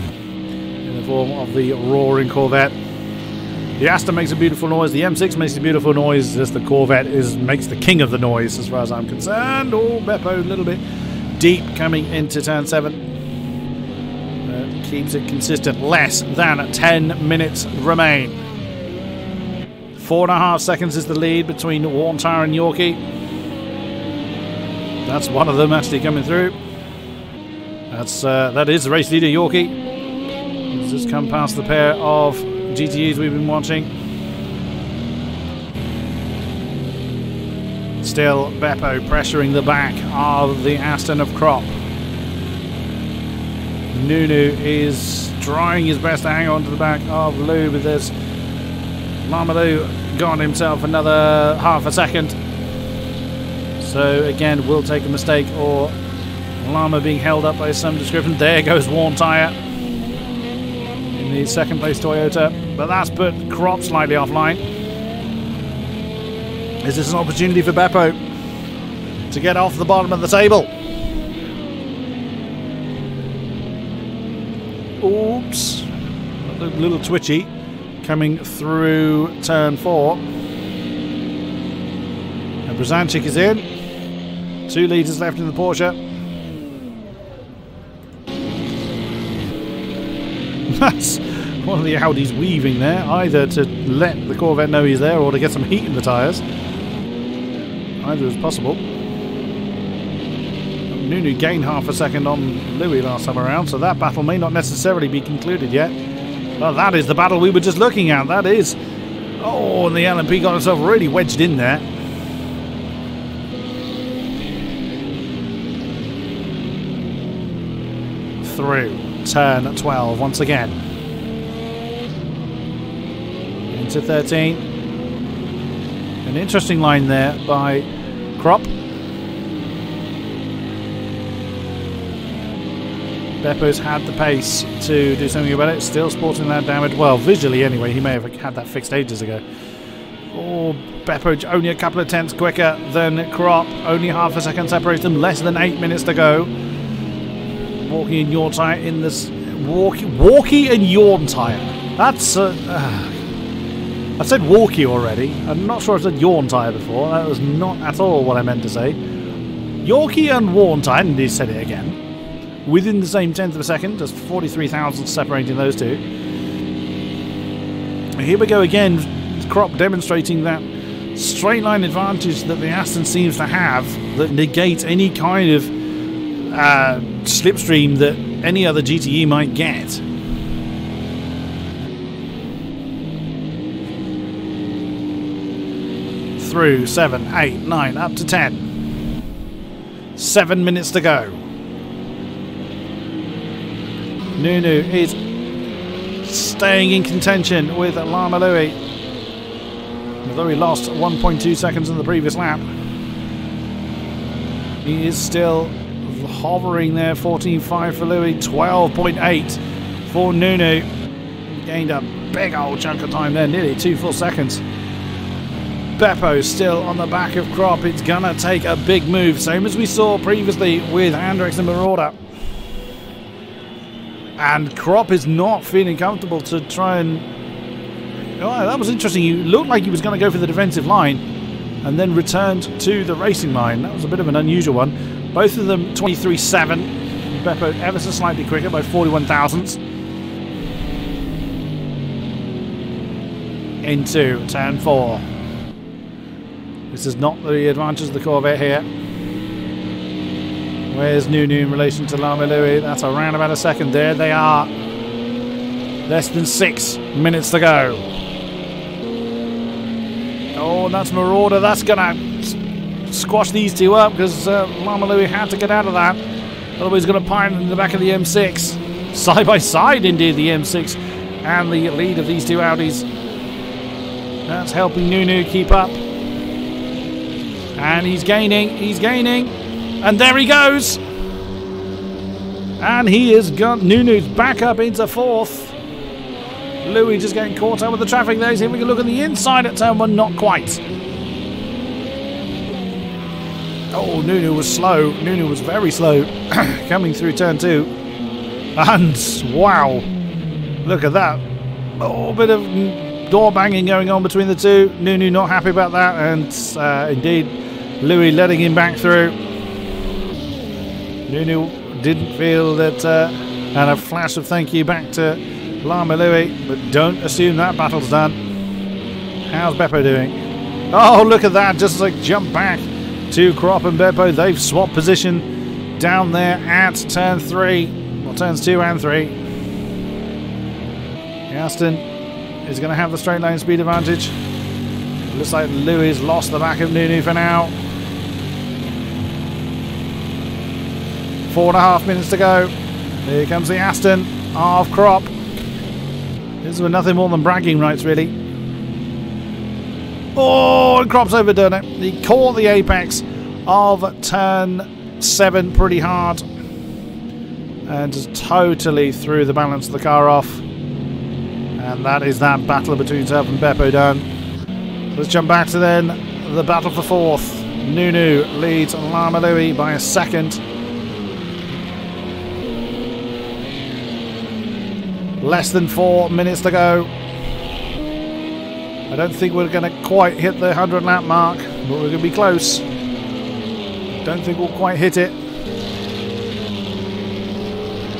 in the form of the roaring Corvette. The Aston makes a beautiful noise. The M6 makes a beautiful noise. Just the Corvette makes the king of the noise, as far as I'm concerned. Oh, Beppo a little bit deep coming into turn 7. Keeps it consistent. Less than 10 minutes remain. 4.5 seconds is the lead between Warm Tyre and Yorkie. That's one of them actually coming through. That is the race leader, Yorkie. He's just come past the pair of GTEs we've been watching. Still Beppo pressuring the back of the Aston of Crop. Nunu is trying his best to hang on to the back of Lou, but there's Lamalou got himself another half a second. So again, will take a mistake or Lama being held up by some description. There goes Warm Tyre in the second place Toyota, but that's put Crop slightly offline. Is this an opportunity for Beppo to get off the bottom of the table? Oops, a little twitchy coming through turn 4. And Brzancic is in. 2 litres left in the Porsche. That's one of the Audis weaving there, either to let the Corvette know he's there or to get some heat in the tyres. Either is possible. Nunu gained half a second on Louis last time around, so that battle may not necessarily be concluded yet. Well, that is the battle we were just looking at. That is... Oh, and the LMP got himself really wedged in there. through turn 12 once again. Into 13. An interesting line there by Crop. Beppo's had the pace to do something about it. Still sporting that damage. Well, visually anyway, he may have had that fixed ages ago. Oh, Beppo only a couple of tenths quicker than Crop. Only half a second separates them. Less than 8 minutes to go. Walkie and Yawn Tyre in this. Walkie and Yawn Tyre. That's. I said Walkie already. I'm not sure I said Yawn Tyre before. That was not at all what I meant to say. Yorkie and Yawn Tyre, and he said it again. Within the same tenth of a second, just 43,000 separating those two. Here we go again. Crop demonstrating that straight line advantage that the Aston seems to have that negates any kind of slipstream that any other GTE might get. Through 7, 8, 9, up to 10. 7 minutes to go. Nunu is staying in contention with Lama Louie, although he lost 1.2 seconds in the previous lap. He is still hovering there. 14.5 for Louie, 12.8 for Nunu. Gained a big old chunk of time there, nearly 2 full seconds. Beppo still on the back of Crop. It's gonna take a big move, same as we saw previously with Andrex and Marauder. And Crop is not feeling comfortable to try and... Oh, that was interesting. He looked like he was going to go for the defensive line and then returned to the racing line. That was a bit of an unusual one. Both of them 23.7. Beppo ever so slightly quicker by 41 thousandths. Into turn 4. This is not the advantage of the Corvette here. Where's Nunu in relation to Lama Louie? That's around about a second. There they are. Less than 6 minutes to go. Oh, that's Marauder. That's going to squash these two up because Lama Louie had to get out of that. Otherwise, he's going to pine in the back of the M6. Side by side, indeed, the M6 and the lead of these two Audis. That's helping Nunu keep up. And he's gaining. He's gaining. And there he goes. And he has got Nunu's back up into 4th. Louie just getting caught up with the traffic there. See if we can look on the inside at turn 1. Not quite. Oh, Nunu was slow. Nunu was very slow coming through turn 2. And wow. Look at that. Oh, bit of door banging going on between the two. Nunu not happy about that. And indeed, Louie letting him back through. Nunu didn't feel that, and a flash of thank you back to Lama Louie, but don't assume that battle's done. How's Beppo doing? Oh, look at that, just like jump back to Crop and Beppo. They've swapped position down there at turn 3, or turns 2 and 3. Aston is going to have the straight line speed advantage. Looks like Louie's lost the back of Nunu for now. 4.5 minutes to go. Here comes the Aston of Crop. This was nothing more than bragging rights, really. Oh, and Crop's overdone it. He caught the apex of turn 7 pretty hard and just totally threw the balance of the car off. And that is that battle between himself and Beppo done. Let's jump back to then the battle for 4th. Nunu leads Lama Louie by a second. Less than 4 minutes to go. I don't think we're going to quite hit the 100 lap mark, but we're going to be close. Don't think we'll quite hit it.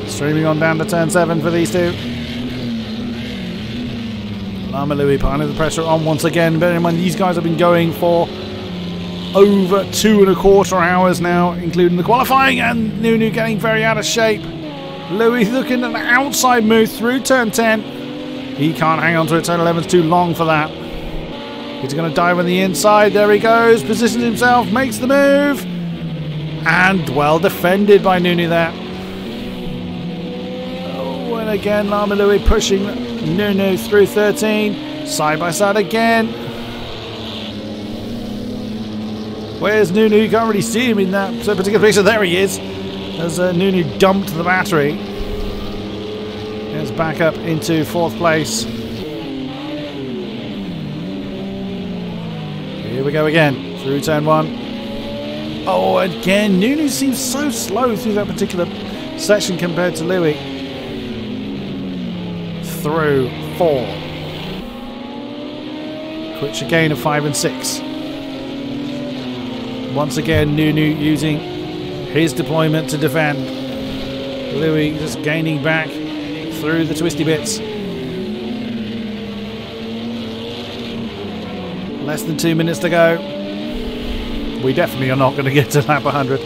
Streaming on down to turn 7 for these two. Lama Louie piling the pressure on once again. Bear in mind, these guys have been going for over 2.25 hours now, including the qualifying, and Nunu getting very out of shape. Louie looking at an outside move through turn 10. He can't hang on to it. Turn 11's too long for that. He's going to dive on the inside. There he goes. Positions himself. Makes the move. And well defended by Nunu there. And again, Lama Louie pushing Nunu through 13. Side by side again. Where's Nunu? You can't really see him in that particular picture. There he is. As Nunu dumped the battery. It's back up into 4th place. Here we go again. Through turn 1. Oh, again, Nunu seems so slow through that particular section compared to Louie. Through 4. Quick chicane of 5 and 6. Once again, Nunu using his deployment to defend. Louie just gaining back through the twisty bits. Less than 2 minutes to go. We definitely are not going to get to lap 100.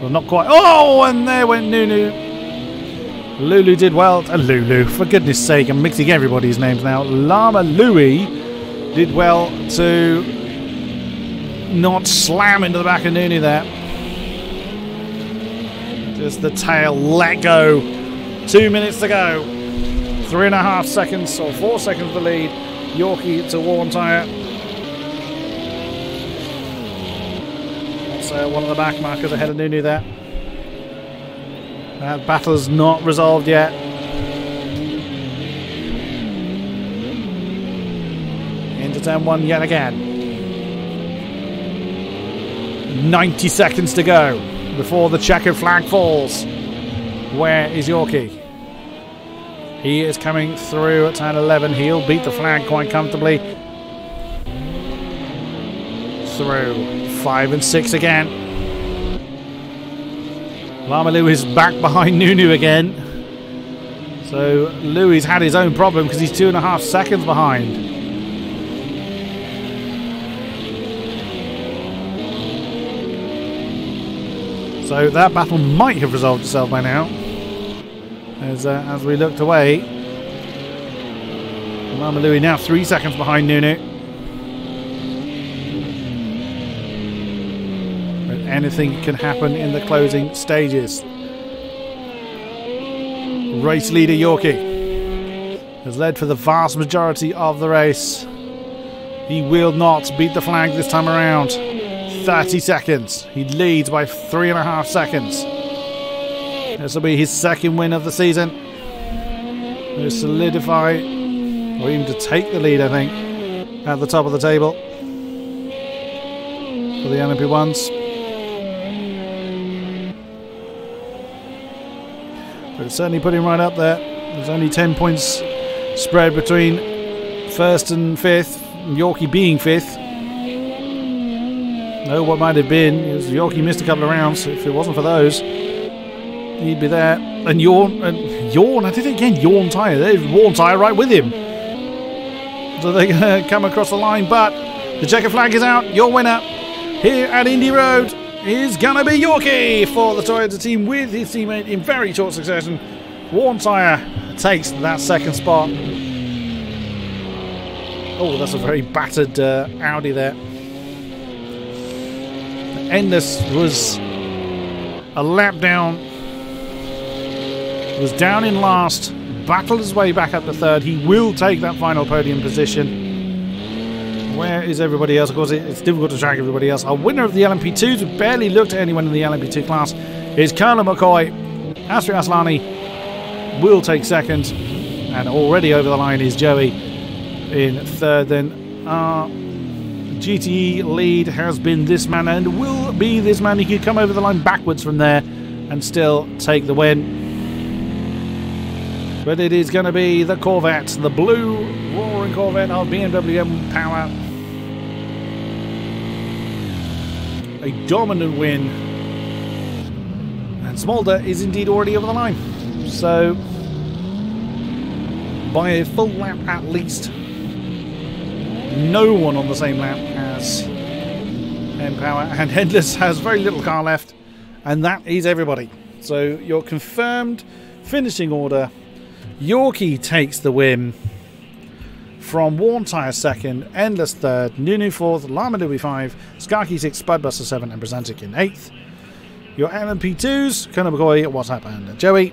Well, not quite. Oh, and there went Nunu. Lulu did well. Lulu, for goodness sake, I'm mixing everybody's names now. Lama Louie did well to not slam into the back of Nunu there. Just the tail let go. 2 minutes to go. 3.5 seconds or 4 seconds the lead. Yorkie to Worn Tyre. That's one of the back markers ahead of Nunu there. That battle's not resolved yet. Into turn 1 yet again. 90 seconds to go before the checkered flag falls. Where is Yorkie? He is coming through at turn 11. He'll beat the flag quite comfortably. Through 5 and 6 again. Lama Louie is back behind Nunu again. So Louie's had his own problem because he's 2.5 seconds behind. So that battle might have resolved itself by now. As we looked away. Lama Louie now 3 seconds behind Nunu. But anything can happen in the closing stages. Race leader Yorkie has led for the vast majority of the race. He will not beat the flag this time around. 30 seconds. He leads by 3.5 seconds. This will be his second win of the season. To solidify, or even to take the lead, I think, at the top of the table for the LMP1s. But it's certainly put him right up there. There's only 10 points spread between 1st and 5th, Yorkie being 5th. No, what might have been is Yorkie missed a couple of rounds. If it wasn't for those, he'd be there. And Yawn, I did it again, Worn Tyre. There's Worn Tyre right with him. So they're going to come across the line, but the checker flag is out. Your winner here at Indy Road is going to be Yorkie for the Toyota team with his teammate in very short succession. Worn Tyre takes that second spot. Oh, that's a very battered Audi there. Endless was a lap down. Was down in last. Battled his way back up to 3rd. He will take that final podium position. Where is everybody else? Of course, it's difficult to track everybody else. Our winner of the LMP2s, we barely looked at anyone in the LMP2 class, is Colonel McCoy. Astri Aslani will take 2nd. And already over the line is Joey in 3rd. Then our GTE lead has been this man and will be this man. He could come over the line backwards from there and still take the win. But it is going to be the Corvette, the blue roaring Corvette of BMW M Power. A dominant win. And Smolder is indeed already over the line. So, by a full lap at least. No one on the same lap as M Power, and Endless has very little car left, and that is everybody. So your confirmed finishing order: Yorkie takes the win from Worn Tyre 2nd, Endless 3rd, Nunu 4th, Lama Louie 5, Skarky 6th, Spudbuster 7th, and Brezantic in 8th. Your LMP2s, Colonel McCoy, what's happened? Joey,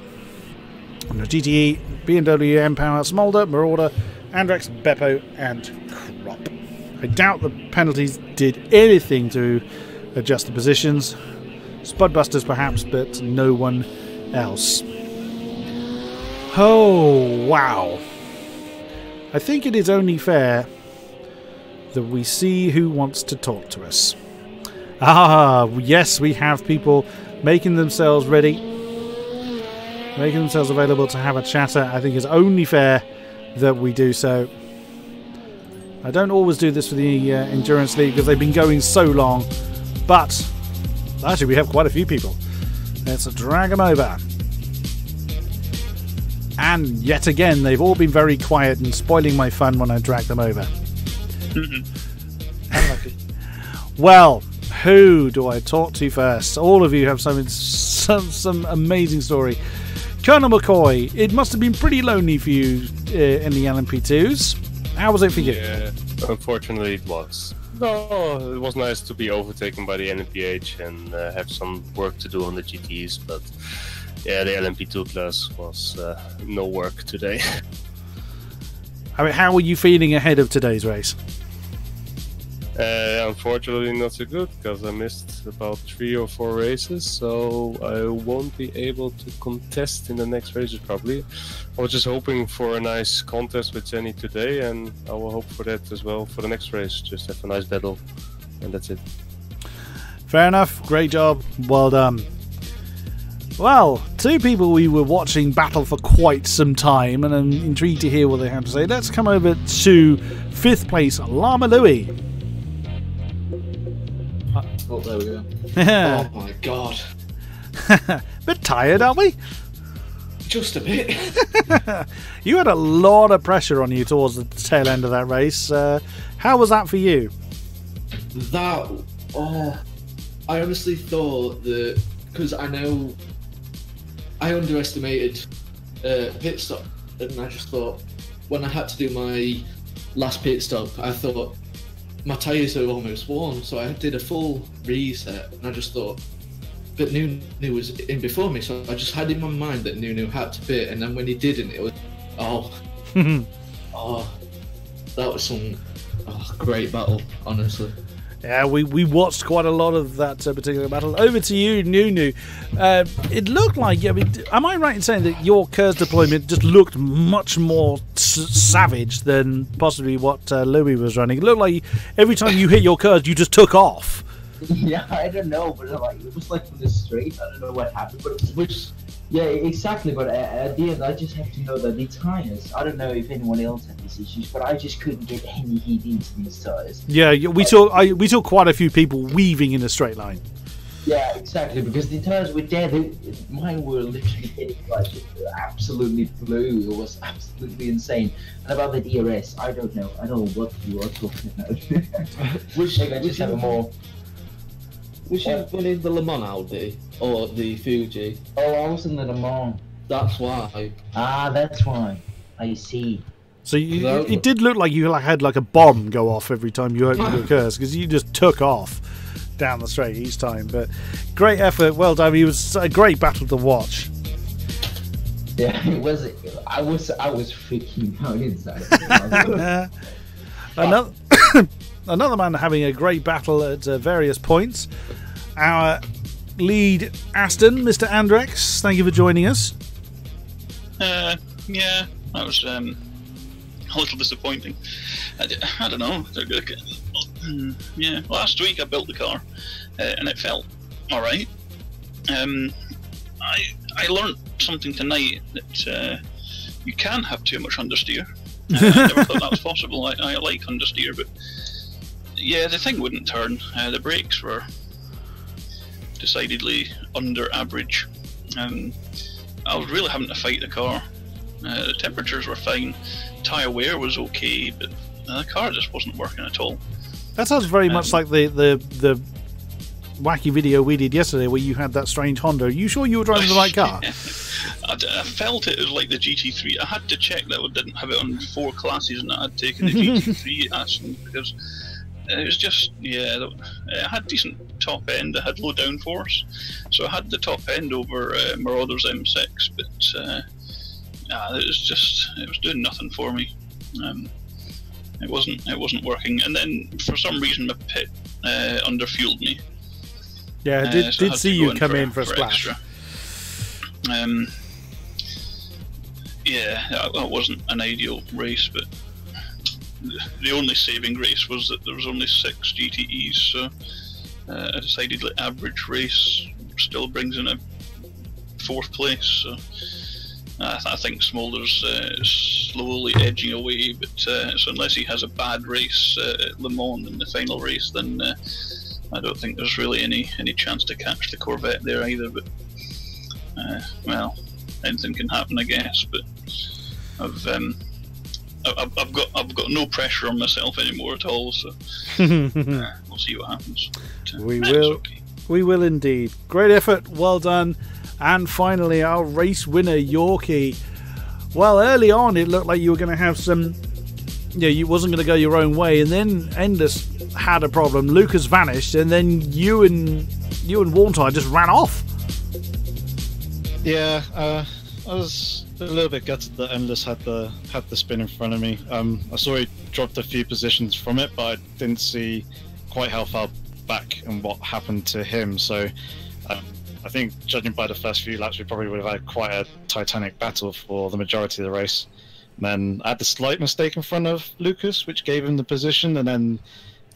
GTE, BMW, M-Power, Smolder, Marauder, Andrex, Beppo, and Crop. I doubt the penalties did anything to adjust the positions. Spudbusters perhaps, but no one else. Oh, wow. I think it is only fair that we see who wants to talk to us. Ah, yes, we have people making themselves ready, making themselves available to have a chatter. I think it's only fair that we do so. I don't always do this for the Endurance League because they've been going so long, but actually we have quite a few people. Let's drag them over. And yet again, they've all been very quiet and spoiling my fun when I drag them over. Well, who do I talk to first? All of you have some amazing story. Colonel McCoy, it must have been pretty lonely for you in the LMP2s. How was it for you? Yeah, unfortunately it was. No, it was nice to be overtaken by the LMPH and have some work to do on the GTs, but yeah, the LMP2 class was no work today. I mean, how were you feeling ahead of today's race? Unfortunately not so good, because I missed about 3 or 4 races, so I won't be able to contest in the next races probably. I was just hoping for a nice contest with Jenny today, and I will hope for that as well for the next race. Just have a nice battle, and that's it. Fair enough, great job, well done. Well, 2 people we were watching battle for quite some time, and I'm intrigued to hear what they have to say. Let's come over to 5th place, Llama Louie. Oh, there we go. Oh my god. Bit tired, aren't we? Just a bit. You had a lot of pressure on you towards the tail end of that race. How was that for you? I honestly thought that, because I know I underestimated pit stop, and I just thought when I had to do my last pit stop, I thought my tyres are almost worn, so I did a full reset, and I just thought, but Nunu was in before me, so I just had in my mind that Nunu had to pit, and then when he didn't, it was, that was some great battle, honestly. Yeah, we watched quite a lot of that particular battle. Over to you, Nunu. It looked like, am I right in saying that your KERS deployment just looked much more savage than possibly what Louis was running? It looked like every time you hit your KERS, you just took off. Yeah, I don't know, but it was like from the straight. I don't know what happened, but yeah, exactly. But at the end, I just have to know that the tires. I don't know if anyone else had these issues, but I just couldn't get any heat into these tires. Yeah, we saw quite a few people weaving in a straight line. Yeah, exactly, because the tires were dead. Mine were literally hitting like absolutely blue. It was absolutely insane. And about the DRS, I don't know. I don't know what you are talking about. Maybe I just have a more. Was you running the Le Mans Audi or the Fuji? Oh, I was in the Le Mans. That's why. Ah, that's why. I see. So it did look like you had like a bomb go off every time you opened your KERS, because you just took off down the straight each time. But great effort, well done. It was a great battle to watch. Yeah, it was. I was freaking out inside. Another man having a great battle at various points. Our lead Aston, Mr. Andrex, thank you for joining us. Yeah, that was a little disappointing. I don't know. Yeah, last week I built the car and it felt alright. I learned something tonight that you can have too much understeer. I never thought that was possible. I like understeer, but yeah, the thing wouldn't turn. The brakes were decidedly under average. I was really having to fight the car. The temperatures were fine, tyre wear was okay, but the car just wasn't working at all. That sounds very much like the wacky video we did yesterday where you had that strange Honda. Are you sure you were driving the right car? I felt it was like the GT3. I had to check that we didn't have it on 4 classes and I had taken the GT3 Aston, because It was just, yeah, it had decent top end, it had low downforce, so I had the top end over Marauder's M6, but it was doing nothing for me. It wasn't working, and then for some reason my pit underfueled me. Yeah, I did see you come in for a splash. Extra. Yeah, that wasn't an ideal race, but the only saving grace was that there was only 6 GTEs, so I decided the average race still brings in a 4th place. So I think Smolder's slowly edging away, but so unless he has a bad race at Le Mans in the final race, then I don't think there's really any chance to catch the Corvette there either. But well, anything can happen, I guess. But I've got no pressure on myself anymore at all, so we'll see what happens. But, we will indeed. Great effort, well done. And finally, our race winner, Yorkie. Well, early on, it looked like you were going to have some... Yeah, you wasn't going to go your own way, and then Endless had a problem. Lucas vanished, and then you and Warntide just ran off. Yeah, I was a little bit gutted that Endless had the spin in front of me. I saw he dropped a few positions from it, but I didn't see quite how far back and what happened to him. So I think, judging by the first few laps, we probably would have had quite a titanic battle for the majority of the race. And then I had the slight mistake in front of Lucas, which gave him the position, and then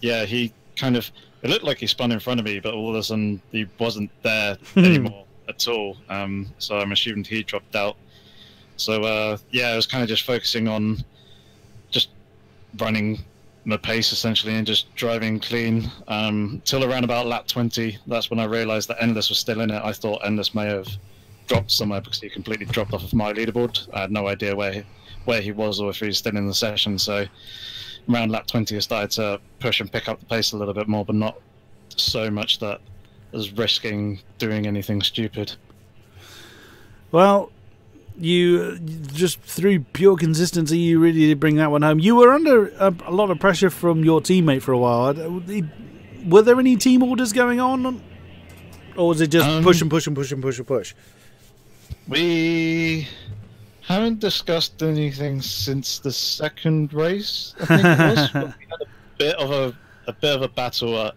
yeah, he kind of, it looked like he spun in front of me, but all of a sudden he wasn't there anymore at all. So I'm assuming he dropped out. So yeah, I was kind of just focusing on just running my pace essentially and just driving clean till around about lap 20. That's when I realized that Endless was still in it. I thought Endless may have dropped somewhere because he completely dropped off of my leaderboard. I had no idea where he was or if he was still in the session. So around lap 20 I started to push and pick up the pace a little bit more, but not so much that I was risking doing anything stupid. Well, you just through pure consistency, you really did bring that one home. You were under a lot of pressure from your teammate for a while. Were there any team orders going on, or was it just push and push and push and push and push? We haven't discussed anything since the second race, I think it was. But we had a bit of a battle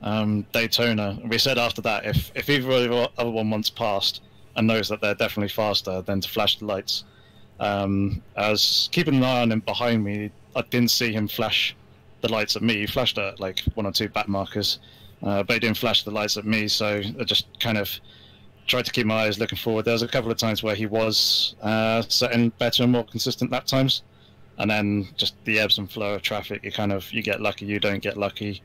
at Daytona. We said after that, if either of the other one wants passed and knows that they're definitely faster, then to flash the lights. I was keeping an eye on him behind me. I didn't see him flash the lights at me. He flashed at like 1 or 2 back markers, but he didn't flash the lights at me, so I just kind of tried to keep my eyes looking forward. There was a couple of times where he was setting better and more consistent lap times, and then just the ebbs and flow of traffic, you get lucky, you don't get lucky,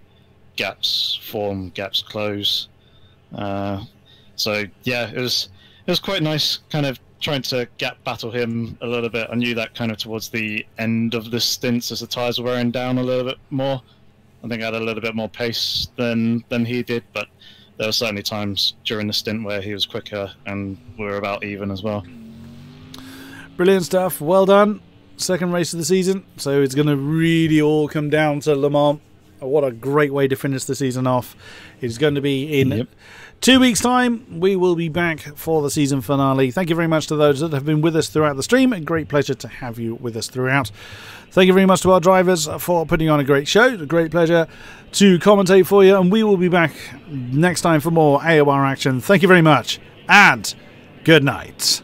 gaps form, gaps close. So yeah, it was quite nice kind of trying to gap battle him a little bit. I knew that kind of towards the end of the stints as the tyres were wearing down a little bit more. I think I had a little bit more pace than he did, but there were certainly times during the stint where he was quicker and we were about even as well. Brilliant stuff. Well done. Second race of the season. So it's going to really all come down to Le Mans. What a great way to finish the season off. It's going to be in 2 weeks' time. We will be back for the season finale. Thank you very much to those that have been with us throughout the stream. A great pleasure to have you with us throughout. Thank you very much to our drivers for putting on a great show. A great pleasure to commentate for you. And we will be back next time for more AOR action. Thank you very much. And good night.